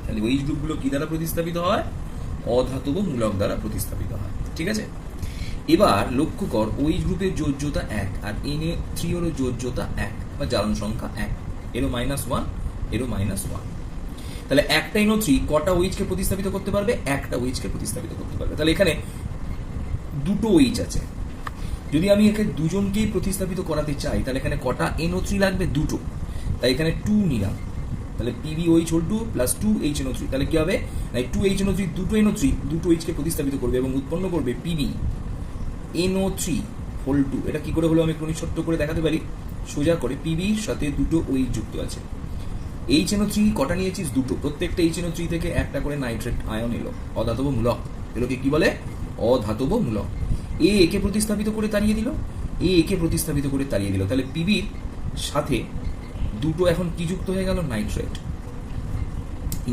Speaker 1: তাহলে OH গ্রুপগুলো কি দ্বারা প্রতিস্থাপিত হয়? অধাতব মূলক দ্বারা প্রতিস্থাপিত হয়। ঠিক আছে, এবার লক্ষ্য কর OH গ্রুপের যোজ্যতা 1 আর Na3 এর যোজ্যতা 1 বা জারণ সংখ্যা 1, এরও -1, এরও -1। তাহলে একটা NO3 কটা OH কে প্রতিস্থাপিত করতে পারবে? একটা OH কে প্রতিস্থাপিত করতে পারবে। তাহলে এখানে দুটো OH আছে, যদি আমি এখানে দুজনকেই প্রতিস্থাপিত করাতে চাই তাহলে এখানে কটা NO3 লাগবে? দুটো। তাই এখানে 2 নিলাম, তাহলে PbOH হোল 2 প্লাস 2 HNO3। তাহলে কি হবে? 2 HNO3 দুটো NO3 দুটো OH কে প্রতিস্থাপিত করবে এবং উৎপন্ন করবে PbNO3 হোল 2। এটা কি করে হলো আমি একটু ছোট্ট করে দেখাতে পারি সোজা করে। PB এর সাথে দুটো OH যুক্ত আছে। HNO3 কটা নিয়েছিস? দুটো। প্রত্যেকটা HNO3 থেকে একটা করে নাইট্রেট আয়ন এলো, অধাতব মূলক। এগুলোকে কি বলে? অধাতব মূলক। একে প্রতিস্থাপিত করে তাড়িয়ে দিল, একে প্রতিস্থাপিত করে তাড়িয়ে দিল। তাহলে পিবির সাথে দুটো এখন কি যুক্ত হয়ে গেল? নাইট্রেট।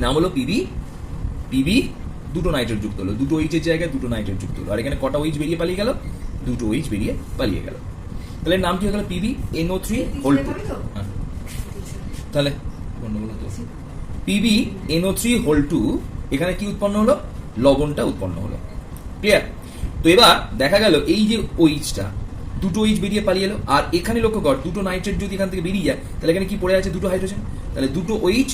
Speaker 1: নাম হলো পিবি দুটো নাইট্রেট যুক্ত হলো, দুটো OH এর জায়গায় দুটো নাইট্রেট যুক্ত হলো। আর এখানে কটা OH বেরিয়ে পালিয়ে গেল? দুটো OH বেরিয়ে পালিয়ে গেল। তাহলে নাম কি হয়ে গেল? PbNO3 whole 2। তাহলে PbNO3 হোল 2, এখানে কি উৎপন্ন হলো? লবণটা উৎপন্ন হলো। ক্লিয়ার? তো এবার দেখা গেল এই যে OH-টা দুটো OH বেরিয়ে পালিয়ে এলো, আর এখানে লক্ষ্য কর দুটো নাইট্রেট যদি এখান থেকে বেরিয়ে যায় তাহলে এখানে কি পড়ে আছে? দুটো হাইড্রোজেন। তাহলে দুটো OH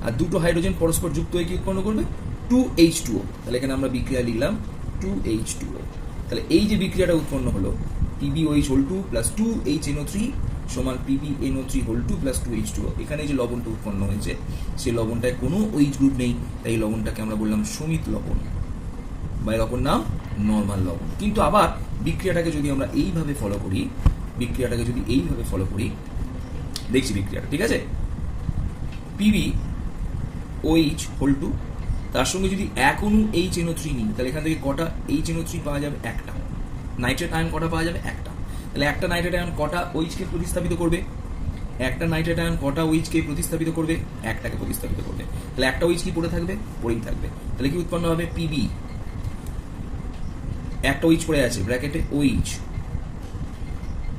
Speaker 1: আর দুটো হাইড্রোজেন পরস্পর যুক্ত হয়ে কি উৎপন্ন করবে? 2H2O। তাহলে এখানে আমরা বিক্রিয়া লিখলাম 2H2O। তাহলে এই যে বিক্রিয়াটা উৎপন্ন হলো PbOH হোল 2 প্লাস 2HNO3 সমান PbNO3 হোল 2 প্লাস 2H2O। এখানে যে লবণটা উৎপন্ন হয়েছে সেই লবণটায় কোনো OH গ্রুপ নেই, তাই লবণটাকে আমরা বললাম সমিত লবণ বা এর অপর নাম নরমাল লবণ। কিন্তু আবার বিক্রিয়াটাকে যদি আমরা এইভাবে ফলো করি, দেখছি বিক্রিয়াটা, ঠিক আছে? PbOH হোল 2 তার সঙ্গে যদি এক অণু HNO3 নিই তাহলে এখান থেকে কটা HNO3 পাওয়া যাবে? একটা। নাইট্রেট আয়ন কটা পাওয়া যাবে? একটা। তাহলে একটা নাইট্রেট আয়ন কটা OH কে প্রতিস্থাপিত করবে? একটা নাইট্রেট আয়ন কটা OH কে প্রতিস্থাপিত করবে? একটাকে প্রতিস্থাপিত করবে। তাহলে একটা OH কি পড়ে থাকবে? পড়েই থাকবে। তাহলে কি উৎপন্ন হবে? PB, একটা OH পড়ে আছে ব্র্যাকেটে OH,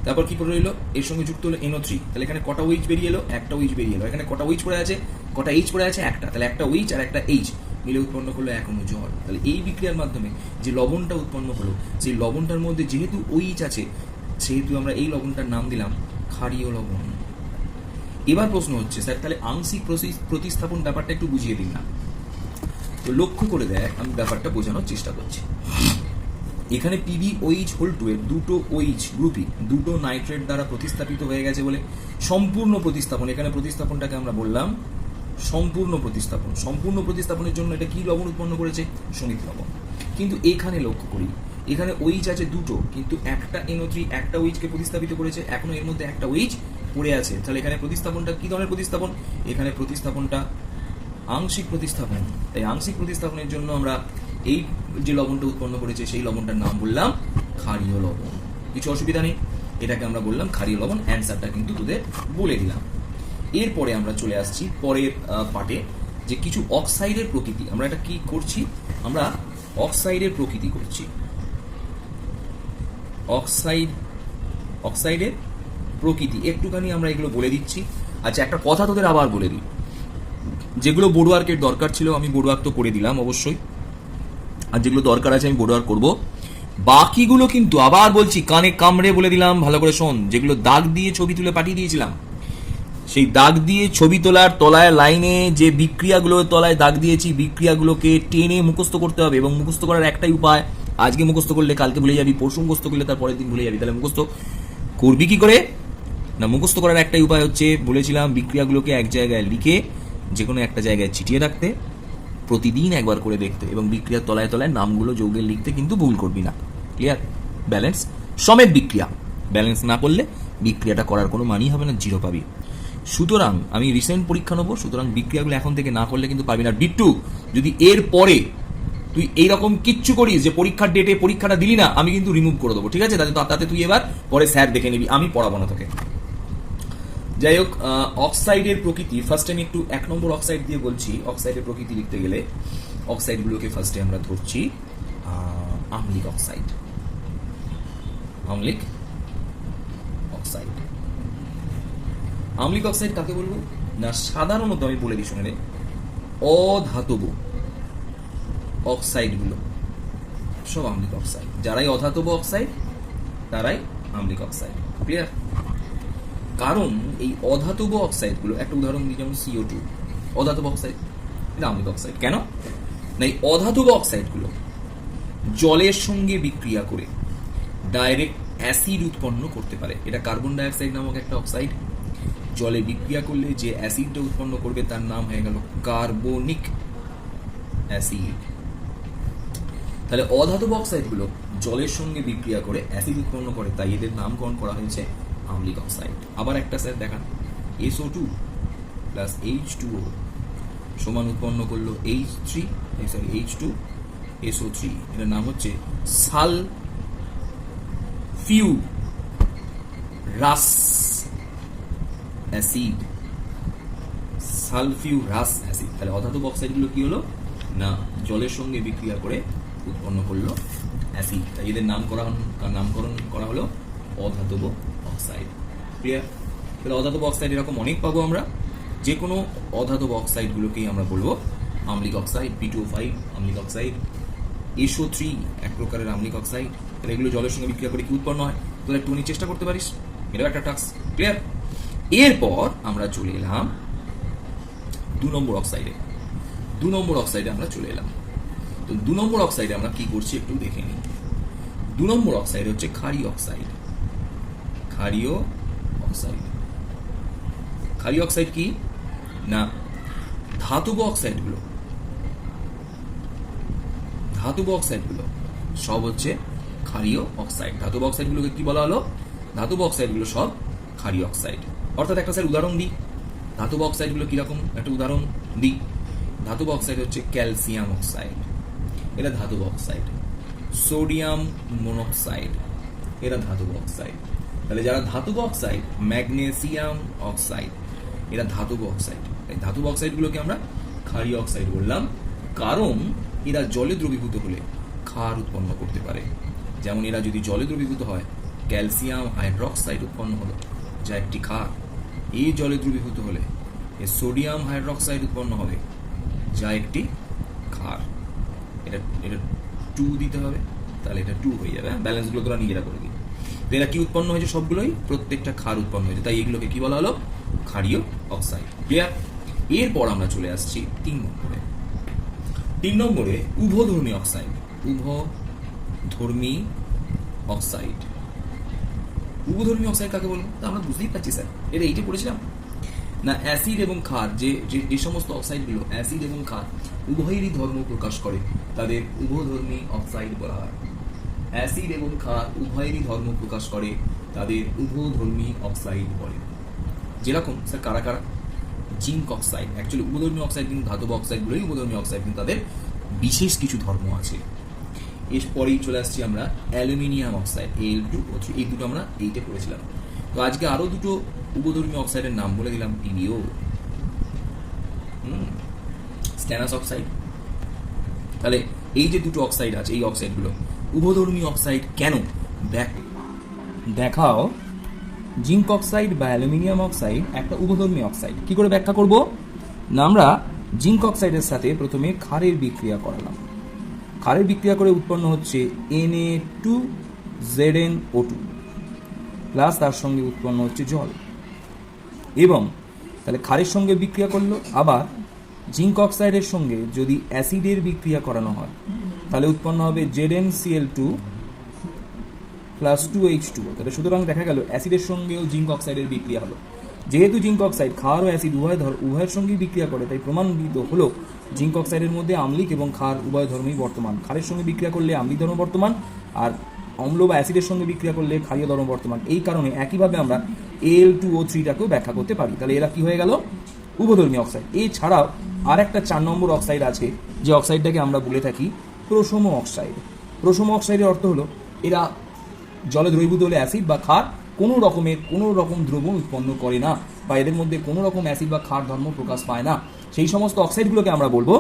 Speaker 1: তারপর কি পড়ে রইলো? এর সঙ্গে যুক্ত হলো NO3। তাহলে এখানে কটা OH বেরিয়ে এলো? একটা OH বেরিয়ে এলো। এখানে কটা OH পড়ে আছে? কটা H পড়ে আছে? একটা। তাহলে একটা OH আর একটা H মিলে উৎপন্ন করলো এক অণু জল। তাহলে এই বিক্রিয়ার মাধ্যমে যে লবণটা উৎপন্ন হলো সেই লবণটার মধ্যে যেহেতু OH আছে সেহেতু আমরা এই লবণটার নাম দিলাম ক্ষারীয় লবণ। এবার প্রশ্ন হচ্ছে স্যার তাহলে আংশিক প্রতিস্থাপন ব্যাপারটা একটু বুঝিয়ে দিন না। তো লক্ষ্য করে দেখ, আমি ব্যাপারটা বোঝানোর চেষ্টা করছি। এখানে PbOH হোল 2 এর দুটো OH গ্রুপই দুটো নাইট্রেট দ্বারা প্রতিস্থাপিত হয়ে গেছে বলে সম্পূর্ণ প্রতিস্থাপন। এখানে প্রতিস্থাপনটাকে আমরা বললাম সম্পূর্ণ প্রতিস্থাপন। সম্পূর্ণ প্রতিস্থাপনের জন্য এটা কি লবণ উৎপন্ন করেছে? সমিত লবণ। কিন্তু এখানে লক্ষ্য করি, এখানে OH আছে দুটো, কিন্তু একটা NO3 একটা OH কে প্রতিস্থাপিত করেছে, এখনো এর মধ্যে একটা OH পড়ে আছে। তাহলে এখানে প্রতিস্থাপনটা কি ধরনের প্রতিস্থাপন? এখানে প্রতিস্থাপনটা আংশিক প্রতিস্থাপন। তাই আংশিক প্রতিস্থাপনের জন্য আমরা এই যে লবণটা উৎপন্ন করেছে সেই লবণটার নাম বললাম ক্ষারীয় লবণ। কিছু অসুবিধা নেই, এটাকে আমরা বললাম ক্ষারীয় লবণ। অ্যান্সারটা কিন্তু তোদের বলে দিলাম। এরপরে আমরা চলে আসছি পরের পার্টে, যে কিছু অক্সাইডের প্রকৃতি, আমরা এটা কি করছি, আমরা অক্সাইডের প্রকৃতি করছি, অক্সাইডের প্রকৃতি একটুখানি আমরা এগুলো বলে দিচ্ছি। আচ্ছা, একটা কথা তোদের আবার বলে দিই, যেগুলো বোর্ডওয়ার্কের দরকার ছিল আমি বোর্ডওয়ার্ক তো করে দিলাম অবশ্যই, আর যেগুলো দরকার আছে আমি বোর্ডওয়ার্ক করব। বাকিগুলো কিন্তু আবার বলছি, কানে কামড়ে বলে দিলাম, ভালো করে শোন। যেগুলো দাগ দিয়ে ছবি তুলে পাঠিয়ে দিয়েছিলাম, সেই দাগ দিয়ে ছবি তোলার তলায় লাইনে যে বিক্রিয়াগুলোর তলায় দাগ দিয়েছি, বিক্রিয়াগুলোকে টেনে মুখস্থ করতে হবে। এবং মুখস্থ করার একটাই উপায়, আজকে মুখস্থ করলে কালকে ভুলে যাবি, পরশু মুখস্থ করলে তার পরের দিন ভুলে যাবি। তাহলে মুখস্থ করবি কি করে না, মুখস্থ করার একটাই উপায় হচ্ছে, বলেছিলাম বিক্রিয়াগুলোকে এক জায়গায় লিখে যে কোনো একটা জায়গায় ছিটিয়ে রাখতে, প্রতিদিন একবার করে দেখতে, এবং বিক্রিয়ার তলায় তলায় নামগুলো যৌগের লিখতে কিন্তু ভুল করবি না। ক্লিয়ার? ব্যালেন্স সমেত বিক্রিয়া, ব্যালেন্স না করলে বিক্রিয়াটা করার কোনো মানই হবে না, জিরো পাবি। সুতরাং আমি রিসেন্ট পরীক্ষা নেবো, সুতরাং বিক্রিয়াগুলো এখন থেকে না করলে কিন্তু পাবি না। বিট্টু, যদি এর পরে তুই এইরকম কিচ্ছু করিস যে পরীক্ষার ডেটে পরীক্ষাটা দিলি না, আমি কিন্তু রিমুভ করে দেবো, ঠিক আছে? তাতে তুই এবার পরে স্যার দেখে নিবি, আমি পড়াবো না তোকে। যাই হোক, অক্সাইডের প্রকৃতি ফার্স্টে আমি একটু 1 নম্বর অক্সাইড দিয়ে বলছি। অক্সাইডের প্রকৃতি লিখতে গেলে অক্সাইডগুলোকে ফার্স্টে আমরা ধরছি আম্লিক অক্সাইড, আম্লিক অক্সাইড। আম্লিক অক্সাইড কাকে বলবো না, সাধারণত আমি বলে দিই শুনে রে, অধাতব অক্সাইডগুলো সব আম্লিক অক্সাইড। যারাই অধাতব অক্সাইড তারাই আম্লিক অক্সাইড। ক্লিয়ার? কারণ এই অধাতব অক্সাইডগুলো, একটা উদাহরণ দিই, যেমন CO2 অধাতব অক্সাইড, এটা আম্লিক অক্সাইড। কেন না, এই অধাতব অক্সাইডগুলো জলের সঙ্গে বিক্রিয়া করে ডাইরেক্ট অ্যাসিড উৎপন্ন করতে পারে। এটা কার্বন ডাইঅক্সাইড নামক একটা অক্সাইড, জলে বিক্রিয়া করলে যে অ্যাসিডটা উৎপন্ন করবে তার নাম হয়ে গেল কার্বনিক অ্যাসিড। তাহলে অধাতব অক্সাইডগুলো জলের সঙ্গে বিক্রিয়া করে অ্যাসিড উৎপন্ন করে, তাই এদের নামকরণ করা হয়েছে আম্লিক অক্সাইড। আবার একটা স্যার দেখান, SO2 প্লাস H2O সমান উৎপন্ন করলো H2SO3, এটার নাম হচ্ছে সালফিউরাস অ্যাসিড, সালফিউরাস অ্যাসিড। তাহলে অধাতব অক্সাইডগুলো কি হলো না, জলের সঙ্গে বিক্রিয়া করে উৎপন্ন করলো অ্যাসিড, তাই এদের নামকরণ করা হলো অধাতব অক্সাইড। ক্লিয়ার? তাহলে অধাতব অক্সাইড এরকম অনেক পাবো আমরা, যে কোনো অধাতব অক্সাইডগুলোকেই আমরা বলবো আম্লিক অক্সাইড। P2O5 আম্লিক অক্সাইড, SO3 এক প্রকারের আম্লিক অক্সাইড। তাহলে এগুলো জলের সঙ্গে বিক্রিয়া করে কি উৎপন্ন হয় তোরা একটুখানি চেষ্টা করতে পারিস, এটাও একটা টাস্ক। ক্লিয়ার? এরপর আমরা চলে এলাম 2 নম্বর অক্সাইডে। 2 নম্বর অক্সাইডে আমরা চলে এলাম। তো 2 নম্বর অক্সাইডে আমরা কি করছি একটু দেখে নিই। 2 নম্বর অক্সাইড হচ্ছে ক্ষারীয় অক্সাইড। ক্ষারীয় অক্সাইড, ক্ষারীয় অক্সাইড কি না, ধাতব অক্সাইডগুলো সব হচ্ছে ক্ষারীয় অক্সাইড। ধাতব অক্সাইডগুলোকে কি বলা হলো? ধাতব অক্সাইডগুলো সব ক্ষারীয় অক্সাইড। অর্থাৎ একটা স্যার উদাহরণ দিই, ধাতব অক্সাইডগুলো কিরকম একটা উদাহরণ দিই। ধাতব অক্সাইড হচ্ছে ক্যালসিয়াম অক্সাইড, এটা ধাতব অক্সাইড। সোডিয়াম মনোক্সাইড, এরা ধাতব অক্সাইড। তাহলে যারা ধাতব অক্সাইড, ম্যাগনেসিয়াম অক্সাইড, এরা ধাতব অক্সাইড। এই ধাতব অক্সাইডগুলোকে আমরা ক্ষারীয় অক্সাইড বললাম, কারণ এরা জলে দ্রবীভূত হলে ক্ষার উৎপন্ন করতে পারে। যেমন এরা যদি জলে দ্রবীভূত হয়, ক্যালসিয়াম হাইড্রক্সাইড উৎপন্ন হলো, যা একটি ক্ষার। এই জলে দ্রবীভূত হলে সোডিয়াম হাইড্রক্সাইড উৎপন্ন হবে, যা একটি ক্ষার। এটা 2 দিতে হবে, তাহলে এটা 2 হয়ে যাবে। ব্যালেন্সগুলো তোরা নিজেরা করে দিই। তো এরা কি উৎপন্ন হয়েছে? সবগুলোই প্রত্যেকটা ক্ষার উৎপন্ন হয়েছে, তাই এগুলোকে কি বলা হলো? ক্ষারীয় অক্সাইড। ক্লিয়ার? এরপর আমরা চলে আসছি 3 নম্বরে। 3 নম্বরে উভধর্মী অক্সাইড। উভধর্মী অক্সাইড, উভধর্মী অক্সাইড কাকে বলবো তা আমরা বুঝতেই পারছি স্যার, এটা এইটা পড়েছিলাম না। অ্যাসিড এবং ক্ষার, যে সমস্ত অক্সাইডগুলো অ্যাসিড এবং ক্ষার উভয়েরই ধর্ম প্রকাশ করে, তাদের উভধর্মী অক্সাইড বলা হয়। অ্যাসিড এবং ক্ষার উভয়েরই ধর্ম প্রকাশ করে, তাদের উভধর্মী অক্সাইড বলে। যেরকম স্যার কারা কারা? জিঙ্ক অক্সাইড, অ্যাকচুয়ালি উভধর্মী অক্সাইড কিন্তু ধাতব অক্সাইডগুলোই উভধর্মী অক্সাইড, কিন্তু তাদের বিশেষ কিছু ধর্ম আছে। এরপরেই চলে আসছি আমরা অ্যালুমিনিয়াম অক্সাইড, Al2O3। এই দুটো আমরা এইটা পড়েছিলাম। তো আজকে আরো দুটো উভধর্মী অক্সাইডের নাম বলে দিলাম, PbO, স্ট্যানাস অক্সাইড। তাহলে এই যে দুটো অক্সাইড আছে, এই অক্সাইডগুলো উভধর্মী অক্সাইড কেন? দেখাও জিঙ্ক অক্সাইড বা অ্যালুমিনিয়াম অক্সাইড একটা উভধর্মী অক্সাইড। কি করে ব্যাখ্যা করব না, আমরা জিঙ্ক অক্সাইডের সাথে প্রথমে ক্ষারের বিক্রিয়া করালাম। ক্ষারের বিক্রিয়া করে উৎপন্ন হচ্ছে Na2ZnO2 প্লাস তার সঙ্গে উৎপন্ন হচ্ছে জল। এবং তাহলে ক্ষারের সঙ্গে বিক্রিয়া করলো, আবার জিঙ্ক অক্সাইডের সঙ্গে যদি অ্যাসিডের বিক্রিয়া করানো হয় তাহলে উৎপন্ন হবে ZnCl2 প্লাস 2H2। তাহলে সুতরাং দেখা গেল অ্যাসিডের সঙ্গেও জিঙ্ক অক্সাইডের বিক্রিয়া হলো। যেহেতু জিঙ্ক অক্সাইড ক্ষার ও অ্যাসিড উভয়ের সঙ্গেই বিক্রিয়া করে, তাই প্রমাণিত হলো জিঙ্ক অক্সাইডের মধ্যে আম্লিক এবং ক্ষার উভয় ধর্মই বর্তমান। ক্ষারের সঙ্গে বিক্রিয়া করলে আম্লিক ধর্ম বর্তমান, আর অম্ল বা অ্যাসিডের সঙ্গে বিক্রিয়া করলে ক্ষারীয় ধর্ম বর্তমান। এই কারণে একইভাবে আমরা Al2O3টাকেও ব্যাখ্যা করতে পারি। তাহলে এরা কি হয়ে গেল? উভধর্মী অক্সাইড। এছাড়াও আর একটা 4 নম্বর অক্সাইড আছে, যে অক্সাইডটাকে আমরা বলে থাকি প্রশম অক্সাইড। প্রশম অক্সাইডের অর্থ হলো এরা জলে দ্রবীভূত হলে অ্যাসিড বা ক্ষার কোনো রকম দ্রবণ উৎপন্ন করে না, বা এদের মধ্যে কোনো রকম অ্যাসিড বা ক্ষার ধর্ম প্রকাশ পায় না। সেই সমস্ত অক্সাইডগুলোকে আমরা বলবো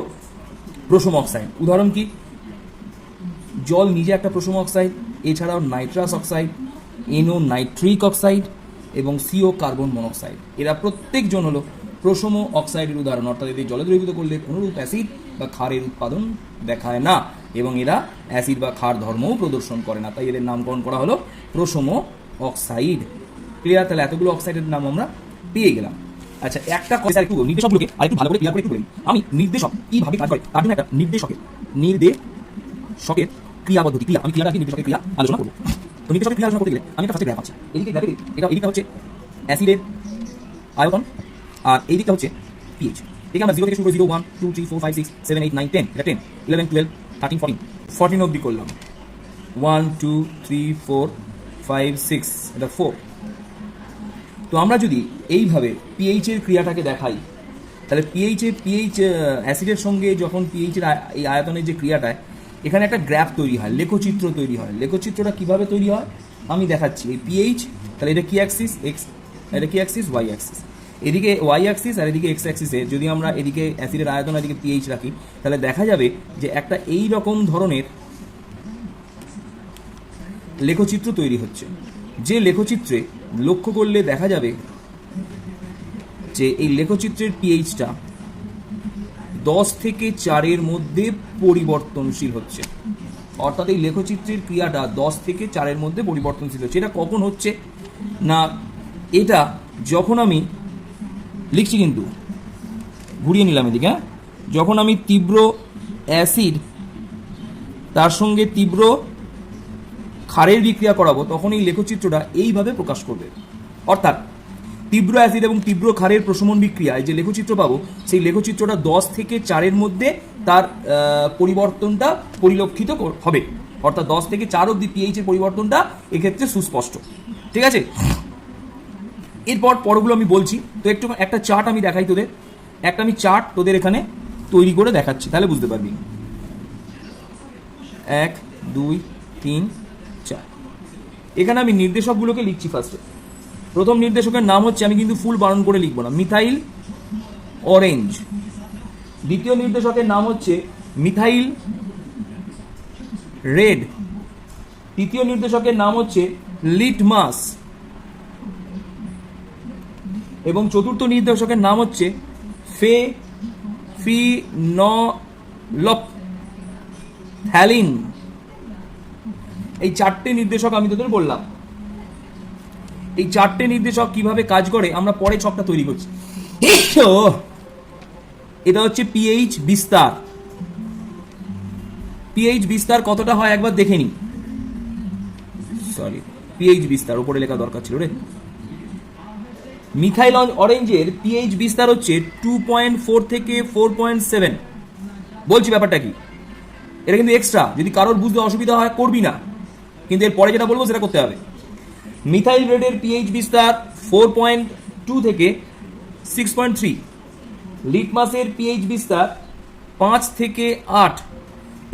Speaker 1: প্রশম অক্সাইড। উদাহরণ কি? জল নিজে একটা প্রশম অক্সাইড, এছাড়াও nitrous oxide, NO nitric oxide এবং CO কার্বন মনোক্সাইড, এরা প্রত্যেকজন হলো প্রশম অক্সাইডের উদাহরণ। অর্থাৎ এদের জলে দ্রবীভূত করলে কোনোরূপ অ্যাসিড বা ক্ষারের উৎপাদন দেখায় না, এবং এরা অ্যাসিড বা ক্ষার ধর্মও প্রদর্শন করে না, তাই এদের নামকরণ করা হলো প্রশম অক্সাইড। ক্লিয়ার? তাহলে এতগুলো অক্সাইডের নাম আমরা পেয়ে গেলাম। আচ্ছা, একটা কথা একটু নির্দেশকগুলোকে আরেকটু ভালো করে ক্লিয়ার করে একটু বলি। আমি নির্দেশক কিভাবে কাজ করে তার জন্য একটা নির্দেশকের ক্রিয়া পদ্ধতি, আমি ক্রিয়াটা নির্দেশকের ক্রিয়া আলোচনা করবো। তো নির্দেশকের ক্রিয়া আলোচনা করতে গেলে আমি একটা ফার্স্টে গ্রাফ আছে। এদিকে গ্রাফে এদিকটা হচ্ছে অ্যাসিডের আয়তন, আর এইদিকটা হচ্ছে পিএইচ। এদিকে আমরা 0 থেকে শুরু করে 0, 1, 2, 3, 4, 5, 6, 7, 8, 9, 10, এটা 10, 11, 12, 13, 14 অবধি করলাম। 1, 2, 3, 4, 5, 6, এটা 4। তো আমরা যদি এইভাবে পিএইচ এর ক্রিয়াটাকে দেখাই, তাহলে পিএইচ অ্যাসিডের সঙ্গে যখন পিএইচ এর এই আয়তনের যে ক্রিয়াটা, এখানে একটা গ্রাফ তৈরি হয়, লেখচিত্র তৈরি হয়। লেখচিত্রটা কিভাবে তৈরি হয় আমি দেখাচ্ছি। এই পিএইচ, তাহলে এটা কি অ্যাক্সিস? এক্স, এটা কি অ্যাক্সিস? Y axis. এদিকে ওয়াই অ্যাক্সিস আর এদিকে এক্স অ্যাক্সিসে যদি আমরা এদিকে অ্যাসিডের আয়তন আর এদিকে পিএইচ রাখি, তাহলে দেখা যাবে যে একটা এই রকম ধরনের লেখচিত্র তৈরি হচ্ছে। যে লেখচিত্রে লক্ষ্য করলে দেখা যাবে যে এই লেখচিত্রের পিএইচটা 10 থেকে 4 মধ্যে পরিবর্তনশীল হচ্ছে। অর্থাৎ এই লেখচিত্রের ক্রিয়াটা 10 থেকে 4 মধ্যে পরিবর্তনশীল হচ্ছে। এটা কখন হচ্ছে না, এটা যখন আমি লিখছি, কিন্তু ঘুরিয়ে নিলাম এদিকে, হ্যাঁ, যখন আমি তীব্র অ্যাসিড তার সঙ্গে তীব্র ক্ষারের বিক্রিয়া করাবো, তখন এই লেখচিত্রটা এইভাবে প্রকাশ করবে। অর্থাৎ তীব্র অ্যাসিড এবং তীব্র ক্ষারের প্রশমন বিক্রিয়ায় যে লেখচিত্র পাবো, সেই লেখচিত্রটা 10 থেকে 4 মধ্যে তার পরিবর্তনটা পরিলক্ষিত হবে। অর্থাৎ 10 থেকে 4 অবধি পিএইচ এর পরিবর্তনটা এক্ষেত্রে সুস্পষ্ট। ঠিক আছে? এরপর পরগুলো আমি বলছি। তো একটু একটা চার্ট আমি দেখাই তোদের, আমি চার্ট তোদের এখানে তৈরি করে দেখাচ্ছি, তাহলে বুঝতে পারবি। 1, 2, 3, 4। এখানে আমি নির্দেশকগুলোকে লিখছি। ফার্স্টে প্রথম নির্দেশকের নাম হচ্ছে, আমি কিন্তু ফুল বারণ করে লিখবো না, মিথাইল অরেঞ্জ। দ্বিতীয় নির্দেশকের নাম হচ্ছে মিথাইল রেড। তৃতীয় নির্দেশকের নাম হচ্ছে লিটমাস, এবং চতুর্থ নির্দেশকের নাম হচ্ছে ফেনলফথ্যালিন। এই 4টে নির্দেশক আমি তোদের বললাম। এই 4টে নির্দেশক কিভাবে কাজ করে আমরা পরে ছকটা তৈরি করছি। এটা হচ্ছে পিএইচ বিস্তার। পিএইচ বিস্তার কতটা হয় একবার দেখে নি। সরি, পিএইচ বিস্তার উপরে লেখা দরকার ছিল রে। মিথাইল অরেঞ্জের পিএইচ বিস্তার হচ্ছে 2.4 থেকে 4.7। বলছি ব্যাপারটা কি, এটা কিন্তু এক্সট্রা, যদি কারোর বুঝতে অসুবিধা হয় করবি না, কিন্তু এর পরে যেটা বলবো সেটা করতে হবে। মিথাইল রেডের পিএইচ বিস্তার 4.2 থেকে 6.3। লিটমাসের পিএইচ বিস্তার 5 থেকে 8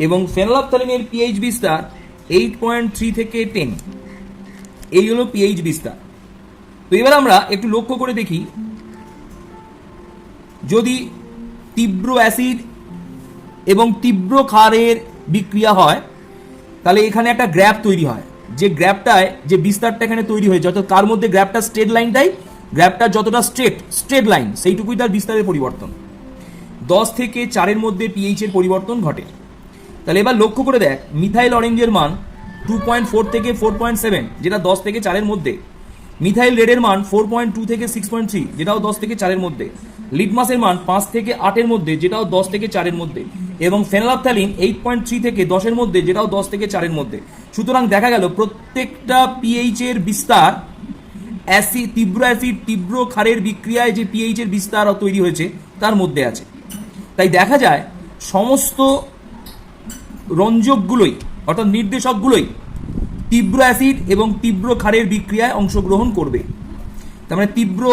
Speaker 1: এবং ফেনলফথ্যালিনের পিএইচ বিস্তার 8.3 থেকে 10। এই হলো পিএইচ বিস্তার। তো এবার আমরা একটু লক্ষ্য করে দেখি, যদি তীব্র অ্যাসিড এবং তীব্র ক্ষারের বিক্রিয়া হয়, তাহলে এখানে একটা গ্র্যাপ তৈরি হয়, যে গ্র্যাপটায় যে বিস্তারটা এখানে তৈরি হয়েছে, অর্থাৎ কার মধ্যে গ্র্যাপটা স্ট্রেট লাইনটাই, গ্র্যাপটা যতটা স্ট্রেট লাইন সেইটুকুই তার বিস্তারের পরিবর্তন। 10 থেকে 4-এর মধ্যে পিএইচ এর পরিবর্তন ঘটে। তাহলে এবার লক্ষ্য করে দেখ, মিথাইল অরেঞ্জের মান 2.4 থেকে 4.7, যেটা 10 থেকে 4-এর মধ্যে। মিথাইল রেডের মান 4.2 থেকে 6.3, যেটাও 10 থেকে 4-এর মধ্যে। লিটমাসের মান 5 থেকে 8-এর মধ্যে, যেটাও 10 থেকে 4-এর মধ্যে। এবং ফেনলাফথ্যালিন 8.3 থেকে 10-এর মধ্যে, যেটাও 10 থেকে 4-এর মধ্যে। সুতরাং দেখা গেল প্রত্যেকটা পিএইচ এর বিস্তার তীব্র অ্যাসিড তীব্র ক্ষারের বিক্রিয়ায় যে পিএইচ এর বিস্তার তৈরি হয়েছে তার মধ্যে আছে। তাই দেখা যায় সমস্ত রঞ্জকগুলোই অর্থাৎ নির্দেশকগুলোই তীব্র অ্যাসিড এবং তীব্র ক্ষারের বিক্রিয়ায় অংশগ্রহণ করবে। তার মানে তীব্র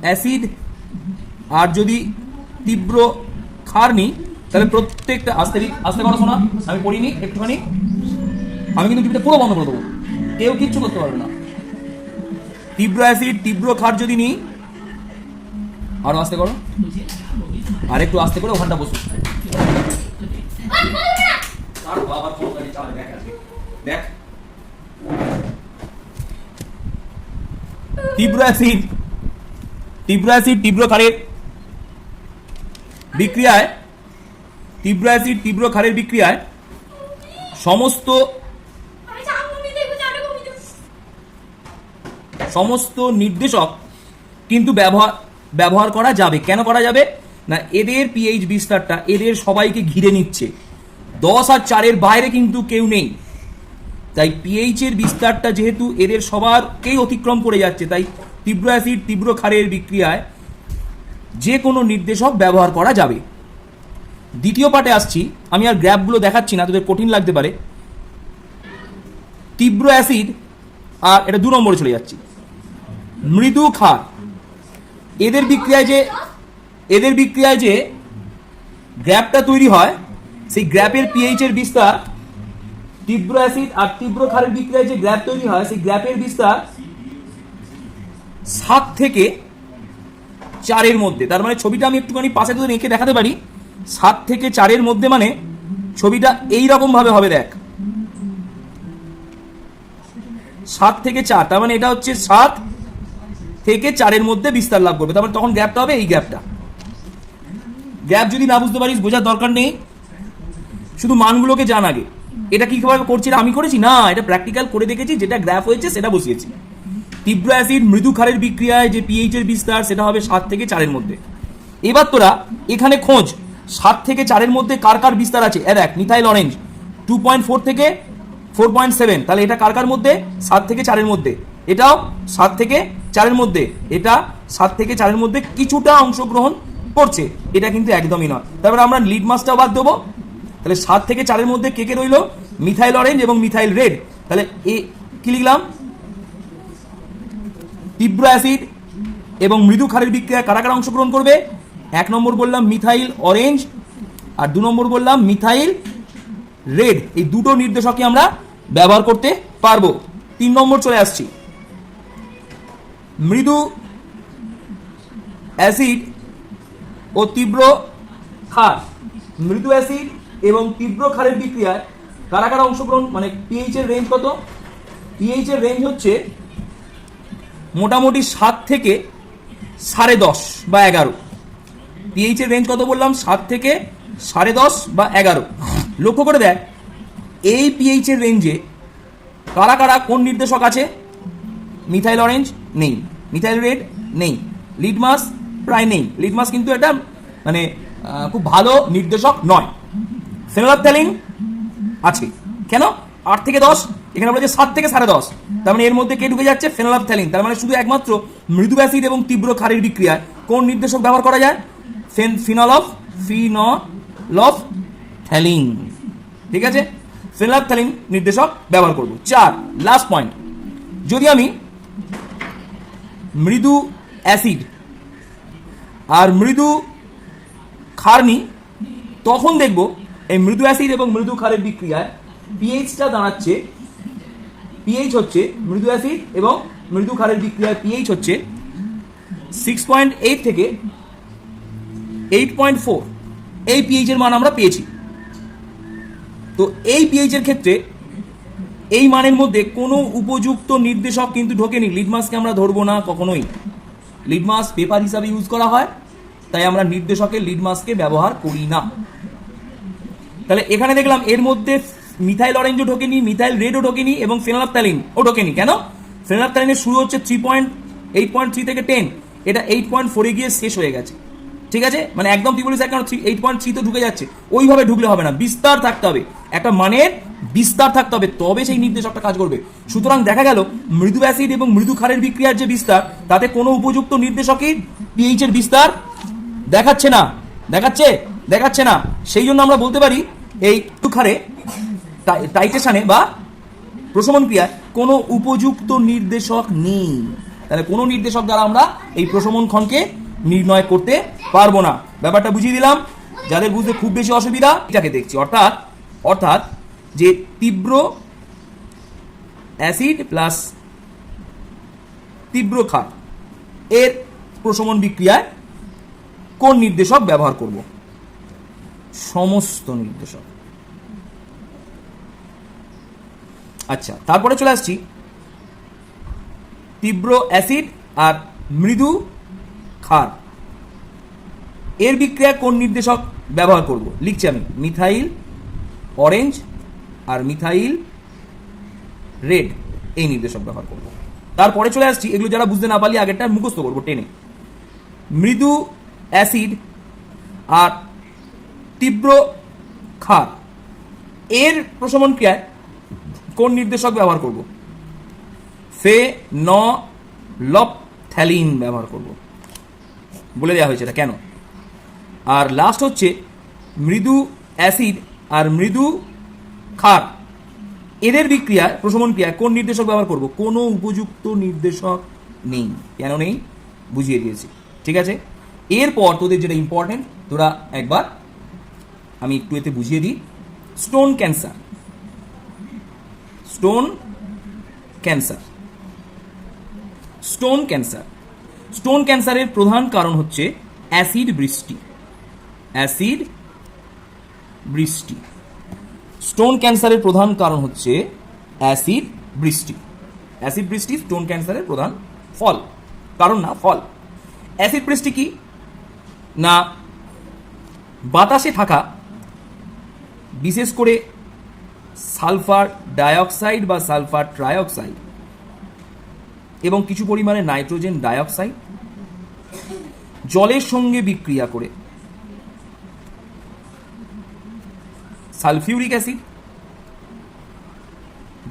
Speaker 1: অ্যাসিড আর যদি তীব্র ক্ষার নিই, তাহলে প্রত্যেকটা আস্তে করো শোনা, আমি পড়িনি একটুখানি, আমি কিন্তু টিভিটা পুরো বন্ধ করে দেবো, কেউ কিচ্ছু করতে পারবে না। তীব্র অ্যাসিড তীব্র ক্ষার যদি নিই, আরো আস্তে করো, আর একটু আস্তে করে ওখানটা বসো। দেখ, তীব্র অ্যাসিড তীব্র ক্ষারের বিক্রিয়ায় সমস্ত নির্দেশক কিন্তু ব্যবহার করা যাবে। কেন করা যাবে না, এদের পিএইচ বিস্তারটা এদের সবাইকে ঘিরে নিচ্ছে, 10 আর 4-এর বাইরে কিন্তু কেউ নেই। তাই পিএইচ এর বিস্তারটা যেহেতু এদের সবারকেই অতিক্রম করে যাচ্ছে, তাই তীব্র অ্যাসিড তীব্র ক্ষারের বিক্রিয়ায় যে কোনো নির্দেশক ব্যবহার করা যাবে। দ্বিতীয় পার্টে আসছি, আমি আর গ্র্যাপগুলো দেখাচ্ছি না, তোদের কঠিন লাগতে পারে। তীব্র অ্যাসিড আর এটা 2 নম্বরে চলে যাচ্ছি, মৃদু ক্ষার, এদের বিক্রিয়ায় যে গ্র্যাপটা তৈরি হয়, সেই গ্র্যাপের পিএইচ এর বিস্তার, তীব্র অ্যাসিড আর তীব্র ক্ষারের বিক্রিয়ায় যে গ্র্যাপ তৈরি হয়, সেই গ্র্যাপের বিস্তার 7 থেকে 4-এর মধ্যে। তার মানে ছবিটা আমি একটুখানি পাশে তোদের এঁকে দেখাতে পারি। 7 থেকে 4-এর মধ্যে মানে ছবিটা এই রকম ভাবে হবে, দেখ 7 থেকে 4, তার মানে এটা হচ্ছে 7 থেকে 4-এর মধ্যে বিস্তার লাভ করবে। তার মানে তখন গ্যাপটা হবে এই গ্যাপটা। গ্যাপ যদি না বুঝতে পারিস, বোঝার দরকার নেই, শুধু মানগুলোকে জান আগে। এটা কিভাবে করছি, আমি করেছি না, এটা প্র্যাকটিক্যাল করে দেখেছি, যেটা গ্রাফ হয়েছে সেটা বসিয়েছি। তীব্র অ্যাসিড মৃদু ক্ষারের বিক্রিয়ায় যে পিএইচ এর বিস্তার সেটা হবে 7 থেকে 4-এর মধ্যে। এবার তোরা এখানে খোঁজ 7 থেকে 4-এর মধ্যে কার কার বিস্তার আছে। দেখ, মিথাইল অরেঞ্জ 2.4 থেকে 4.7, তাহলে এটা কার কার মধ্যে, 7 থেকে 4-এর মধ্যে। এটাও 7 থেকে 4-এর মধ্যে, এটা 7 থেকে 4-এর মধ্যে কিছুটা অংশগ্রহণ করছে, এটা কিন্তু একদমই নয়। তারপরে আমরা লিটমাসটাও বাদ দেবো। তাহলে 7 থেকে 4-এর মধ্যে কে কে রইল, মিথাইল অরেঞ্জ এবং মিথাইল রেড। তাহলে কি লিখলাম, তীব্র অ্যাসিড এবং মৃদু ক্ষারের বিক্রিয়ায় কারা কারা অংশগ্রহণ করবে। 1 নম্বর বললাম মিথাইল অরেঞ্জ, আর 2 নম্বর বললাম মিথাইল রেড। এই দুটো নির্দেশকই আমরা ব্যবহার করতে পারবো। 3 নম্বর চলে আসছি, মৃদু অ্যাসিড ও তীব্র ক্ষার। মৃদু অ্যাসিড এবং তীব্র ক্ষারের বিক্রিয়ায় কারা কারা অংশগ্রহণ, মানে পিএইচ এর রেঞ্জ কত, পিএইচ এর রেঞ্জ হচ্ছে মোটামুটি 7 থেকে 10.5 বা 11। পিএইচ এর রেঞ্জ কত বললাম, 7 থেকে 10.5 বা 11। লক্ষ্য করে দেখ, এই পিএইচ এর রেঞ্জে কারা কারা কোন নির্দেশক আছে। মিথাইল অরেঞ্জ নেই, মিথাইল রেড নেই, লিটমাস প্রায় নেই। লিটমাস কিন্তু এটা মানে খুব ভালো নির্দেশক নয়। ফেনোল্যাফথ্যালিন আছে, কেন 8 থেকে 10, এখানে বলেছে 7 থেকে 10.5, তার মানে এর মধ্যে কে ঢুকে যাচ্ছে, ফেনোল্যাফথ্যালিন। তার মানে শুধু একমাত্র মৃদু অ্যাসিড এবং তীব্র ক্ষারের বিক্রিয়ায় কোন নির্দেশক ব্যবহার করা যায়, ফিনলফথ্যালিন। ঠিক আছে, ফেনোল্যাফথ্যালিন নির্দেশক ব্যবহার করব। 4 লাস্ট পয়েন্ট, যদি আমি মৃদু অ্যাসিড আর মৃদু ক্ষার নিই, তখন দেখব এই মৃদু অ্যাসিড এবং মৃদু ক্ষারের বিক্রিয়ায় পিএইচটা দাঁড়াচ্ছে, পিএইচ হচ্ছে মৃদু অ্যাসিড এবং মৃদু ক্ষারের বিক্রিয়ায় পিএইচ হচ্ছে 6.8 থেকে 8.4। এই পিএইচ এর মান আমরা পেয়েছি। তো এই পিএইচ এর ক্ষেত্রে এই মানের মধ্যে কোনো উপযুক্ত নির্দেশক কিন্তু ঢোকেনি। লিটমাসকে আমরা ধরবো না কখনোই। লিটমাস পেপার হিসাবে ইউজ করা হয়, তাই আমরা নির্দেশকের লিটমাসকে ব্যবহার করি না। তাহলে এখানে দেখলাম এর মধ্যে মিথাইল অরেঞ্জও ঢোকেনি, মিথাইল রেডও ঢোকেনি এবং ফেনলাফথ্যালিন ও ঢোকেনি। কেন? ফেনলাফথ্যালিনের শুরু হচ্ছে 8.3 থেকে 10, এটা 8.4 গিয়ে শেষ হয়ে গেছে। ঠিক আছে, মানে একদম তুই বলিস কেন 8.3 তো ঢুকে যাচ্ছে, ওইভাবে ঢুকলে হবে না, বিস্তার থাকতে হবে, একটা মানের বিস্তার থাকতে হবে, তবে সেই নির্দেশকটা কাজ করবে। সুতরাং দেখা গেল মৃদু অ্যাসিড এবং মৃদু ক্ষারের বিক্রিয়ার যে বিস্তার, তাতে কোনো উপযুক্ত নির্দেশকই পিএইচ এর বিস্তার দেখাচ্ছে না। সেই জন্য আমরা বলতে পারি এই ক্ষারে টাইট্রেশনে বা প্রশমন ক্রিয়ায় কোনো উপযুক্ত নির্দেশক নেই। তাহলে কোনো নির্দেশক দ্বারা আমরা এই প্রশমন ক্ষণকে নির্ণয় করতে পারবো না। ব্যাপারটা বুঝিয়ে দিলাম। যাদের বুঝতে খুব বেশি অসুবিধা, এটাকে দেখছি, অর্থাৎ যে তীব্র অ্যাসিড প্লাস তীব্র ক্ষার এর প্রশমন বিক্রিয়ায় কোন নির্দেশক ব্যবহার করব? সমস্ত নির্দেশক। আচ্ছা, তারপরে চলে আসছি তীব্র অ্যাসিড আর মৃদু ক্ষার এর বিক্রিয়ায় কোন নির্দেশক ব্যবহার করব? লিখছি আমি মিথাইল অরেঞ্জ আর মিথাইল রেড, এই নির্দেশক ব্যবহার করব। তারপরে চলে আসছি, এগুলো যারা বুঝতে না পারলে আগেরটা মুখস্থ করবো টেনে। মৃদু অ্যাসিড আর তীব্র ক্ষার এর প্রশমন ক্রিয়ায় কোন নির্দেশক ব্যবহার করব? ফেনলফথ্যালিন ব্যবহার করব, বলে দেওয়া হয়েছে এটা কেন। আর লাস্ট হচ্ছে মৃদু অ্যাসিড আর মৃদু ক্ষার এদের বিক্রিয়ায় প্রশমন ক্রিয়ায় কোন নির্দেশক ব্যবহার করব? কোনো উপযুক্ত নির্দেশক নেই। কেন নেই বুঝিয়ে দিয়েছি। ঠিক আছে, এরপর তোদের যেটা ইম্পর্টেন্ট, তোরা একবার আমি একটু এতে বুঝিয়ে দিই। স্টোন ক্যান্সারের প্রধান কারণ হচ্ছে অ্যাসিড বৃষ্টি। স্টোন ক্যান্সারের প্রধান কারণ হচ্ছে অ্যাসিড বৃষ্টি। স্টোন ক্যান্সারের প্রধান কারণ না ফল। অ্যাসিড বৃষ্টি কি না, বাতাসে থাকা বিশেষ করে সালফার ডাইঅক্সাইড বা সালফার ট্রাইঅক্সাইড এবং কিছু পরিমাণে নাইট্রোজেন ডাইঅক্সাইড জলের সঙ্গে বিক্রিয়া করে সালফিউরিক অ্যাসিড,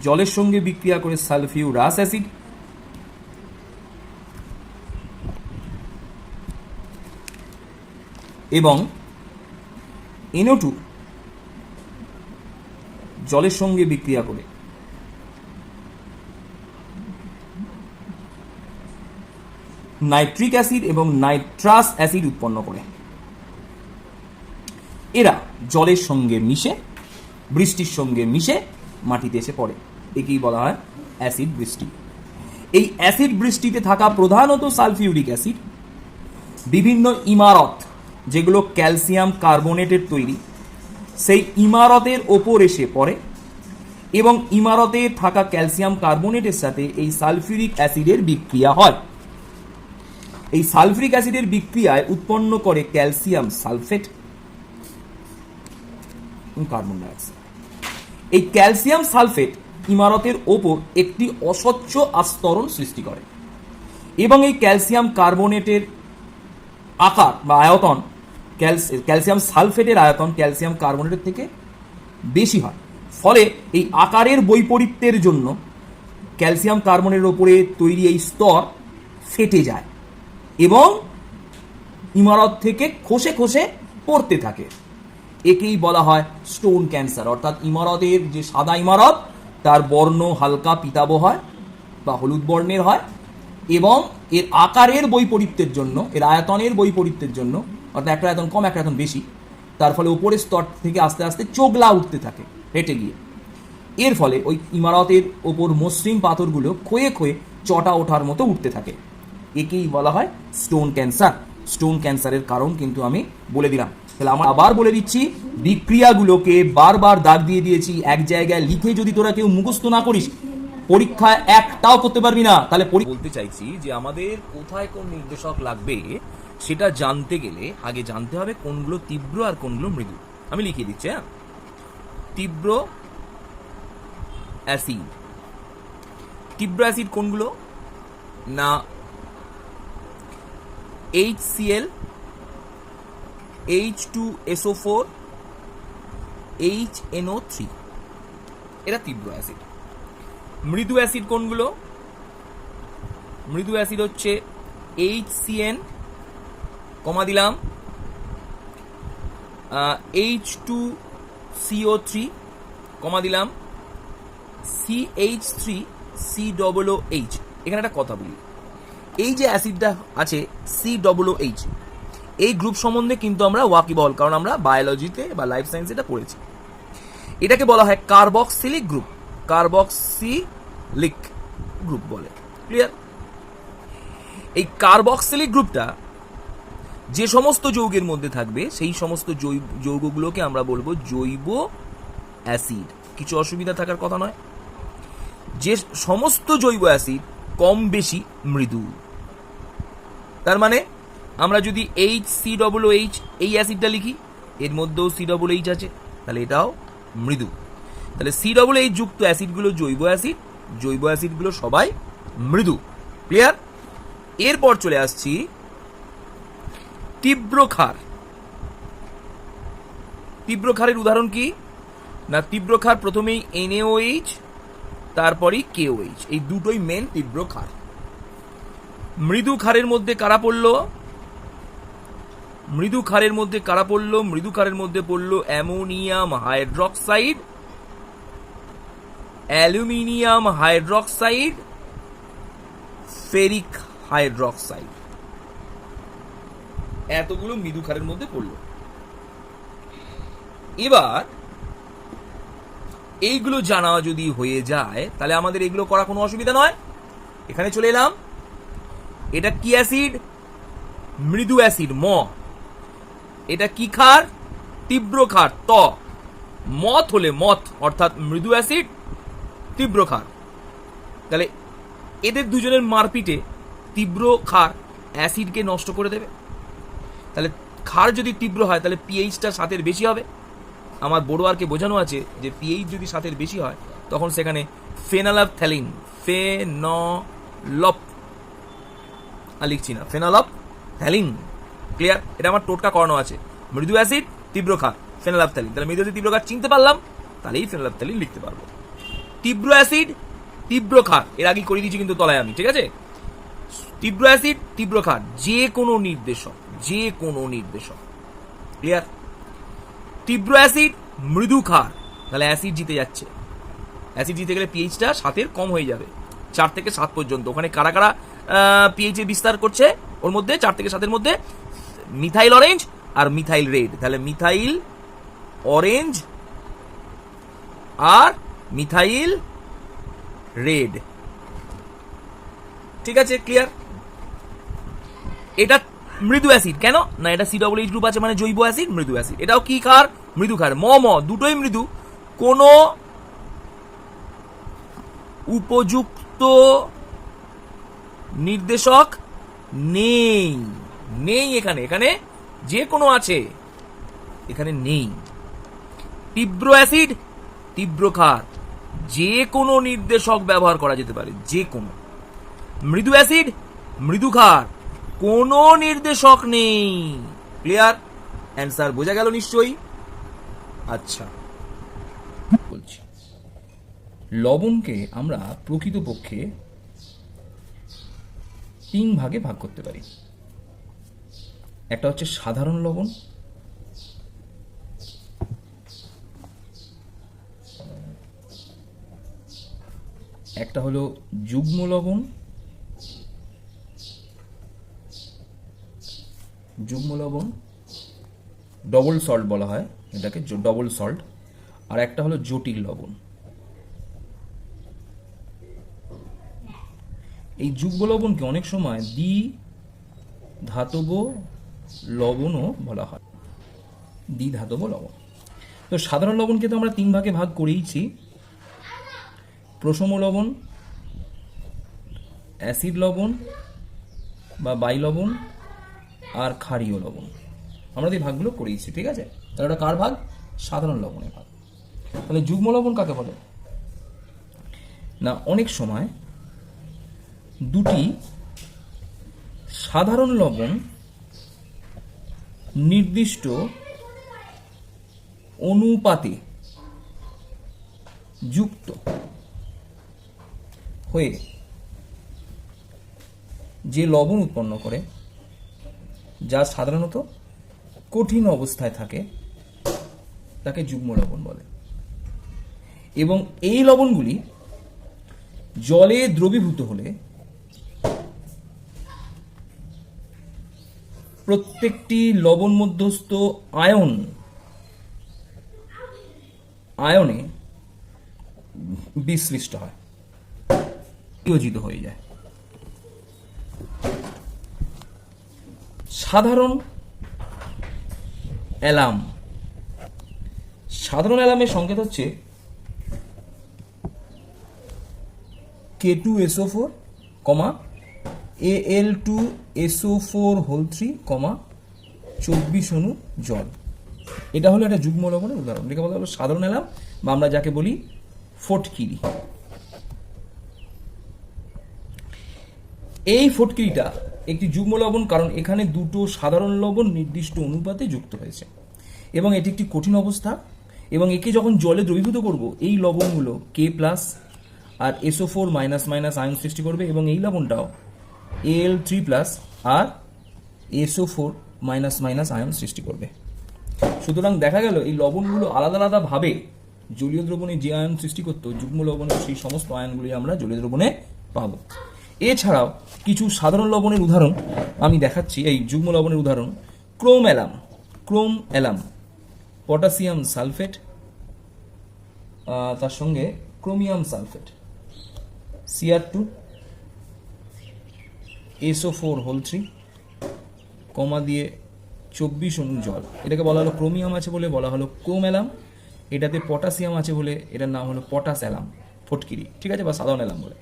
Speaker 1: জলের সঙ্গে বিক্রিয়া করে সালফিউরাস অ্যাসিড এবং NO2 জলের সঙ্গে বিক্রিয়া করে নাইট্রিক অ্যাসিড এবং নাইট্রাস অ্যাসিড উৎপন্ন করে। এরা জলের সঙ্গে মিশে, বৃষ্টির সঙ্গে মিশে মাটিতে এসে পড়ে, একেই বলা হয় অ্যাসিড বৃষ্টি। এই অ্যাসিড বৃষ্টিতে থাকা প্রধানত সালফিউরিক অ্যাসিড বিভিন্ন ইমারত, যেগুলো ক্যালসিয়াম কার্বনেটের তৈরি, সেই ইমারতের ওপর এসে পড়ে এবং ইমারতে থাকা ক্যালসিয়াম কার্বনেটের সাথে এই সালফিউরিক অ্যাসিডের বিক্রিয়া হয়। এই সালফিউরিক অ্যাসিডের বিক্রিয়ায় উৎপন্ন করে ক্যালসিয়াম সালফেট, কার্বন ডাইঅক্সাইড। এই ক্যালসিয়াম সালফেট ইমারতের ওপর একটি অস্বচ্ছ আস্তরণ সৃষ্টি করে এবং এই ক্যালসিয়াম কার্বনেটের আকার বা আয়তন, ক্যালসিয়াম সালফেটের আয়তন ক্যালসিয়াম কার্বনেটের থেকে বেশি হয়। ফলে এই আকারের বৈপরীত্যের জন্য ক্যালসিয়াম কার্বনের ওপরে তৈরি এই স্তর ফেটে যায় এবং ইমারত থেকে খসে খসে পড়তে থাকে। একেই বলা হয় স্টোন ক্যান্সার। অর্থাৎ ইমারতের যে সাদা ইমারত, তার বর্ণ হালকা পিতাভ হয় বা হলুদ বর্ণের হয় এবং এর আকারের বৈপরীত্যের জন্য, এর আয়তনের বৈপরীত্যের জন্য, অর্থাৎ একটা আয়তন কম একটা আয়তন বেশি, তার ফলে উপরের স্তর থেকে আস্তে আস্তে চোগলা উঠতে থাকে হেঁটে গিয়ে। এর ফলে ওই ইমারতের ওপর মসৃণ পাথরগুলো ক্ষয়ে ক্ষয়ে চটা ওঠার মতো উঠতে থাকে। একেই বলা হয় স্টোন ক্যান্সার। স্টোন ক্যান্সারের কারণ কিন্তু আমি বলে দিলাম। তাহলে আমার আবার বলে দিচ্ছি, বিক্রিয়াগুলোকে বারবার দাগ দিয়ে দিয়েছি, এক জায়গায় লিখে যদি তোরা কেউ মুখস্থ না করিস পরীক্ষায় একটাও করতে পারবি না। তাহলে বলতে চাইছি যে আমাদের কোথায় কোন নির্দেশক লাগবে সেটা জানতে গেলে আগে জানতে হবে কোনগুলো তীব্র আর কোনগুলো মৃদু। আমি লিখিয়ে দিচ্ছি। হ্যাঁ, তীব্র অ্যাসিড। তীব্র অ্যাসিড কোনগুলো না HCl, H2SO4, HNO3, এরা তীব্র অ্যাসিড। মৃদু অ্যাসিড কোনগুলো? মৃদু অ্যাসিড হচ্ছে HCN, কমা দিলাম, H2CO3, কমা দিলাম, CH3COOH। এখানে একটা কথা বলি, এই যে অ্যাসিডটা আছে COOH, এই গ্রুপ সম্বন্ধে কিন্তু আমরা ওয়াকিবহল, কারণ আমরা বায়োলজিতে বা লাইফ সায়েন্সে এটা পড়েছি। এটাকে বলা হয় কার্বক্সিলিক গ্রুপ, কার্বক্সিলিক গ্রুপ বলে। ক্লিয়ার? এই কার্বক্সিলিক গ্রুপটা যে সমস্ত যৌগের মধ্যে থাকবে সেই সমস্ত যৌগগুলোকে আমরা বলবো জৈব অ্যাসিড। কিছু অসুবিধা থাকার কথা নয়। যে সমস্ত জৈব অ্যাসিড কম বেশি মৃদু। তার মানে আমরা যদি HCOOH এই অ্যাসিডটা লিখি, এর মধ্যেও COOH আছে, তাহলে এটাও মৃদু। তাহলে COOH যুক্ত অ্যাসিডগুলো জৈব অ্যাসিড, জৈব অ্যাসিডগুলো সবাই মৃদু। ক্লিয়ার? এরপর চলে আসছি তীব্র ক্ষার। তীব্র ক্ষারের উদাহরণ কি না, তীব্র ক্ষার প্রথমেই NaOH, তারপরই KOH, এই দুটোই মেন তীব্র ক্ষার। মৃদু ক্ষারের মধ্যে কারা পড়লো? মৃদু ক্ষারের মধ্যে কারা পড়লো? মৃদু ক্ষারের মধ্যে পড়লো ammonium hydroxide, aluminium hydroxide, ferric hydroxide, এতগুলো মৃদু ক্ষারের মধ্যে পড়লো। এবার এইগুলো জানা যদি হয়ে যায় তাহলে আমাদের এগুলো করা কোনো অসুবিধা নয়। এখানে চলে এলাম, এটা কি অ্যাসিড? মৃদু অ্যাসিড, ম। এটা কি ক্ষার? তীব্র ক্ষার, ত। মথ হলে মথ, অর্থাৎ মৃদু অ্যাসিড, তীব্র ক্ষার। তাহলে এদের দুজনের মারপিটে তীব্র ক্ষার অ্যাসিডকে নষ্ট করে দেবে। তাহলে ক্ষার যদি তীব্র হয় তাহলে পিএইচটা 7-এর বেশি হবে। আমার বড়োয়ারকে বোঝানো আছে যে পিএইচ যদি 7-এর বেশি হয় তখন সেখানে ফেনলফথ্যালিন, ফেনলপ, আর লিখছি না, ফেনলফথ্যালিন। ক্লিয়ার? এটা আমার টোটকা করানো আছে। মৃদু অ্যাসিড, তীব্র ক্ষার, ফেনলফথ্যালিন। তাহলে মৃদু তীব্র ক্ষার চিনতে পারলাম, তাহলেই ফেনলফথ্যালিন লিখতে পারবো। তীব্র অ্যাসিড, তীব্র ক্ষার, এর আগে করে দিয়েছি কিন্তু তলায় আমি, ঠিক আছে? তীব্র অ্যাসিড, তীব্র ক্ষার, যে কোনো নির্দেশক, যে কোনো নির্দেশক। ক্লিয়ার? তীব্র অ্যাসিড, মৃদু ক্ষার, তাহলে অ্যাসিড জিতে যাচ্ছে। অ্যাসিড জিতে গেলে পিএইচটা 7-এর কম হয়ে যাবে, 4 থেকে 7 পর্যন্ত। ওখানে কারা কারা পিএইচ এর বিস্তার করছে ওর মধ্যে? 4 থেকে 7-এর মধ্যে মিথাইল অরেঞ্জ আর মিথাইল রেড। তাহলে মিথাইল অরেঞ্জ আর মিথাইল রেড। ঠিক আছে? ক্লিয়ার? এটা মৃদু অ্যাসিড। কেন না, এটা COOH গ্রুপ আছে, মানে জৈব অ্যাসিড, মৃদু অ্যাসিড। এটাও কি ক্ষার? মৃদু ক্ষার, ম। দুটোই মৃদু। কোনো উপযুক্ত নির্দেশক নেই, নেই এখানে। এখানে যে কোনো আছে, এখানে নেই। তীব্র অ্যাসিড, তীব্র ক্ষার, যে কোনো নির্দেশক ব্যবহার করা যেতে পারে, যে কোনো। মৃদু অ্যাসিড, মৃদু ক্ষার, কোনো নির্দেশক নেই। ক্লিয়ার? অ্যান্সার বোঝা গেল নিশ্চয়ই? আচ্ছা, বলছি লবণকে আমরা প্রকৃতপক্ষে 3 ভাগে ভাগ করতে পারি। একটা হচ্ছে সাধারণ লবণ, একটা হলো যুগ্ম লবণ, যুগ্ম লবণ ডবল সল্ট বলা হয় এটাকে, ডবল সল্ট। আর একটা হলো জটিল লবণ। এই যুগ্ম লবণকে অনেক সময় ধাতব লবণও বলা হয়, দ্বিধাতব লবণ। তো সাধারণ লবণকে তো আমরা 3 ভাগে ভাগ করেইছি, প্রশম লবণ, অ্যাসিড লবণ বা বাই লবণ, আর ক্ষারীয় লবণ। আমরা এই ভাগগুলো করেইছি, ঠিক আছে? তাহলে এটা কার ভাগ? সাধারণ লবণের ভাগ। তাহলে যুগ্ম লবণ কাকে বলে? না, অনেক সময় দুটি সাধারণ লবণ নির্দিষ্ট অনুপাতে যুক্ত হয়ে যে লবণ উৎপন্ন করে, যা সাধারণত কঠিন অবস্থায় থাকে, তাকে যুগ্ম লবণ বলে। এবং এই লবণগুলি জলে দ্রবীভূত হলে প্রত্যেকটি লবণ মধ্যস্থ আয়নে বিশ্লিষ্ট হয়, বিয়োজিত হয়ে যায়। সাধারণ অ্যালাম, সাধারণ অ্যালামের সংকেত হচ্ছে K2SO4, Al2SO4 হোল 3, 24 অণু জল। এটা হলো একটা যুগ্ম লবণের উদাহরণ। এটাকে বলা হলো সাধারণ অ্যালাম, বা আমরা যাকে বলি ফটকিরি। এই ফটকিরিটা একটি যুগ্ম লবণ, কারণ এখানে দুটো সাধারণ লবণ নির্দিষ্ট অনুপাতে যুক্ত হয়েছে এবং এটি একটি কঠিন অবস্থা। এবং একে যখন জলে দ্রবীভূত করব, এই লবণগুলো K+ আর SO4- আয়ন সৃষ্টি করবে, এবং এই লবণটাও Al3+ আর SO4- আয়ন সৃষ্টি করবে। সুতরাং দেখা গেল এই লবণগুলো আলাদা আলাদা ভাবে জলীয় দ্রবণে যে আয়ন সৃষ্টি করতো, যুগ্ম লবণে সেই সমস্ত আয়নগুলি আমরা জলীয় দ্রবণে পাবো। এছাড়াও কিছু সাধারণ লবণের উদাহরণ আমি দেখাচ্ছি, এই যুগ্ম লবণের উদাহরণ: ক্রোম অ্যালাম, পটাশিয়াম সালফেট, তার সঙ্গে chromium sulphate, Cr2, SO4 whole 3, দিয়ে 24 অণু জল। এটাকে বলা হলো ক্রোমিয়াম আছে বলে বলা হলো ক্রোম অ্যালাম। এটাতে পটাশিয়াম আছে বলে এটার নাম হলো পটাশ অ্যালাম, ফটকিরি, ঠিক আছে, বা সাধারণ অ্যালাম বলে।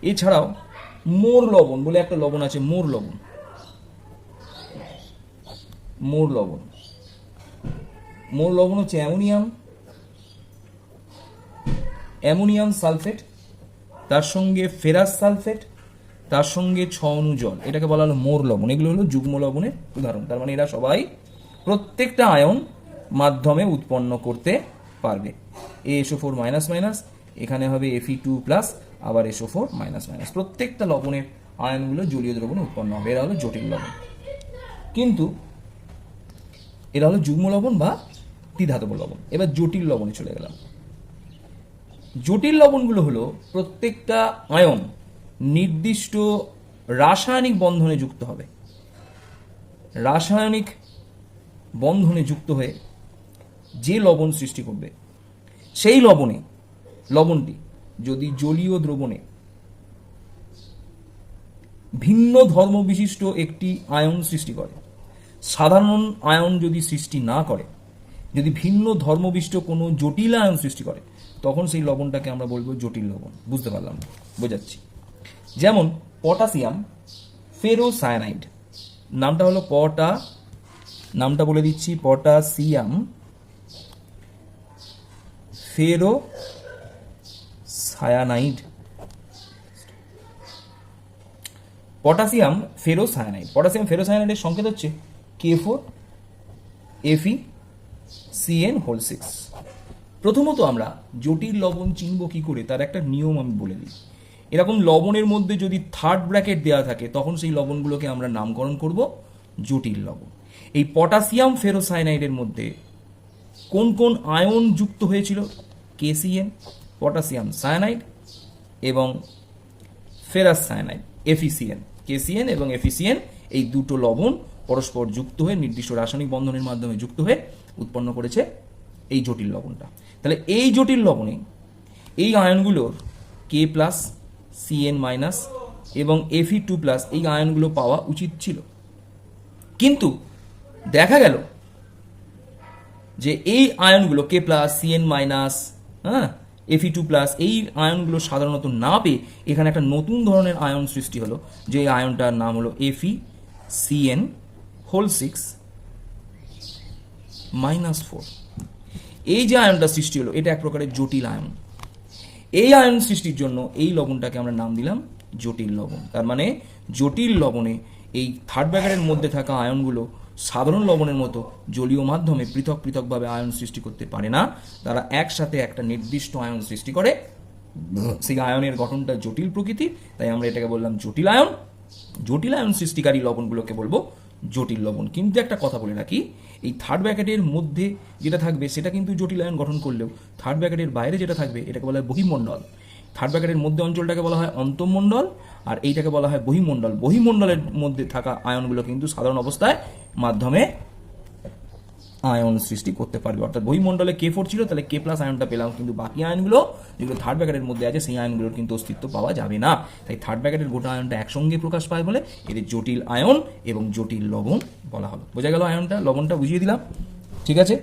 Speaker 1: এছাড়াও মোর লবণ বলে একটা লবণ আছে, মোর লবণ হচ্ছে অ্যামোনিয়াম সালফেট, তার সঙ্গে ফেরাস সালফেট, তার সঙ্গে 6 অণু জল। এটাকে বলা হলো মোর লবণ। এগুলো হলো যুগ্ম লবণের উদাহরণ। তার মানে এরা সবাই প্রত্যেকটা আয়ন মাধ্যমে উৎপন্ন করতে পারবে। SO4-, এখানে হবে Fe2+, আবার SO4-। প্রত্যেকটা লবণের আয়নগুলো জলীয় দ্রবণে উৎপন্ন হবে। এরা হলো জটিল লবণ। কিন্তু এরা হলো যুগ্ম লবণ বা দ্বিধাতব লবণ। এবার জটিল লবণে চলে গেলাম। জটিল লবণগুলো হলো প্রত্যেকটা আয়ন নির্দিষ্ট রাসায়নিক বন্ধনে যুক্ত হবে। রাসায়নিক বন্ধনে যুক্ত হয়ে যে লবণ সৃষ্টি করবে, সেই লবণটি যদি জলীয় দ্রবণে ভিন্ন ধর্ম বিশিষ্ট একটি আয়ন সৃষ্টি করে, সাধারণ আয়ন যদি সৃষ্টি না করে, যদি ভিন্ন ধর্মবিষ্ট কোনো জটিল আয়ন সৃষ্টি করে, তখন সেই লবণটাকে আমরা বলবো জটিল লবণ। বুঝতে পারলাম? বোঝাচ্ছি। যেমন পটাশিয়াম ফেরোসায়ানাইড, নামটা হলো নামটা বলে দিচ্ছি, পটাশিয়াম ফেরোসায়ানাইড। পটাশিয়াম ফেরোসায়ানাইডের সংকেত হচ্ছে K4FeCN হোল 6। প্রথমত আমরা জটিল লবণ চিনব কি করে, তার একটা নিয়ম আমি বলে দিই। এরকম লবণের মধ্যে যদি থার্ড ব্র্যাকেট দেওয়া থাকে, তখন সেই লবণগুলোকে আমরা নামকরণ করব জটিল লবণ। এই পটাশিয়াম ফেরোসায়ানাইডের মধ্যে কোন কোন আয়ন যুক্ত হয়েছিল? KCN, পটাশিয়াম সায়ানাইড, এবং ফেরাস সায়ানাইড FeCN। KCN এবং FeCN এই দুটো লবণ পরস্পর যুক্ত হয়ে নির্দিষ্ট রাসায়নিক বন্ধনের মাধ্যমে যুক্ত হয়ে উৎপন্ন করেছে এই জটিল লবণটা। তাহলে এই জটিল লবণে এই আয়নগুলোর K+, CN- এবং Fe2+ এই আয়নগুলো পাওয়া উচিত ছিল। কিন্তু দেখা গেল যে এই আয়নগুলো কে প্লাস সিএন মাইনাস হ্যাঁ Fe2+, এই আয়নগুলো সাধারণত না পেয়ে এখানে একটা নতুন ধরনের আয়ন সৃষ্টি হলো, যে আয়নটার নাম হলো Fe(CN)(4). এই যে আয়নটা সৃষ্টি হলো এটা এক প্রকারের জটিল আয়ন। এই আয়ন সৃষ্টির জন্য এই লবণটাকে আমরা নাম দিলাম জটিল লবণ। তার মানে জটিল লবণে এই থার্ড ব্র্যাকেটের মধ্যে থাকা আয়নগুলো সাধারণ লবণের মতো জলীয় মাধ্যমে পৃথক পৃথকভাবে আয়ন সৃষ্টি করতে পারে না, তারা একসাথে একটা নির্দিষ্ট আয়ন সৃষ্টি করে। সেই আয়নের গঠনটা জটিল প্রকৃতির, তাই আমরা এটাকে বললাম জটিল আয়ন। জটিল আয়ন সৃষ্টিকারী লবণগুলোকে বলবো জটিল লবণ। কিন্তু একটা কথা বলে রাখি, এই থার্ড ব্র্যাকেটের মধ্যে যেটা থাকবে সেটা কিন্তু জটিল আয়ন গঠন করলেও থার্ড ব্র্যাকেটের বাইরে যেটা থাকবে এটাকে বলা হয় বহিঃমণ্ডল। থার্ড ব্র্যাকেটের মধ্যে অঞ্চলটাকে বলা হয় অন্তঃমণ্ডল আর এইটাকে বলা হয় বহিঃমণ্ডল। বহিঃমণ্ডলের মধ্যে থাকা আয়নগুলো কিন্তু সাধারণ অবস্থায় মাধ্যমে আয়ন সৃষ্টি করতে পারবে। অর্থাৎ বহিঃমণ্ডলে K4 ছিল, তাহলে K+ আয়নটা পেলাম, কিন্তু বাকি আয়নগুলো যেগুলো থার্ড ব্র্যাকেটের মধ্যে আছে সেই আয়নগুলোর কিন্তু অস্তিত্ব পাওয়া যাবে না। তাই থার্ড ব্র্যাকেটের গোটা আয়নটা একসঙ্গে প্রকাশ পায় বলে এদের জটিল আয়ন এবং জটিল লবণ বলা হলো। বোঝা গেল আয়নটা, লবণটা বুঝিয়ে দিলাম, ঠিক আছে।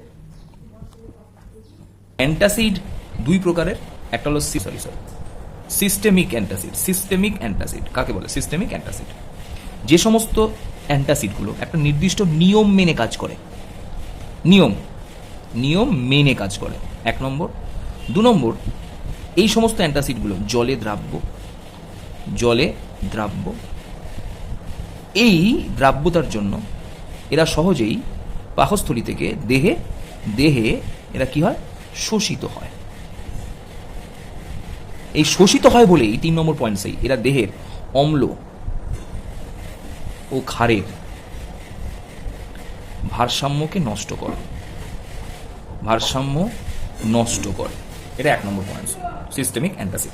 Speaker 1: অ্যান্টাসিড দুই প্রকারের, একটা হলো সিস্টেমিক অ্যান্টাসিড। সিস্টেমিক অ্যান্টাসিড কাকে বলে? সিস্টেমিক অ্যান্টাসিড যে সমস্ত অ্যান্টাসিডগুলো একটা নির্দিষ্ট নিয়ম মেনে কাজ করে, নিয়ম মেনে কাজ করে, 1 নম্বর। 2 নম্বর, এই সমস্ত অ্যান্টাসিডগুলো জলে দ্রাব্য। এই দ্রাব্যতার জন্য এরা সহজেই পাকস্থলী থেকে দেহে এরা কি হয়? শোষিত হয়। এই শোষিত হয় বলেই 3 নম্বর পয়েন্ট, সেই এরা দেহের অম্ল ও ক্ষারের ভারসাম্যকে নষ্ট করে। এটা 1 নম্বর point, systemic antacid.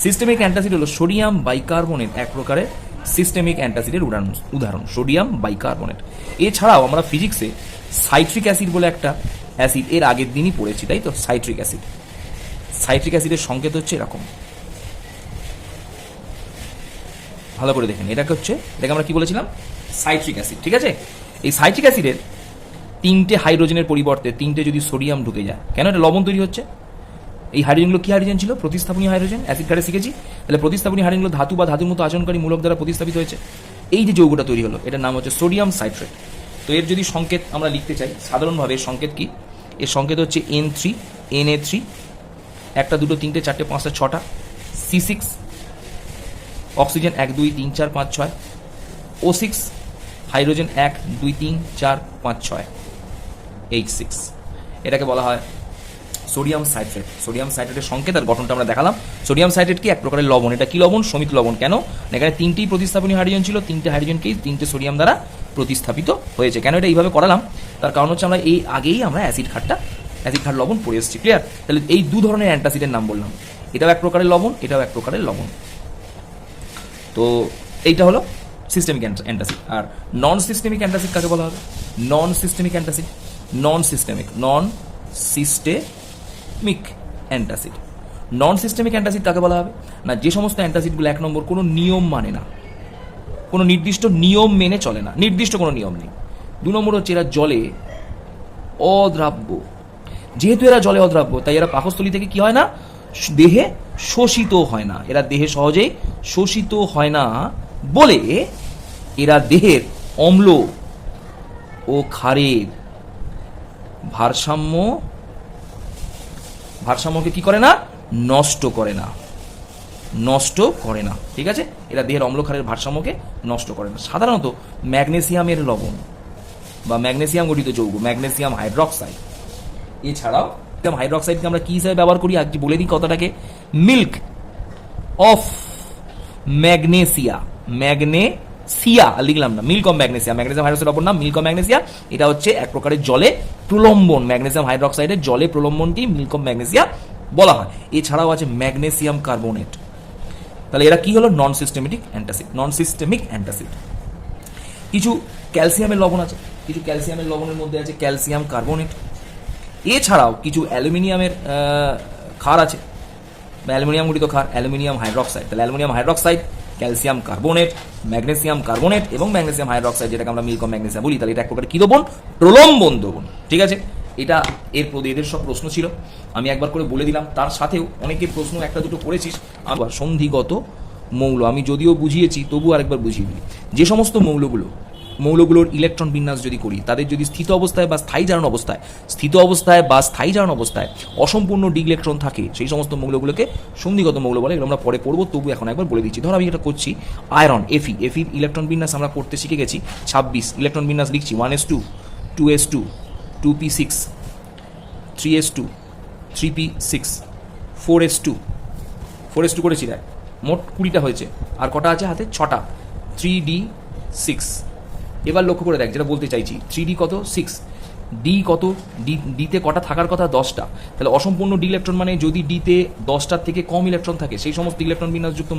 Speaker 1: Systemic antacid হলো সোডিয়াম বাইকার্বনেট, এক প্রকারের সিস্টেমিক অ্যান্টাসিডের উদাহরণ সোডিয়াম বাইকার্বনেট। এছাড়াও আমরা ফিজিক্সে সাইট্রিক অ্যাসিড বলে একটা অ্যাসিড এর আগের দিনই পড়েছি, তাই তো? সাইট্রিক অ্যাসিডের সংকেত হচ্ছে এরকম, ভালো করে দেখেন। এটাকে আমরা কি বলেছিলাম? সাইট্রিক অ্যাসিড, ঠিক আছে। এই সাইট্রিক অ্যাসিডের 3টে হাইড্রোজেনের পরিবর্তে 3টে যদি সোডিয়াম ঢুকে যায়, কেন? এটা লবণ তৈরি হচ্ছে। এই হাইড্রোজেনগুলো কি হাইড্রোজেন ছিল? প্রতিস্থাপনীয় হাইড্রোজেন। অ্যাসিড ঘাটে শিখেছি, তাহলে প্রতিস্থাপনীয় হাইড্রোজেনগুলো ধাতু বা ধাতুর মতো আচরণকারী মূলক দ্বারা প্রতিস্থাপিত হয়েছে। এই যে যৌগটা তৈরি হলো এটার নাম হচ্ছে সোডিয়াম সাইট্রেট। তো এর যদি সংকেত আমরা লিখতে চাই সাধারণভাবে, এর সংকেত কি? এর সংকেত হচ্ছে Na3, একটা দুটো তিনটে চারটে পাঁচটা ছটা, C6, oxygen 1 2 3 4 5 6, O6, hydrogen 1 2 3 4 5 6, H6। এটাকে বলা হয় সোডিয়াম সাইট্রেট। সোডিয়াম সাইট্রেটের সংকেত আর গঠনটা আমরা দেখালাম। সোডিয়াম সাইট্রেট কি? এক প্রকারের লবণ। এটা কি লবণ? সমিত লবণ। কেন? এখানে 3টেই প্রতিস্থাপনীয় হাইড্রোজেন ছিল, 3টে হাইড্রোজেনকেই 3টে সোডিয়াম দ্বারা প্রতিস্থাপিত হয়েছে। কেন এটা এইভাবে করালাম? তার কারণ হচ্ছে আমরা আগেই অ্যাসিড খাট লবণ পড়ে এসেছি, ক্লিয়ার? তাহলে এই 2 ধরনের অ্যান্টাসিডের নাম বললাম, এটাও এক প্রকারের লবণ, এটাও এক প্রকারের লবণ। তো এইটা হলো সিস্টেমিক অ্যান্টাসিড। আর নন সিস্টেমিক অ্যান্টাসিড কাকে বলা হবে? নন সিস্টেমিক অ্যান্টাসিড কাকে বলা হবে না? যে সমস্ত অ্যান্টাসিডগুলো 1 নম্বর কোনো নিয়ম মানে না, কোনো নির্দিষ্ট নিয়ম মেনে চলে না, নির্দিষ্ট কোনো নিয়ম নেই। 2 নম্বর হচ্ছে এরা জলে অদ্রাব্য। যেহেতু এরা জলে অদ্রাব্য তাই এরা পাকস্থলী থেকে কি হয় না? দেহে শোষিত হয় না। এরা দেহে সহজেই শোষিত হয় না বলে এরা দেহের অম্ল ও ক্ষারের ভারসাম্যকে কি করে না? নষ্ট করে না, ঠিক আছে। এরা দেহের অম্ল ক্ষারের ভারসাম্যকে নষ্ট করে না। সাধারণত ম্যাগনেসিয়ামের লবণ বা ম্যাগনেসিয়াম গঠিত যৌগ ম্যাগনেসিয়াম হাইড্রক্সাইড, এছাড়াও হাইড্রক্সাইডকে আমরা কি হিসাবে ব্যবহার করি? আজকে বলে দিই কথাটাকে। মিল্ক অফ ম্যাগনেসিয়া লিখলাম না, milk of magnesia. Magnesium hydroxide অপর নাম মিল্ক অফ ম্যাগনেসিয়া। এটা হচ্ছে এক প্রকারের জলে প্রলম্বন। ম্যাগনেসিয়াম হাইড্রক্সাইডের জলে প্রলম্বনকে মিল্ক অফ ম্যাগনেসিয়া বলা হয়। এছাড়াও আছে ম্যাগনেসিয়াম কার্বনেট। তাহলে এরা কি হলো? নন সিস্টেমিক অ্যান্টাসিড। কিছু ক্যালসিয়ামের লবণ আছে, কিছু ক্যালসিয়ামের লবণের মধ্যে আছে ক্যালসিয়াম কার্বনেট। এছাড়াও কিছু অ্যালুমিনিয়ামের ক্ষার আছে, অ্যালুমিনিয়াম গঠিত ক্ষার, অ্যালুমিনিয়াম হাইড্রক্সাইড। তাহলে aluminium hydroxide
Speaker 2: calcium carbonate, magnesium carbonate এবং ম্যাগনেসিয়াম হাইড্রক্সাইড, যেটাকে আমরা মিল্ক অফ ম্যাগনেসিয়াম বলি, তাহলে এটা এক প্রকার কি দ্রবণ? প্রলম্বন দ্রবণ। ঠিক আছে, এটা এদের সব প্রশ্ন ছিল, আমি একবার করে বলে দিলাম। তার সাথেও অনেকে প্রশ্ন একটা দুটো করেছিস। আবার সন্ধিগত মৌল আমি যদিও বুঝিয়েছি, তবু আরেকবার বুঝিয়ে দিই। যে সমস্ত মৌলগুলোর ইলেকট্রন বিন্যাস যদি করি, তাদের যদি স্থিত অবস্থায় বা স্থায়ী জারণ অবস্থায় অসম্পূর্ণ ডি ইলেকট্রন থাকে, সেই সমস্ত মৌলগুলোকে সন্ধিগত মৌল বলে। এগুলো আমরা পরে পড়বো, তবু এখন একবার বলে দিচ্ছি। ধর আমি এটা করছি আয়রন, এফির ইলেকট্রন বিন্যাস আমরা করতে শিখে গেছি। 26 ইলেকট্রন বিন্যাস লিখছি, 1s2 2s2 2p6 3s2 3p6 4s2 করেছি। দেখ মোট 20টা হয়েছে, আর কটা আছে হাতে? 6টা, 3d6। এবার লক্ষ্য করে দেখ যেটা বলতে চাইছি, 3d কত? 6। ডি কত? ডিতে কটা থাকার কথা? 10টা। তাহলে অসম্পূর্ণ ডি ইলেকট্রন মানে যদি ডিতে 10টার থেকে কম ইলেকট্রন থাকে, সেই সমস্ত ইলেকট্রন বিন্যাসযুক্ত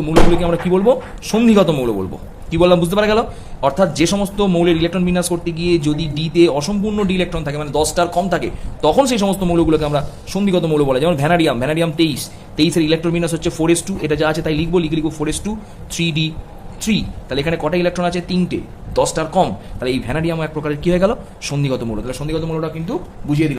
Speaker 2: মৌলগুলিকে আমরা কি বলবো? সন্ধিগত মৌল বলবো। কি বললাম বুঝতে পারা গেল? অর্থাৎ যে সমস্ত মৌলের ইলেকট্রন বিন্যাস করতে গিয়ে যদি ডিতে অসম্পূর্ণ ডি ইলেকট্রন থাকে, মানে 10টার কম থাকে, তখন সেই সমস্ত মৌলগুলোকে আমরা সন্ধিগত মৌল বলে। যেমন ভ্যানাডিয়াম 23 এর ইলেকট্রন বিন্যাস হচ্ছে 4s2, এটা যা আছে তাই লিখবো 4s2 3d3। তাহলে এখানে কটা ইলেকট্রন আছে? 3টে, 10টার কম। তাহলে এই ভ্যানাডিয়াম এক প্রকারের কি হয়ে গেল? সন্ধিগত মৌল। তাহলে সন্ধিগত মৌলটা কিন্তু বুঝিয়ে দিলাম।